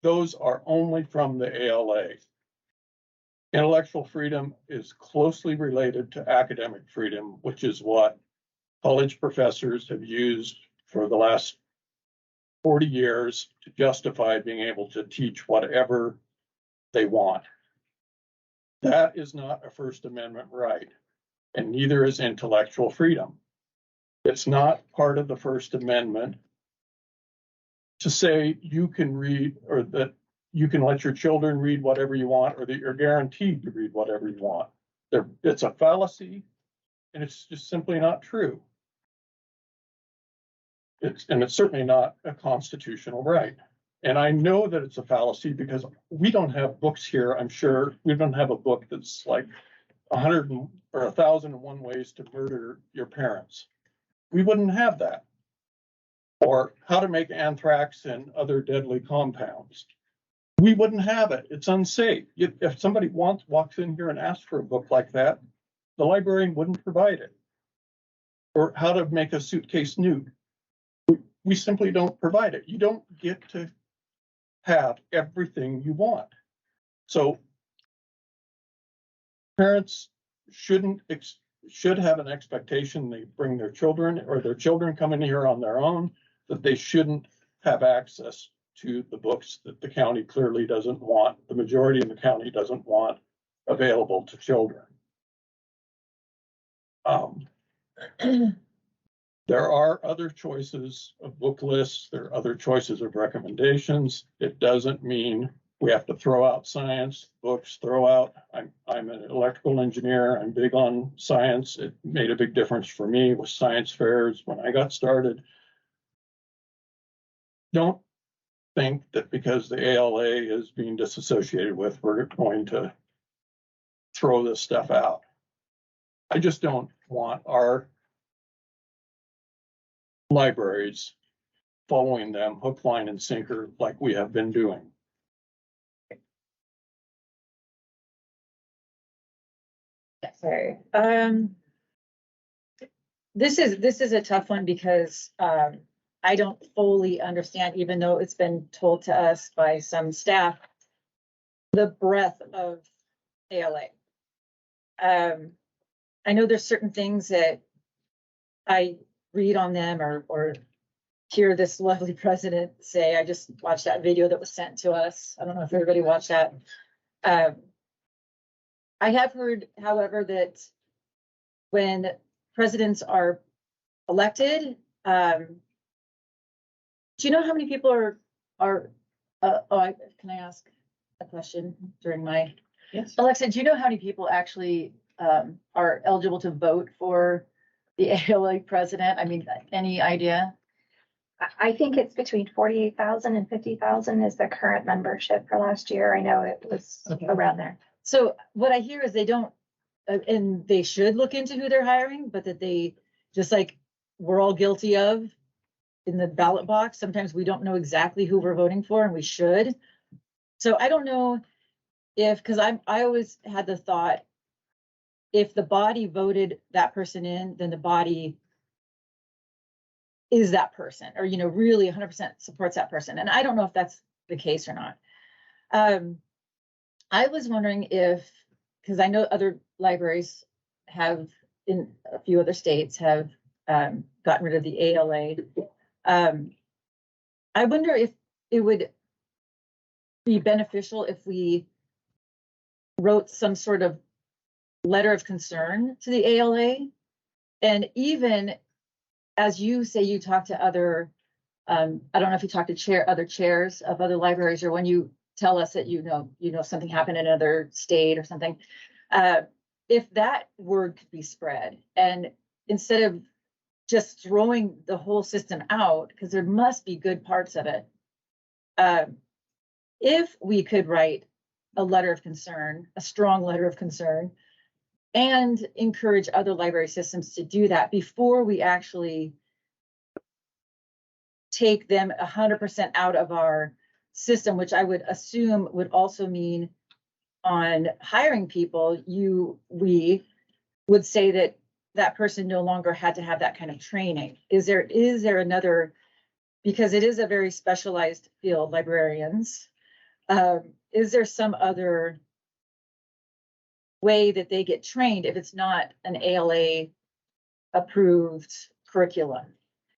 Those are only from the ALA. Intellectual freedom is closely related to academic freedom, which is what college professors have used for the last 40 years to justify being able to teach whatever they want. That is not a First Amendment right, and neither is intellectual freedom. It's not part of the First Amendment to say you can read, or that you can let your children read whatever you want, or that you're guaranteed to read whatever you want. It's a fallacy, and it's just simply not true. It's certainly not a constitutional right. And I know that it's a fallacy because we don't have books here. I'm sure we don't have a book that's like 100 or 1,001 ways to murder your parents. We wouldn't have that. Or how to make anthrax and other deadly compounds. We wouldn't have it. It's unsafe. If somebody walks in here and asks for a book like that, the librarian wouldn't provide it. Or how to make a suitcase nude. We simply don't provide it. You don't get to have everything you want. So parents should have an expectation they bring their children, or their children come in here on their own, that they shouldn't have access to the books that the county clearly doesn't want, the majority of the county doesn't want available to children. There are other choices of book lists. There are other choices of recommendations. It doesn't mean we have to throw out science books, I'm an electrical engineer. I'm big on science. It made a big difference for me with science fairs when I got started. Don't think that because the ALA is being disassociated with, we're going to throw this stuff out. I just don't want our libraries following them hook, line, and sinker like we have been doing. Sorry. This is a tough one because I don't fully understand, even though it's been told to us by some staff, the breadth of ALA. I know there's certain things that I read on them or hear this lovely president say. I just watched that video that was sent to us. I don't know if everybody watched that. I have heard, however, that when presidents are elected, do you know how many people can I ask a question during my? Yes. Alexa, do you know how many people actually are eligible to vote for the ALA president? I mean, any idea? I think it's between 48,000 and 50,000 is the current membership for last year. I know it was around there. So what I hear is they don't, and they should look into who they're hiring, but that they, just like we're all guilty of in the ballot box, sometimes we don't know exactly who we're voting for, and we should. So I don't know if, because I always had the thought, if the body voted that person in, then the body is that person, or, really 100% supports that person. And I don't know if that's the case or not. I was wondering if, because I know other libraries have, in a few other states, have gotten rid of the ALA. I wonder if it would be beneficial if we wrote some sort of letter of concern to the ALA. And even as you say, you talk to other, I don't know if you talk to other chairs of other libraries, or when you tell us that you know something happened in another state or something. If that word could be spread, and instead of just throwing the whole system out, because there must be good parts of it. If we could write a letter of concern, a strong letter of concern, and encourage other library systems to do that before we actually take them 100% out of our system, which I would assume would also mean on hiring people, we would say that that person no longer had to have that kind of training. Is there another, because it is a very specialized field, librarians, is there some other way that they get trained if it's not an ALA approved curriculum?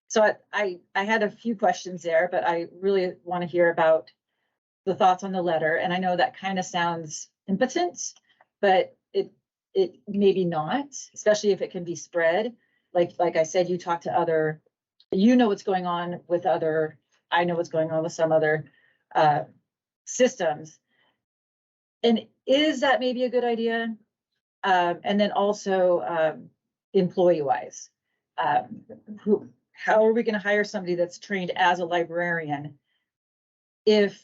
So I had a few questions there, but I really want to hear about the thoughts on the letter. And I know that kind of sounds impotent, but it maybe not, especially if it can be spread. Like I said, you talk to other, you know what's going on with other, I know what's going on with some other systems. And is that maybe a good idea? And then also employee-wise, how are we going to hire somebody that's trained as a librarian if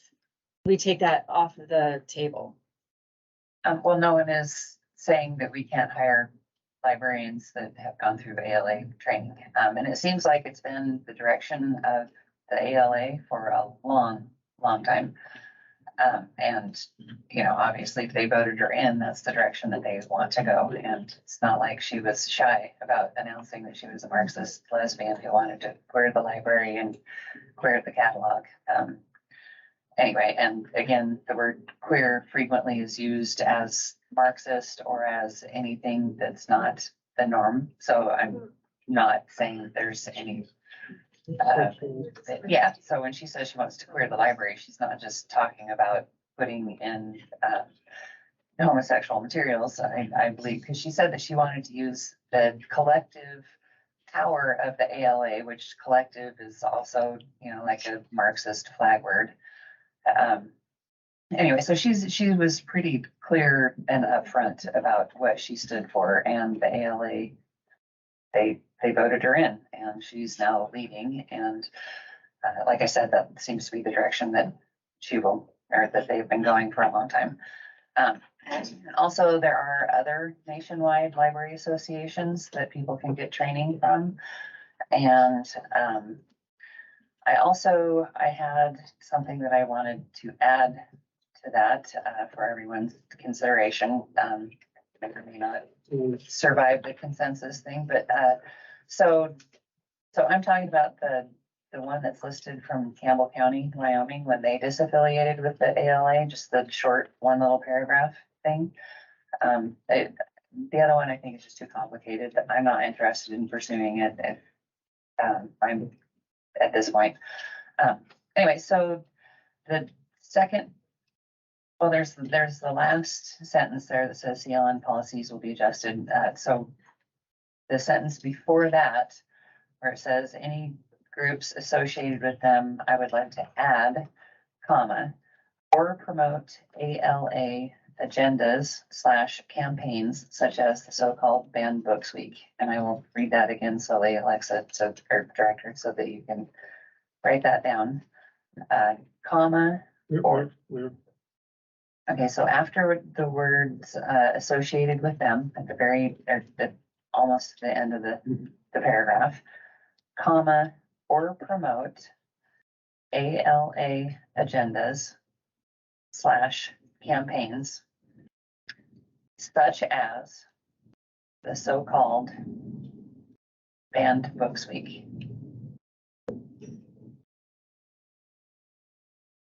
we take that off of the table? Well, no one is saying that we can't hire librarians that have gone through ALA training. And it seems like it's been the direction of the ALA for a long, long time. And, obviously if they voted her in, that's the direction that they want to go. And it's not like she was shy about announcing that she was a Marxist lesbian who wanted to queer the library and queer the catalog. Anyway, and again, the word queer frequently is used as Marxist or as anything that's not the norm. So I'm not saying that there's any, so when she says she wants to queer the library, she's not just talking about putting in homosexual materials, I believe, because she said that she wanted to use the collective power of the ALA, which collective is also, like a Marxist flag word. Anyway, so she was pretty clear and upfront about what she stood for, and the ALA, they voted her in, and she's now leading. And like I said, that seems to be the direction that that they've been going for a long time. Also, there are other nationwide library associations that people can get training from, and I had something that I wanted to add to that for everyone's consideration. May or may not survive the consensus thing, but so I'm talking about the one that's listed from Campbell County, Wyoming, when they disaffiliated with the ALA, just the short one little paragraph thing. The other one I think is just too complicated. I'm not interested in pursuing it if I'm at this point. Anyway, so the second, well, there's the last sentence there that says CLN policies will be adjusted. So the sentence before that, where it says any groups associated with them, I would like to add, comma, or promote ALA agendas / campaigns such as the so-called Banned Books Week. And I will read that again slowly, Alexa, or director, so that you can write that down. Comma, or. Okay, so after the words associated with them at the very, or almost the end of the paragraph, comma, or promote ALA agendas / campaigns such as the so-called Banned Books Week.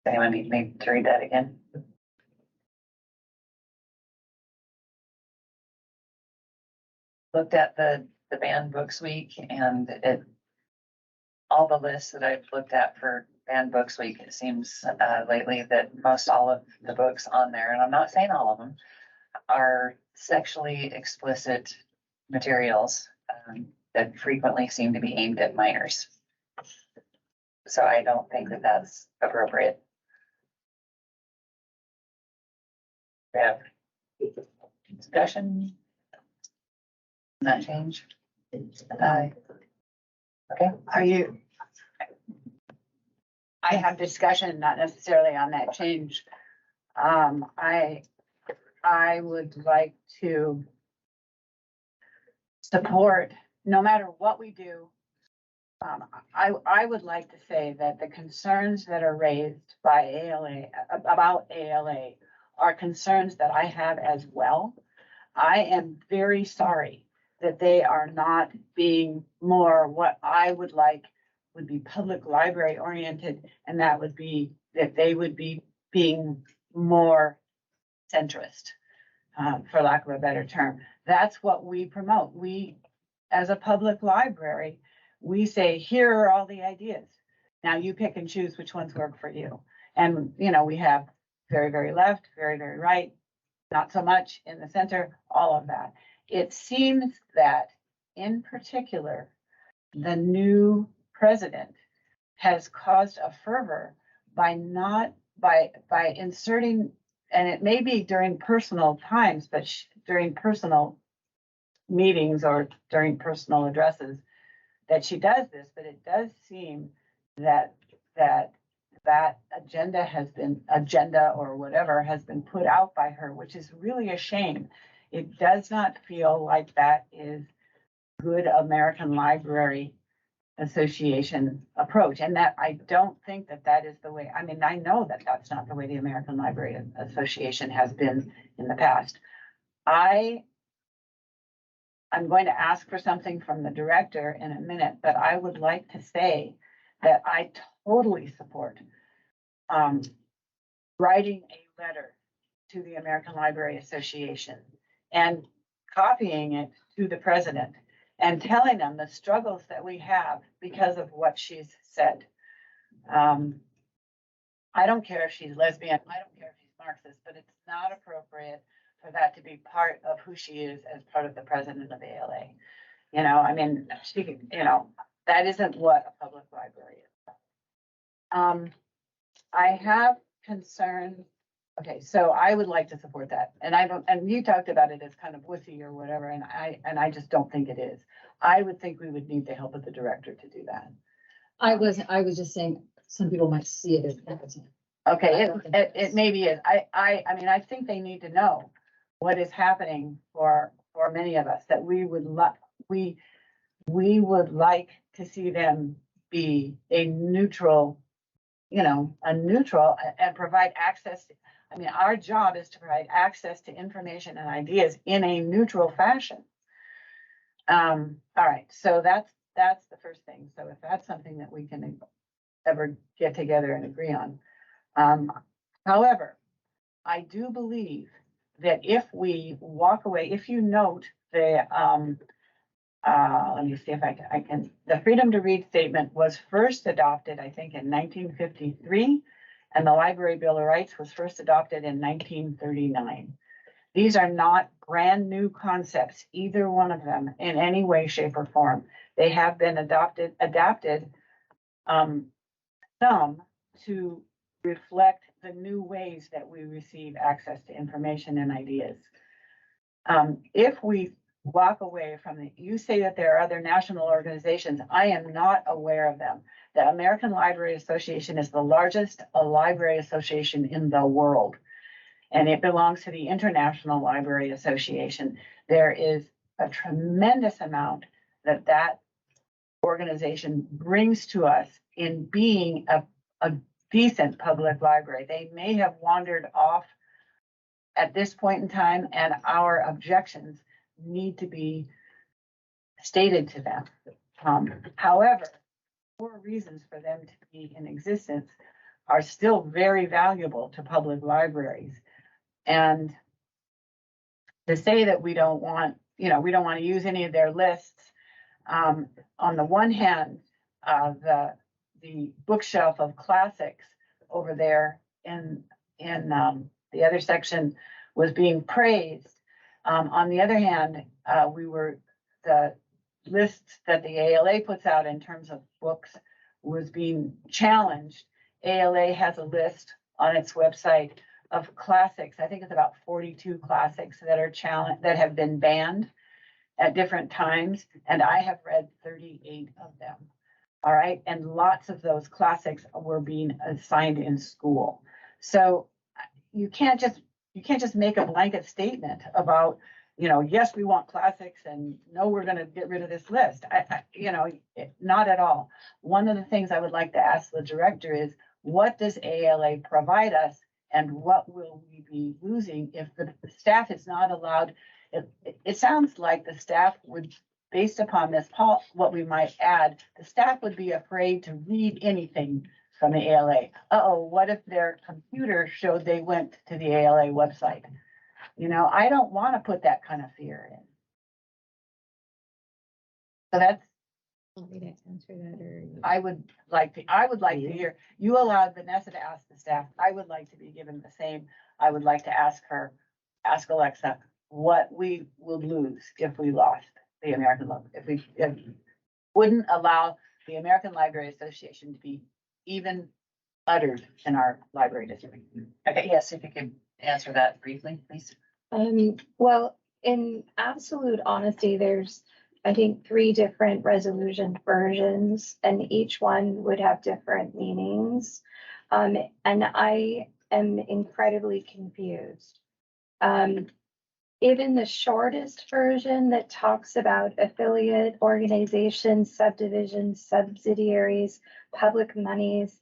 Anyone need me to read that again? looked at the banned books week and all the lists that I've looked at for banned books week, it seems lately that most all of the books on there, and I'm not saying all of them, are sexually explicit materials that frequently seem to be aimed at minors. So I don't think that that's appropriate. Yeah. Discussion? Not change? Okay. Are you? I have discussion, not necessarily on that change. I would like to support, no matter what we do. I would like to say that the concerns that are raised by ALA, about ALA, are concerns that I have as well. I am very sorry that they are not being more what I would like would be public library oriented, and that would be that they would be being more centrist, for lack of a better term. That's what we promote. We, as a public library, we say, here are all the ideas. Now you pick and choose which ones work for you. And, you know, we have very, very left, very, very right, not so much in the center, all of that. It seems that in particular, the new president has caused a fervor by inserting, and it may be during personal times, but during personal meetings or during personal addresses that she does this, but it does seem that agenda or whatever has been put out by her, which is really a shame. It does not feel like that is good American Library Association approach, and that I don't think that that is the way. I mean, I know that that's not the way the American Library Association has been in the past. I'm going to ask for something from the director in a minute, but I would like to say that I totally support writing a letter to the American Library Association and copying it to the president and telling them the struggles that we have because of what she's said. I don't care if she's lesbian, I don't care if she's Marxist, but it's not appropriate for that to be part of who she is as part of the president of ALA. You know, I mean, that isn't what a public library is. I have concerns. Okay, so I would like to support that. And you talked about it as kind of wussy or whatever, and I just don't think it is. I would think we would need the help of the director to do that. I was just saying, some people might see it as. Okay, it maybe is. I mean, I think they need to know what is happening for many of us, that we would like to see them be a neutral, and provide access. I mean, our job is to provide access to information and ideas in a neutral fashion. All right, so that's the first thing. So if that's something that we can ever get together and agree on. However, I do believe that if we walk away, if you note the, let me see if I can, the Freedom to Read statement was first adopted, I think, in 1953, and the Library Bill of Rights was first adopted in 1939. These are not brand new concepts, either one of them, in any way, shape, or form. They have been adapted, some to reflect the new ways that we receive access to information and ideas. If we walk away from you say that there are other national organizations, I am not aware of them. The American Library Association is the largest library association in the world, and it belongs to the International Library Association. There is a tremendous amount that organization brings to us in being a decent public library. They may have wandered off at this point in time, and our objections need to be stated to them. However, 4 reasons for them to be in existence are still very valuable to public libraries. And to say that we don't want, we don't want to use any of their lists. On the one hand, the bookshelf of classics over there in the other section was being praised. On the other hand, the lists that the ALA puts out in terms of books was being challenged. ALA has a list on its website of classics. I think it's about 42 classics that are that have been banned at different times, and I have read 38 of them. All right, and lots of those classics were being assigned in school. So you can't just make a blanket statement about, yes, we want classics, and no, we're going to get rid of this list. Not at all. One of the things I would like to ask the director is, what does ALA provide us, and what will we be losing if the staff is not allowed? It sounds like the staff would, based upon this, what we might add, the staff would be afraid to read anything from the ALA. What if their computer showed they went to the ALA website? I don't want to put that kind of fear in. So that's. Want me to answer that, or? I would like to hear, you allowed Vanessa to ask the staff. I would like to be given the same. I would like to ask Alexa, what we would lose if we lost the American Library, if we wouldn't allow the American Library Association to be even uttered in our library district. Okay, yes, if you could answer that briefly, please. Well, in absolute honesty, there's, I think, 3 different resolution versions, and each one would have different meanings. And I am incredibly confused. Even the shortest version that talks about affiliate organizations, subdivisions, subsidiaries, public monies,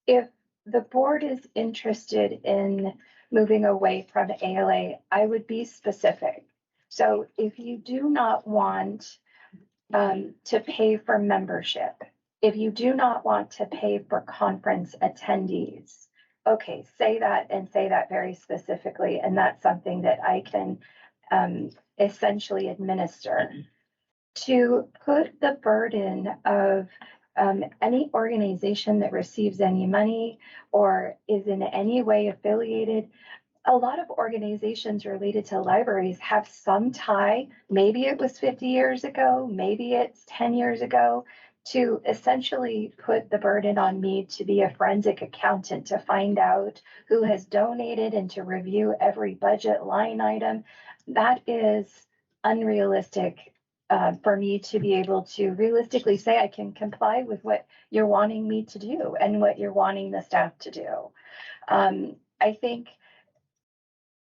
if the board is interested in moving away from ALA, I would be specific. So if you do not want to pay for membership, if you do not want to pay for conference attendees, okay, say that, and say that very specifically, and that's something that I can essentially administer. To put the burden of any organization that receives any money or is in any way affiliated, a lot of organizations related to libraries have some tie. Maybe it was 50 years ago, maybe it's 10 years ago, to essentially put the burden on me to be a forensic accountant to find out who has donated and to review every budget line item. That is unrealistic for me to be able to realistically say I can comply with what you're wanting me to do and what you're wanting the staff to do. I think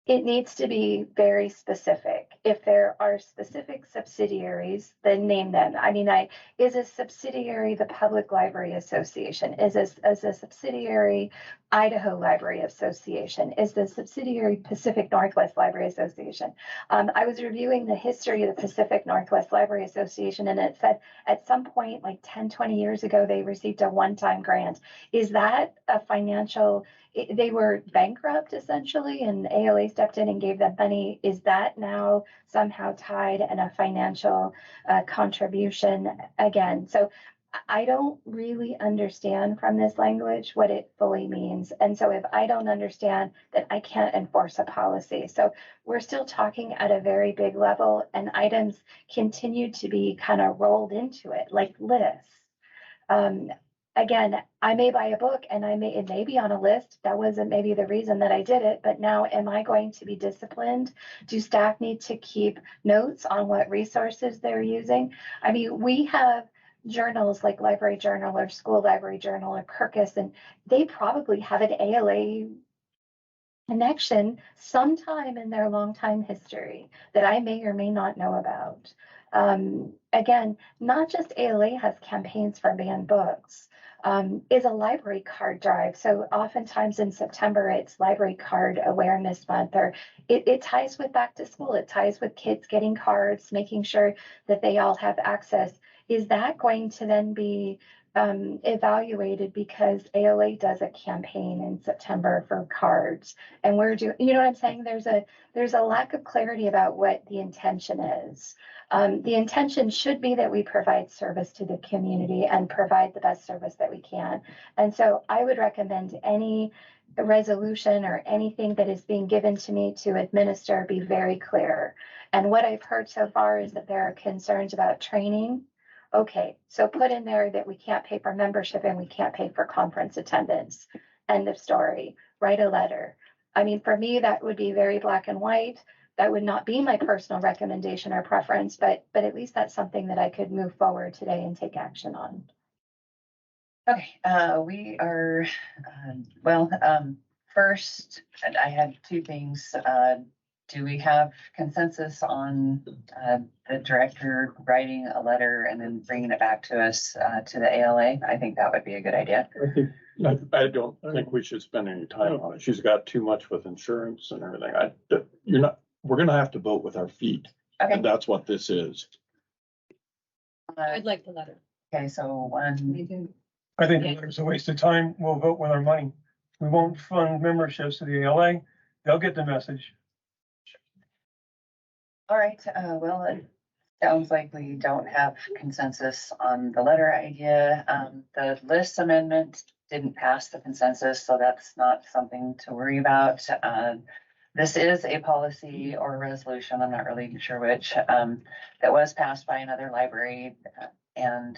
it needs to be very specific. If there are specific subsidiaries, then name them. I mean, is a subsidiary the Public Library Association? Is a subsidiary Idaho Library Association? Is the subsidiary Pacific Northwest Library Association? I was reviewing the history of the Pacific Northwest Library Association, and it said at some point, like 10, 20 years ago, they received a one-time grant. Is that a financial... They were bankrupt essentially, and ALA stepped in and gave them money. Is that now somehow tied in a financial contribution again? So I don't really understand from this language what it fully means. And so if I don't understand, then I can't enforce a policy. So we're still talking at a very big level, and items continue to be kind of rolled into it, like lists. Again, I may buy a book and it may be on a list. That wasn't maybe the reason that I did it, but now am I going to be disciplined? Do staff need to keep notes on what resources they're using? I mean, we have journals like Library Journal or School Library Journal or Kirkus, and they probably have an ALA connection sometime in their long time history that I may or may not know about. Again, not just ALA has campaigns for banned books. Is a library card drive. So oftentimes in September, it's Library Card Awareness Month, or it ties with back to school. It ties with kids getting cards, making sure that they all have access. Is that going to then be evaluated because ALA does a campaign in September for cards. And we're doing, you know what I'm saying? There's a lack of clarity about what the intention is. The intention should be that we provide service to the community and provide the best service that we can. And so I would recommend any resolution or anything that is being given to me to administer be very clear. And what I've heard so far is that there are concerns about training. Okay, so put in there that we can't pay for membership and we can't pay for conference attendance. End of story. Write a letter. I mean, for me, that would be very black and white. That would not be my personal recommendation or preference, but at least that's something that I could move forward today and take action on. Okay, we are, first, I had two things. Do we have consensus on the director writing a letter and then bringing it back to us, to the ALA? I think that would be a good idea. I don't think we should spend any time on it. She's got too much with insurance and everything. We're gonna have to vote with our feet. Okay. And that's what this is. I'd like the letter. Okay, so one, I think it's a waste of time. We'll vote with our money. We won't fund memberships to the ALA. They'll get the message. all right, well, it sounds like we don't have consensus on the letter idea. The list amendment didn't pass the consensus, so that's not something to worry about. This is a policy or resolution, I'm not really sure which, that was passed by another library, and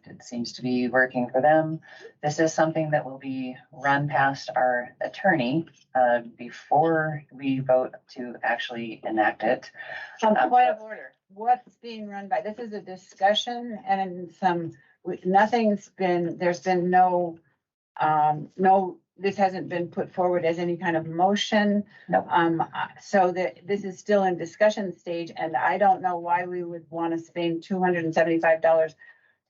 it seems to be working for them. This is something that will be run past our attorney before we vote to actually enact it. Point of order, what's being run by, this is a discussion and there's been no, this hasn't been put forward as any kind of motion. Nope. So that this is still in discussion stage, and I don't know why we would want to spend $275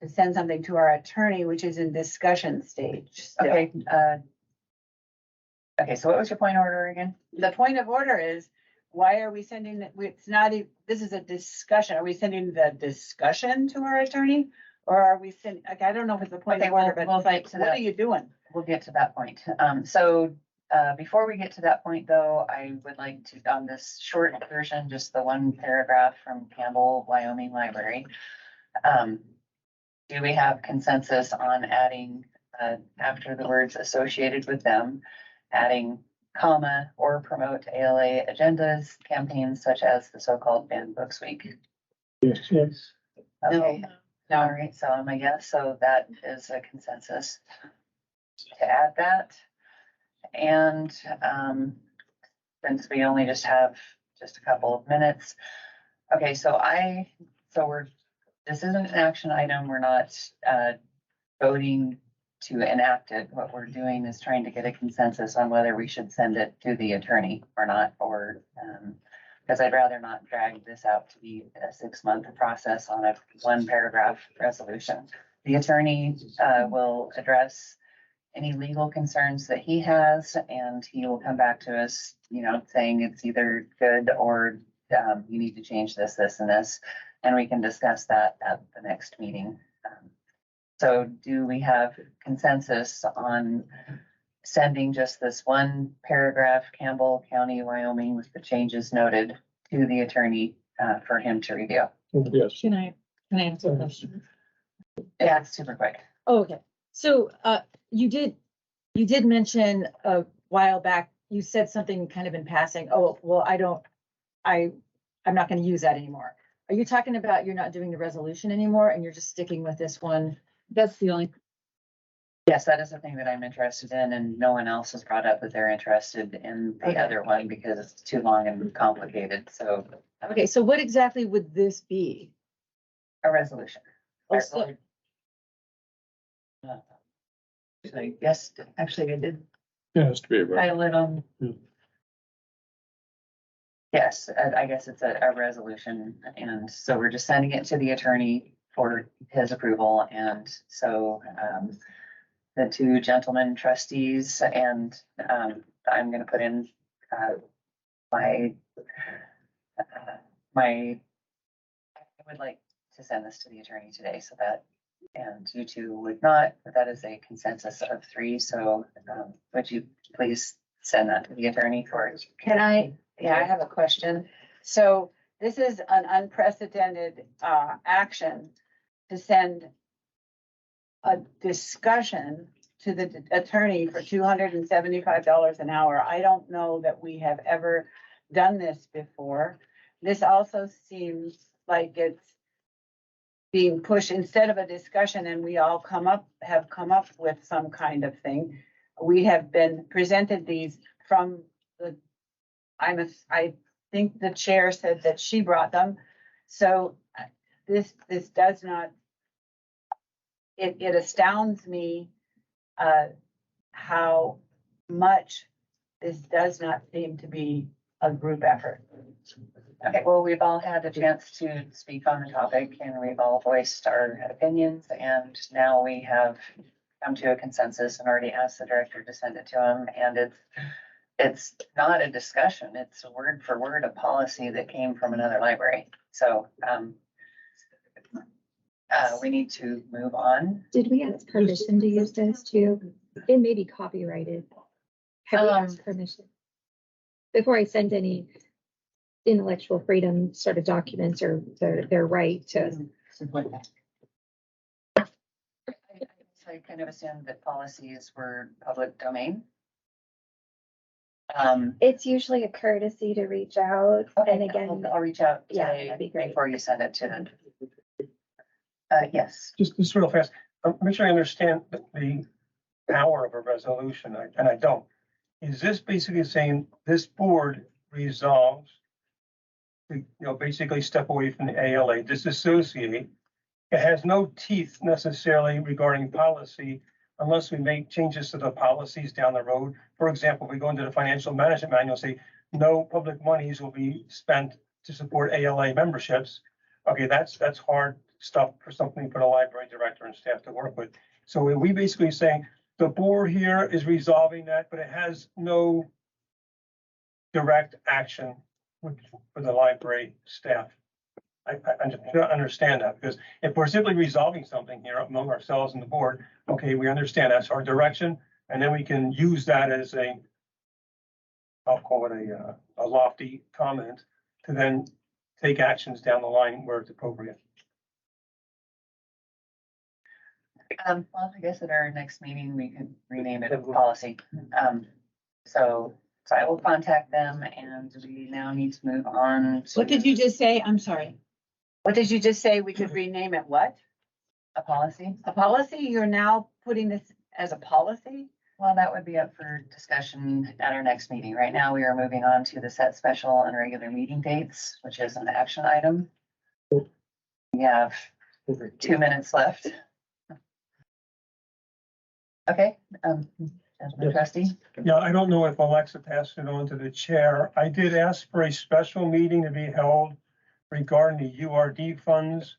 to send something to our attorney, which is in discussion stage still. Okay, okay, so what was your point of order again? The point of order is, why are we sending it? It's not, this is a discussion. Are we sending the discussion to our attorney? Or are we sending, like, I don't know if it's a point of order, but it's like, what are you doing? We'll get to that point. Before we get to that point, though, I would like to, on this short version, just the one paragraph from Campbell, Wyoming Library. Do we have consensus on adding, after the words associated with them, adding comma or promote ALA agendas, campaigns such as the so-called Banned Books Week? Yes. Okay, No. all right, so I'm a yes, so that is a consensus to add that. And since we only just have just a couple of minutes. Okay, this isn't an action item. We're not voting to enact it. What we're doing is trying to get a consensus on whether we should send it to the attorney or not, or because I'd rather not drag this out to be a 6-month process on a 1-paragraph resolution. The attorney will address any legal concerns that he has, and he will come back to us, saying it's either good or you need to change this, this, and this, and we can discuss that at the next meeting. So do we have consensus on sending just this 1-paragraph, Campbell County, Wyoming, with the changes noted, to the attorney for him to review? Yes. Can I answer the question? Yeah, it's super quick. Oh, okay. So, you did mention a while back, you said something kind of in passing. Oh, well, I'm not going to use that anymore. Are you talking about you're not doing the resolution anymore and you're just sticking with this one? That's the only. Yes, that is the thing that I'm interested in, and no one else has brought up that they're interested in the other one because it's too long and complicated, so. Okay, so what exactly would this be? A resolution. Also, Yes, actually, I did It has to be a title it on. Yeah. Yes, I guess it's a resolution, and so we're just sending it to the attorney for his approval, and so the 2 gentlemen trustees, and I'm gonna put in I would like to send this to the attorney today so that And you two would not, but that is a consensus of 3. So would you please send that to the attorney for it? Can I, yeah, I have a question. So this is an unprecedented action to send a discussion to the attorney for $275 an hour. I don't know that we have ever done this before. This also seems like it's being pushed instead of a discussion and we all have come up with some kind of thing. We have been presented these from the, I think the chair said that she brought them. So this does not, it astounds me how much this does not seem to be a group effort. Okay, well, we've all had a chance to speak on the topic and we've all voiced our opinions, and now we have come to a consensus and already asked the director to send it to him. And it's not a discussion, it's a word for word a policy that came from another library. So we need to move on. Did we ask permission to use this too? It may be copyrighted. Have we asked permission? Before I send any intellectual freedom sort of documents or their right to. I kind of assumed that policies were public domain. It's usually a courtesy to reach out. Okay, And again, I'll reach out yeah, today that'd be great. before you send it to them. Yes. Just real fast, make sure I understand the power of a resolution, and I don't. Is this basically saying this board resolves to, basically step away from the ALA, disassociate? It has no teeth necessarily regarding policy unless we make changes to the policies down the road. For example, if we go into the financial management manual, say no public monies will be spent to support ALA memberships. Okay, that's hard stuff for something for the library director and staff to work with. So we basically saying the board here is resolving that, but it has no direct action for the library staff. I don't understand that, because if we're simply resolving something here among ourselves and the board, okay, we understand that's our direction, and then we can use that as I'll call it a lofty comment to then take actions down the line where it's appropriate. Well, I guess at our next meeting, we could rename it a policy. So I will contact them, and we now need to move on. What did you just say? I'm sorry. What did you just say? We could rename it what? A policy? A policy? You're now putting this as a policy? Well, that would be up for discussion at our next meeting. Right now, we are moving on to the set special and regular meeting dates, which is an action item. We have 2 minutes left. Okay, trustee. Yeah, I don't know if Alexa passed it on to the chair. I did ask for a special meeting to be held regarding the URD funds.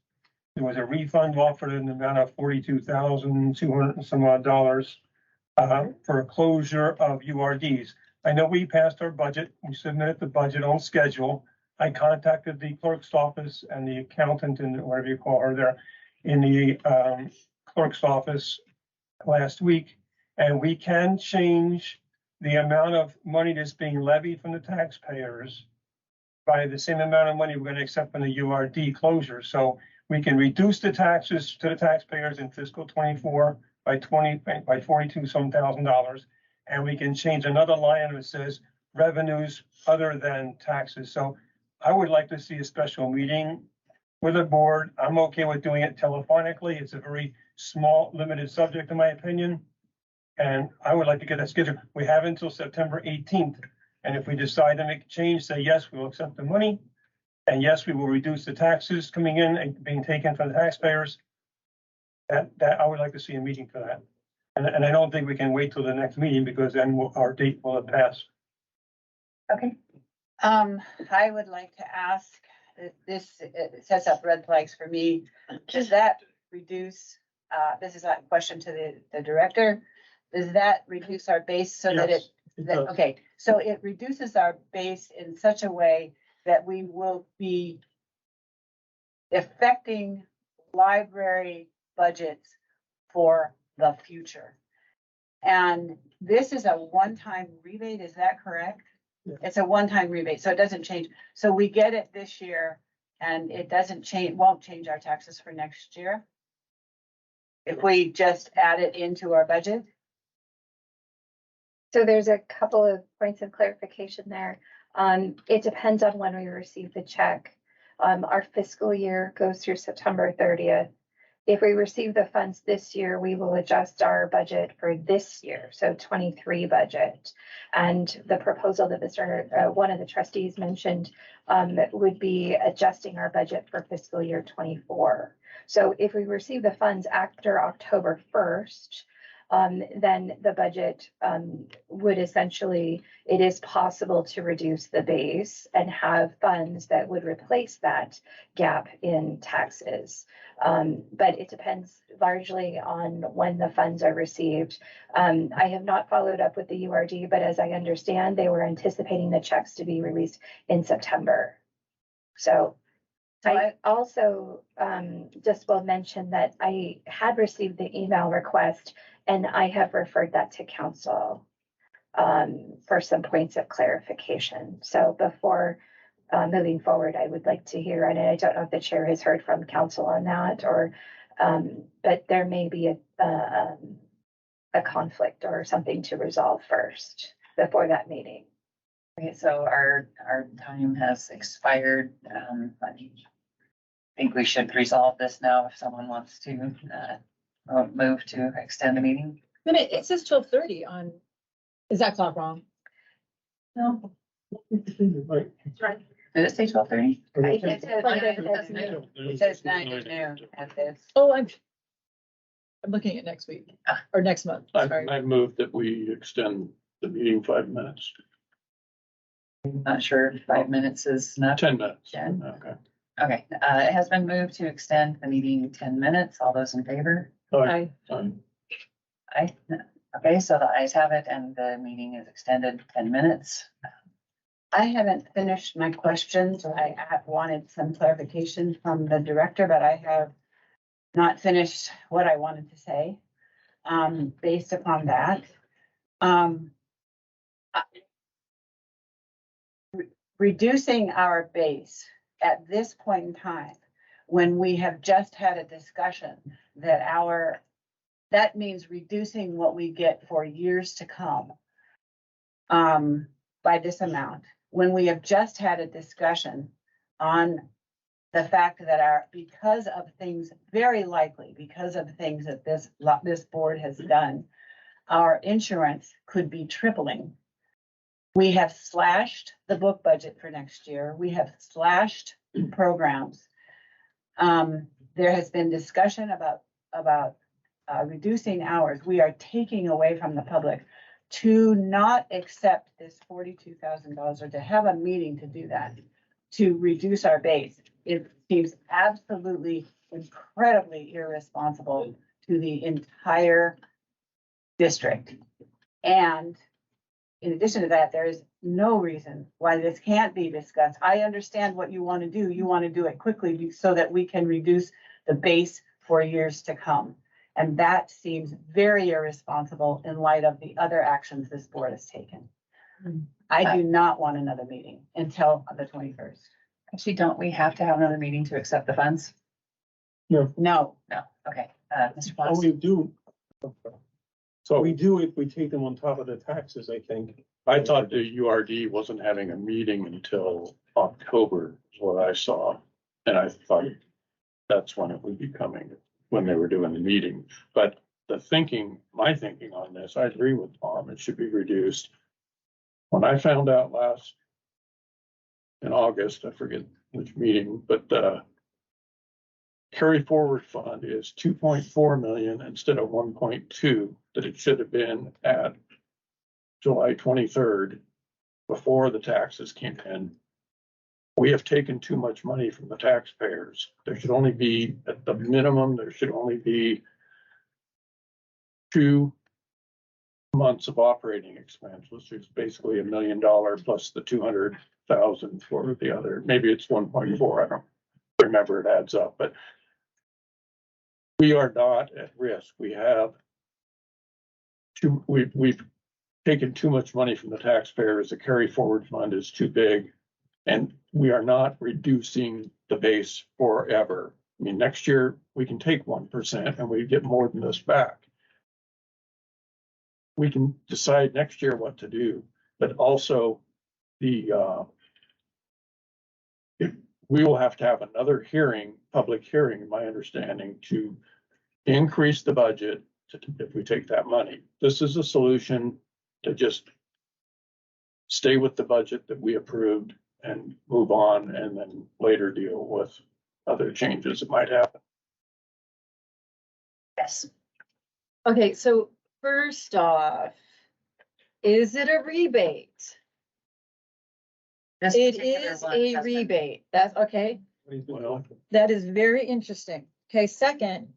There was a refund offered in the amount of $42,200 and some odd dollars for a closure of URDs. I know we passed our budget. We submitted the budget on schedule. I contacted the clerk's office and the accountant, and whatever you call her there, in the clerk's office last week, and we can change the amount of money that's being levied from the taxpayers by the same amount of money we're going to accept from the URD closure. So we can reduce the taxes to the taxpayers in fiscal 24 by 42-some thousand dollars, and we can change another line that says revenues other than taxes. So I would like to see a special meeting with the board. I'm okay with doing it telephonically. It's a very small, limited subject, in my opinion. And I would like to get that scheduled. We have until September 18th. And if we decide to make a change, say, yes, we'll accept the money. And yes, we will reduce the taxes coming in and being taken from the taxpayers. That I would like to see a meeting for that. And I don't think we can wait till the next meeting, because then our date will have passed. Okay. I would like to ask, this sets up red flags for me. Does that reduce, this is a question to the director. Does that reduce our base so that Yes, does. okay, so it reduces our base in such a way that we will be affecting library budgets for the future. And this is a one-time rebate, is that correct? It's a one-time rebate, so it doesn't change. So we get it this year and it doesn't change, won't change our taxes for next year. If we just add it into our budget. So there's a couple of points of clarification there. It depends on when we receive the check. Our fiscal year goes through September 30th. If we receive the funds this year, we will adjust our budget for this year, so 23 budget. And the proposal that one of the trustees mentioned would be adjusting our budget for fiscal year 24. So if we receive the funds after October 1st, then the budget would essentially, it is possible to reduce the base and have funds that would replace that gap in taxes. But it depends largely on when the funds are received. I have not followed up with the URD, but as I understand, they were anticipating the checks to be released in September. So I also just will mention that I had received the email request and I have referred that to council for some points of clarification. So before moving forward, I would like to hear, and I don't know if the chair has heard from council on that, or but there may be a conflict or something to resolve first before that meeting. Okay, so our time has expired. I think we should resolve this now if someone wants to move to extend the meeting. Then it says 12:30 on, is that clock wrong? No. Right. Did it say 12:30? It says 9 to noon at this. Oh, I'm looking at next week or next month. Sorry. I moved that we extend the meeting 5 minutes, Not sure if 5 minutes is enough. 10 minutes. 10. Okay. Okay, it has been moved to extend the meeting 10 minutes. All those in favor? Aye. Aye. Okay, so the ayes have it and the meeting is extended 10 minutes. I haven't finished my questions. I have wanted some clarification from the director, but I have not finished what I wanted to say based upon that. Reducing our base at this point in time, when we have just had a discussion that means reducing what we get for years to come by this amount. When we have just had a discussion on the fact that because of things, very likely because of things that this board has done, our insurance could be tripling. We have slashed the book budget for next year. We have slashed programs. There has been discussion about reducing hours. We are taking away from the public. To not accept this $42,000 or to have a meeting to do that, to reduce our base, it seems absolutely incredibly irresponsible to the entire district. And in addition to that, there is no reason why this can't be discussed. I understand what you want to do. You want to do it quickly so that we can reduce the base for years to come. And that seems very irresponsible in light of the other actions this board has taken. I do not want another meeting until the 21st. Actually, don't we have to have another meeting to accept the funds? No. No. Okay, Mr. Oh, Fox. we do. So We do if we take them on top of the taxes, I think. I thought the URD wasn't having a meeting until October, is what I saw. And I thought that's when it would be coming, when they were doing the meeting. But my thinking on this, I agree with Tom, it should be reduced. When I found out in August, I forget which meeting, but carry forward fund is 2.4 million instead of 1.2 that it should have been at July 23rd before the taxes came in. We have taken too much money from the taxpayers. There should only be, at the minimum, there should only be 2 months of operating expense, which is basically $1 million plus the 200,000 for the other. Maybe it's 1.4. I don't remember, it adds up, but we are not at risk. We've taken too much money from the taxpayers. The carry forward fund is too big. And we are not reducing the base forever. I mean, next year we can take 1% and we get more than this back. We can decide next year what to do, but also we will have to have another public hearing, in my understanding, to increase the budget if we take that money. This is a solution to just stay with the budget that we approved and move on, and then later deal with other changes that might happen. Yes. Okay, so first off, is it a rebate? This It particular is one a has been- rebate. That's okay. Well, That is very interesting. Okay, second,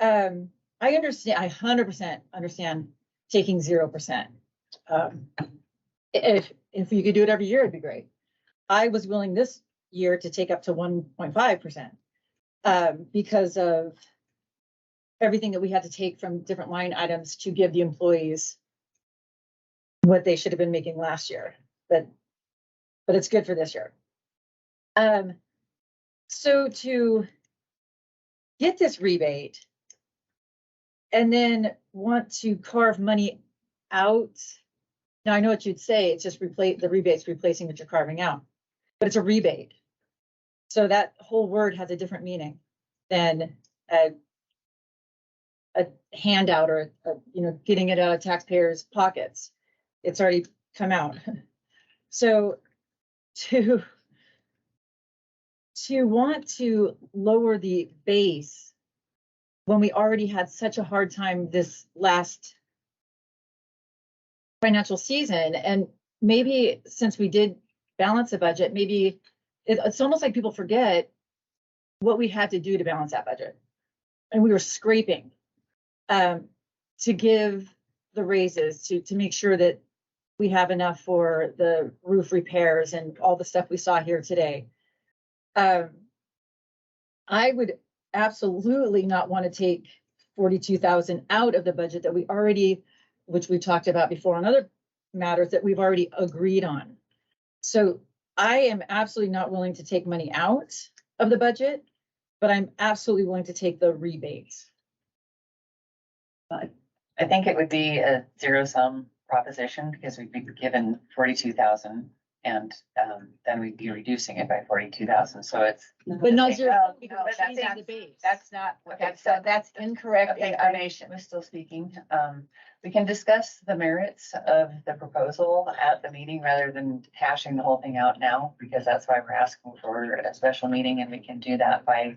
I understand, I 100% understand taking 0%. If you could do it every year, it'd be great. I was willing this year to take up to 1.5%, because of everything that we had to take from different line items to give the employees what they should have been making last year, but it's good for this year. So to get this rebate and then want to carve money out. Now, I know what you'd say, it's just the rebate's replacing what you're carving out, but it's a rebate. So that whole word has a different meaning than a handout or, getting it out of taxpayers' pockets. It's already come out. So to want to lower the base when we already had such a hard time this last financial season, and maybe since we did balance the budget, maybe it's almost like people forget what we had to do to balance that budget. And we were scraping to give the raises, to make sure that we have enough for the roof repairs and all the stuff we saw here today. I would absolutely not want to take 42,000 out of the budget that we already, which we talked about before on other matters that we've already agreed on. So I am absolutely not willing to take money out of the budget, but I'm absolutely willing to take the rebates. I think it would be a zero-sum proposition because we'd be given 42,000 and then we'd be reducing it by 42,000. So it's. But not zero, because No, we're that's- changing the base. That's not, Okay, okay, so that's incorrect Okay, information. I'm still speaking. We can discuss the merits of the proposal at the meeting rather than hashing the whole thing out now, because that's why we're asking for a special meeting, and we can do that by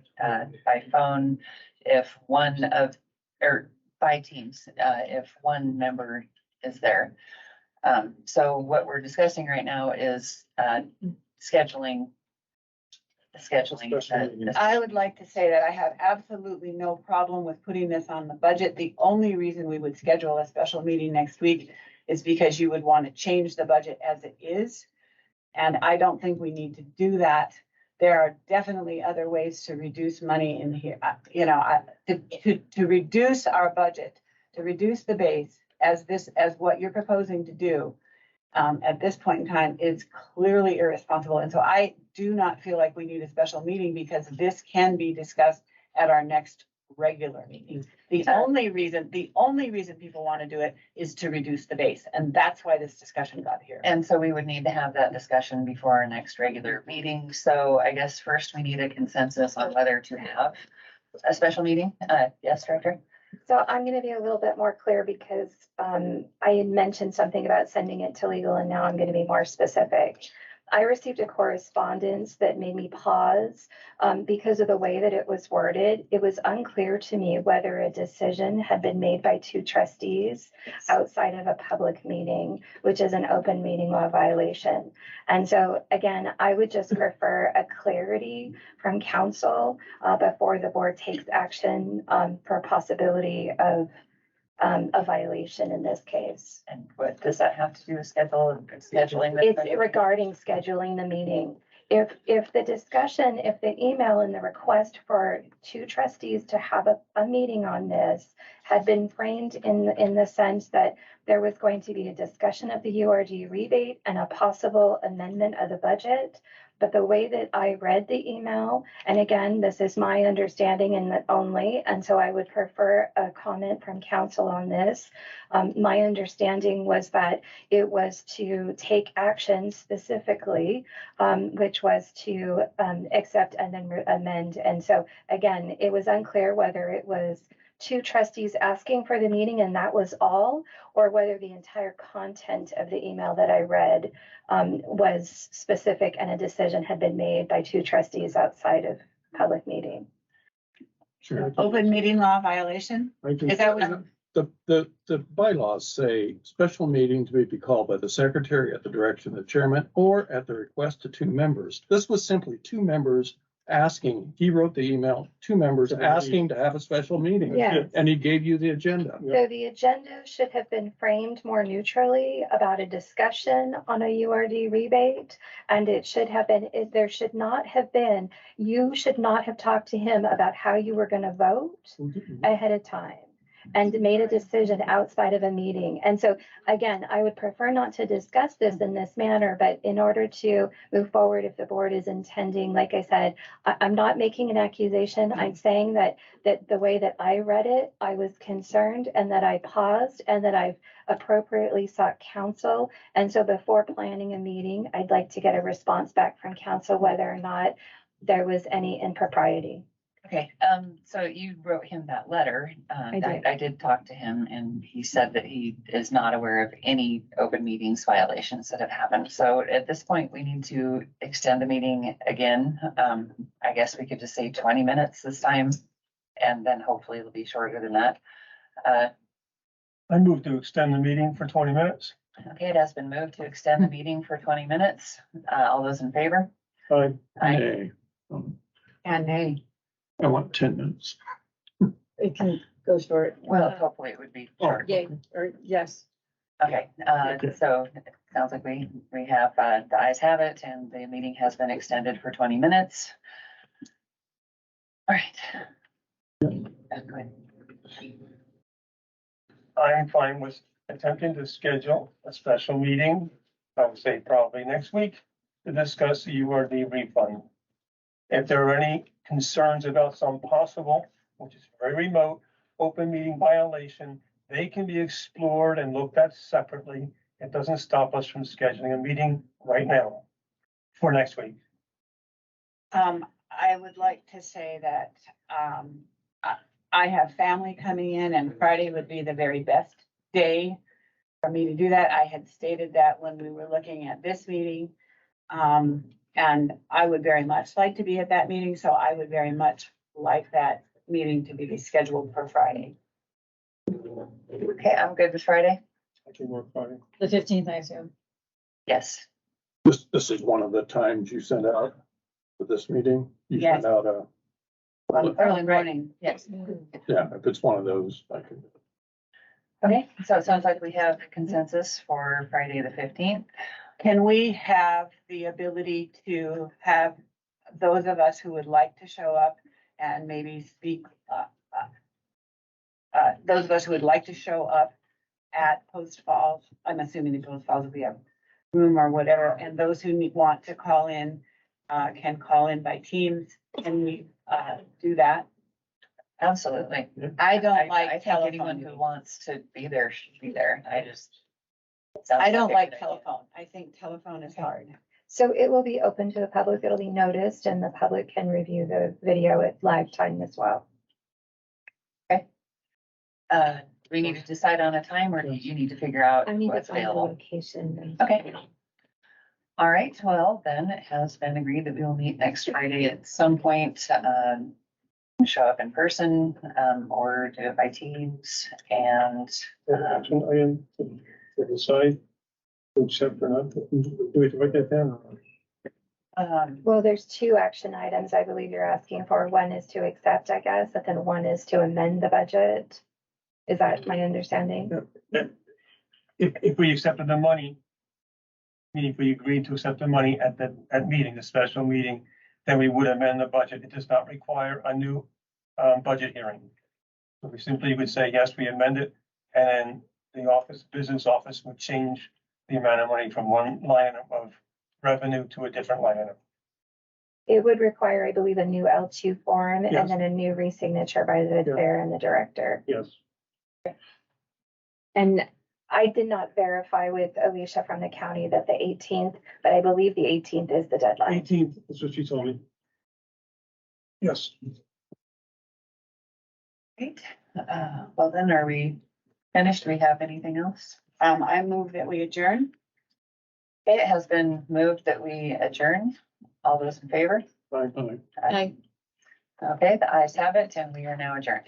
phone if or by Teams, if one member is there. So what we're discussing right now is scheduling. I would like to say that I have absolutely no problem with putting this on the budget. The only reason we would schedule a special meeting next week is because you would want to change the budget as it is. And I don't think we need to do that. There are definitely other ways to reduce money in here, to reduce our budget, to reduce the base as what you're proposing to do. At this point in time is clearly irresponsible. And so I do not feel like we need a special meeting because this can be discussed at our next regular meeting. The only reason people want to do it is to reduce the base. And that's why this discussion got here. And so we would need to have that discussion before our next regular meeting. So I guess first we need a consensus on whether to have a special meeting. Yes, Director? So I'm going to be a little bit more clear because I had mentioned something about sending it to legal, and now I'm going to be more specific. I received a correspondence that made me pause because of the way that it was worded. It was unclear to me whether a decision had been made by two trustees outside of a public meeting, which is an open meeting law violation. And so, again, I would just prefer a clarity from council before the board takes action for a possibility of a violation in this case. And what does that have to do with scheduling? It's regarding scheduling the meeting. If the discussion, if the email and the request for two trustees to have a meeting on this had been framed in the sense that there was going to be a discussion of the URD rebate and a possible amendment of the budget, but the way that I read the email, and again, this is my understanding and that only, and so I would prefer a comment from council on this. My understanding was that it was to take action specifically, which was to accept and then amend. And so again, it was unclear whether it was two trustees asking for the meeting and that was all, or whether the entire content of the email that I read was specific and a decision had been made by two trustees outside of public meeting. Sure. Open meeting law violation? Is that what? The bylaws say special meeting to be called by the secretary at the direction of the chairman or at the request of two members. This was simply two members asking, he wrote the email, two members asking to have a special meeting. Yes. And he gave you the agenda. So the agenda should have been framed more neutrally about a discussion on a URD rebate. And it should have been, there should not have been, you should not have talked to him about how you were going to vote ahead of time and made a decision outside of a meeting. And so again, I would prefer not to discuss this in this manner, but in order to move forward, if the board is intending, like I said, I'm not making an accusation. I'm saying that the way that I read it, I was concerned and that I paused and that I've appropriately sought counsel. And so before planning a meeting, I'd like to get a response back from counsel whether or not there was any impropriety. Okay, so you wrote him that letter. did. I did talk to him and he said that he is not aware of any open meetings violations that have happened. So at this point, we need to extend the meeting again. I guess we could just say 20 minutes this time, and then hopefully it'll be shorter than that. I move to extend the meeting for 20 minutes. Okay, it has been moved to extend the meeting for 20 minutes. All those in favor? Aye. Nay. And nay. I want 10 minutes. It can go short. Well, hopefully it would be short. Yay, or yes. Okay, so it sounds like we have, the ayes have it and the meeting has been extended for 20 minutes. All right. Good. I am fine with attempting to schedule a special meeting, I would say probably next week, to discuss the URD refund. If there are any concerns about some possible, which is very remote, open meeting violation, they can be explored and looked at separately. It doesn't stop us from scheduling a meeting right now for next week. I would like to say that, I have family coming in and Friday would be the very best day for me to do that. I had stated that when we were looking at this meeting. And I would very much like to be at that meeting, so I would very much like that meeting to be scheduled for Friday. Okay, I'm good with Friday. I can work Friday. The 15th, I assume. Yes. This is one of the times you sent out for this meeting. You Yes. sent out a, Early morning, yes. yeah, if it's one of those, I can. Okay, so it sounds like we have consensus for Friday the 15th. Can we have the ability to have those of us who would like to show up and maybe speak, those of us who would like to show up at Post Falls, I'm assuming in Post Falls, if we have room or whatever, and those who want to call in, can call in by Teams. Can we, do that? Absolutely. I don't like I think telephone anyone who meetings. wants to be there should be there. I don't a like good idea. telephone. I think telephone is hard. So it will be open to the public. It'll be noticed and the public can review the video at live time as well. We need to decide on a time or do you need to figure out I need to what's find the available? location. Okay. All right, well, then it has been agreed that we will meet next Friday at some point. Show up in person, or do it by Teams and, Action item to decide, to accept or not, do we have to write that down? Well, there's two action items I believe you're asking for. One is to accept, I guess, and then one is to amend the budget. Is that my understanding? If we accepted the money, meaning if we agreed to accept the money at that meeting, the special meeting, then we would amend the budget. It does not require a new budget hearing. So we simply would say, yes, we amend it, and then the business office would change the amount of money from one line of revenue to a different line item. It would require, I believe, a new L2 form Yes. and then a new re-signature by the Yeah. chair and the director. Yes. And I did not verify with Alicia from the county that the 18th, but I believe the 18th is the deadline. 18th, that's what she told me. Yes. Great. Well, then are we finished? Do we have anything else? I move that we adjourn. It has been moved that we adjourn. All those in favor? Fine. Okay, the ayes have it and we are now adjourned.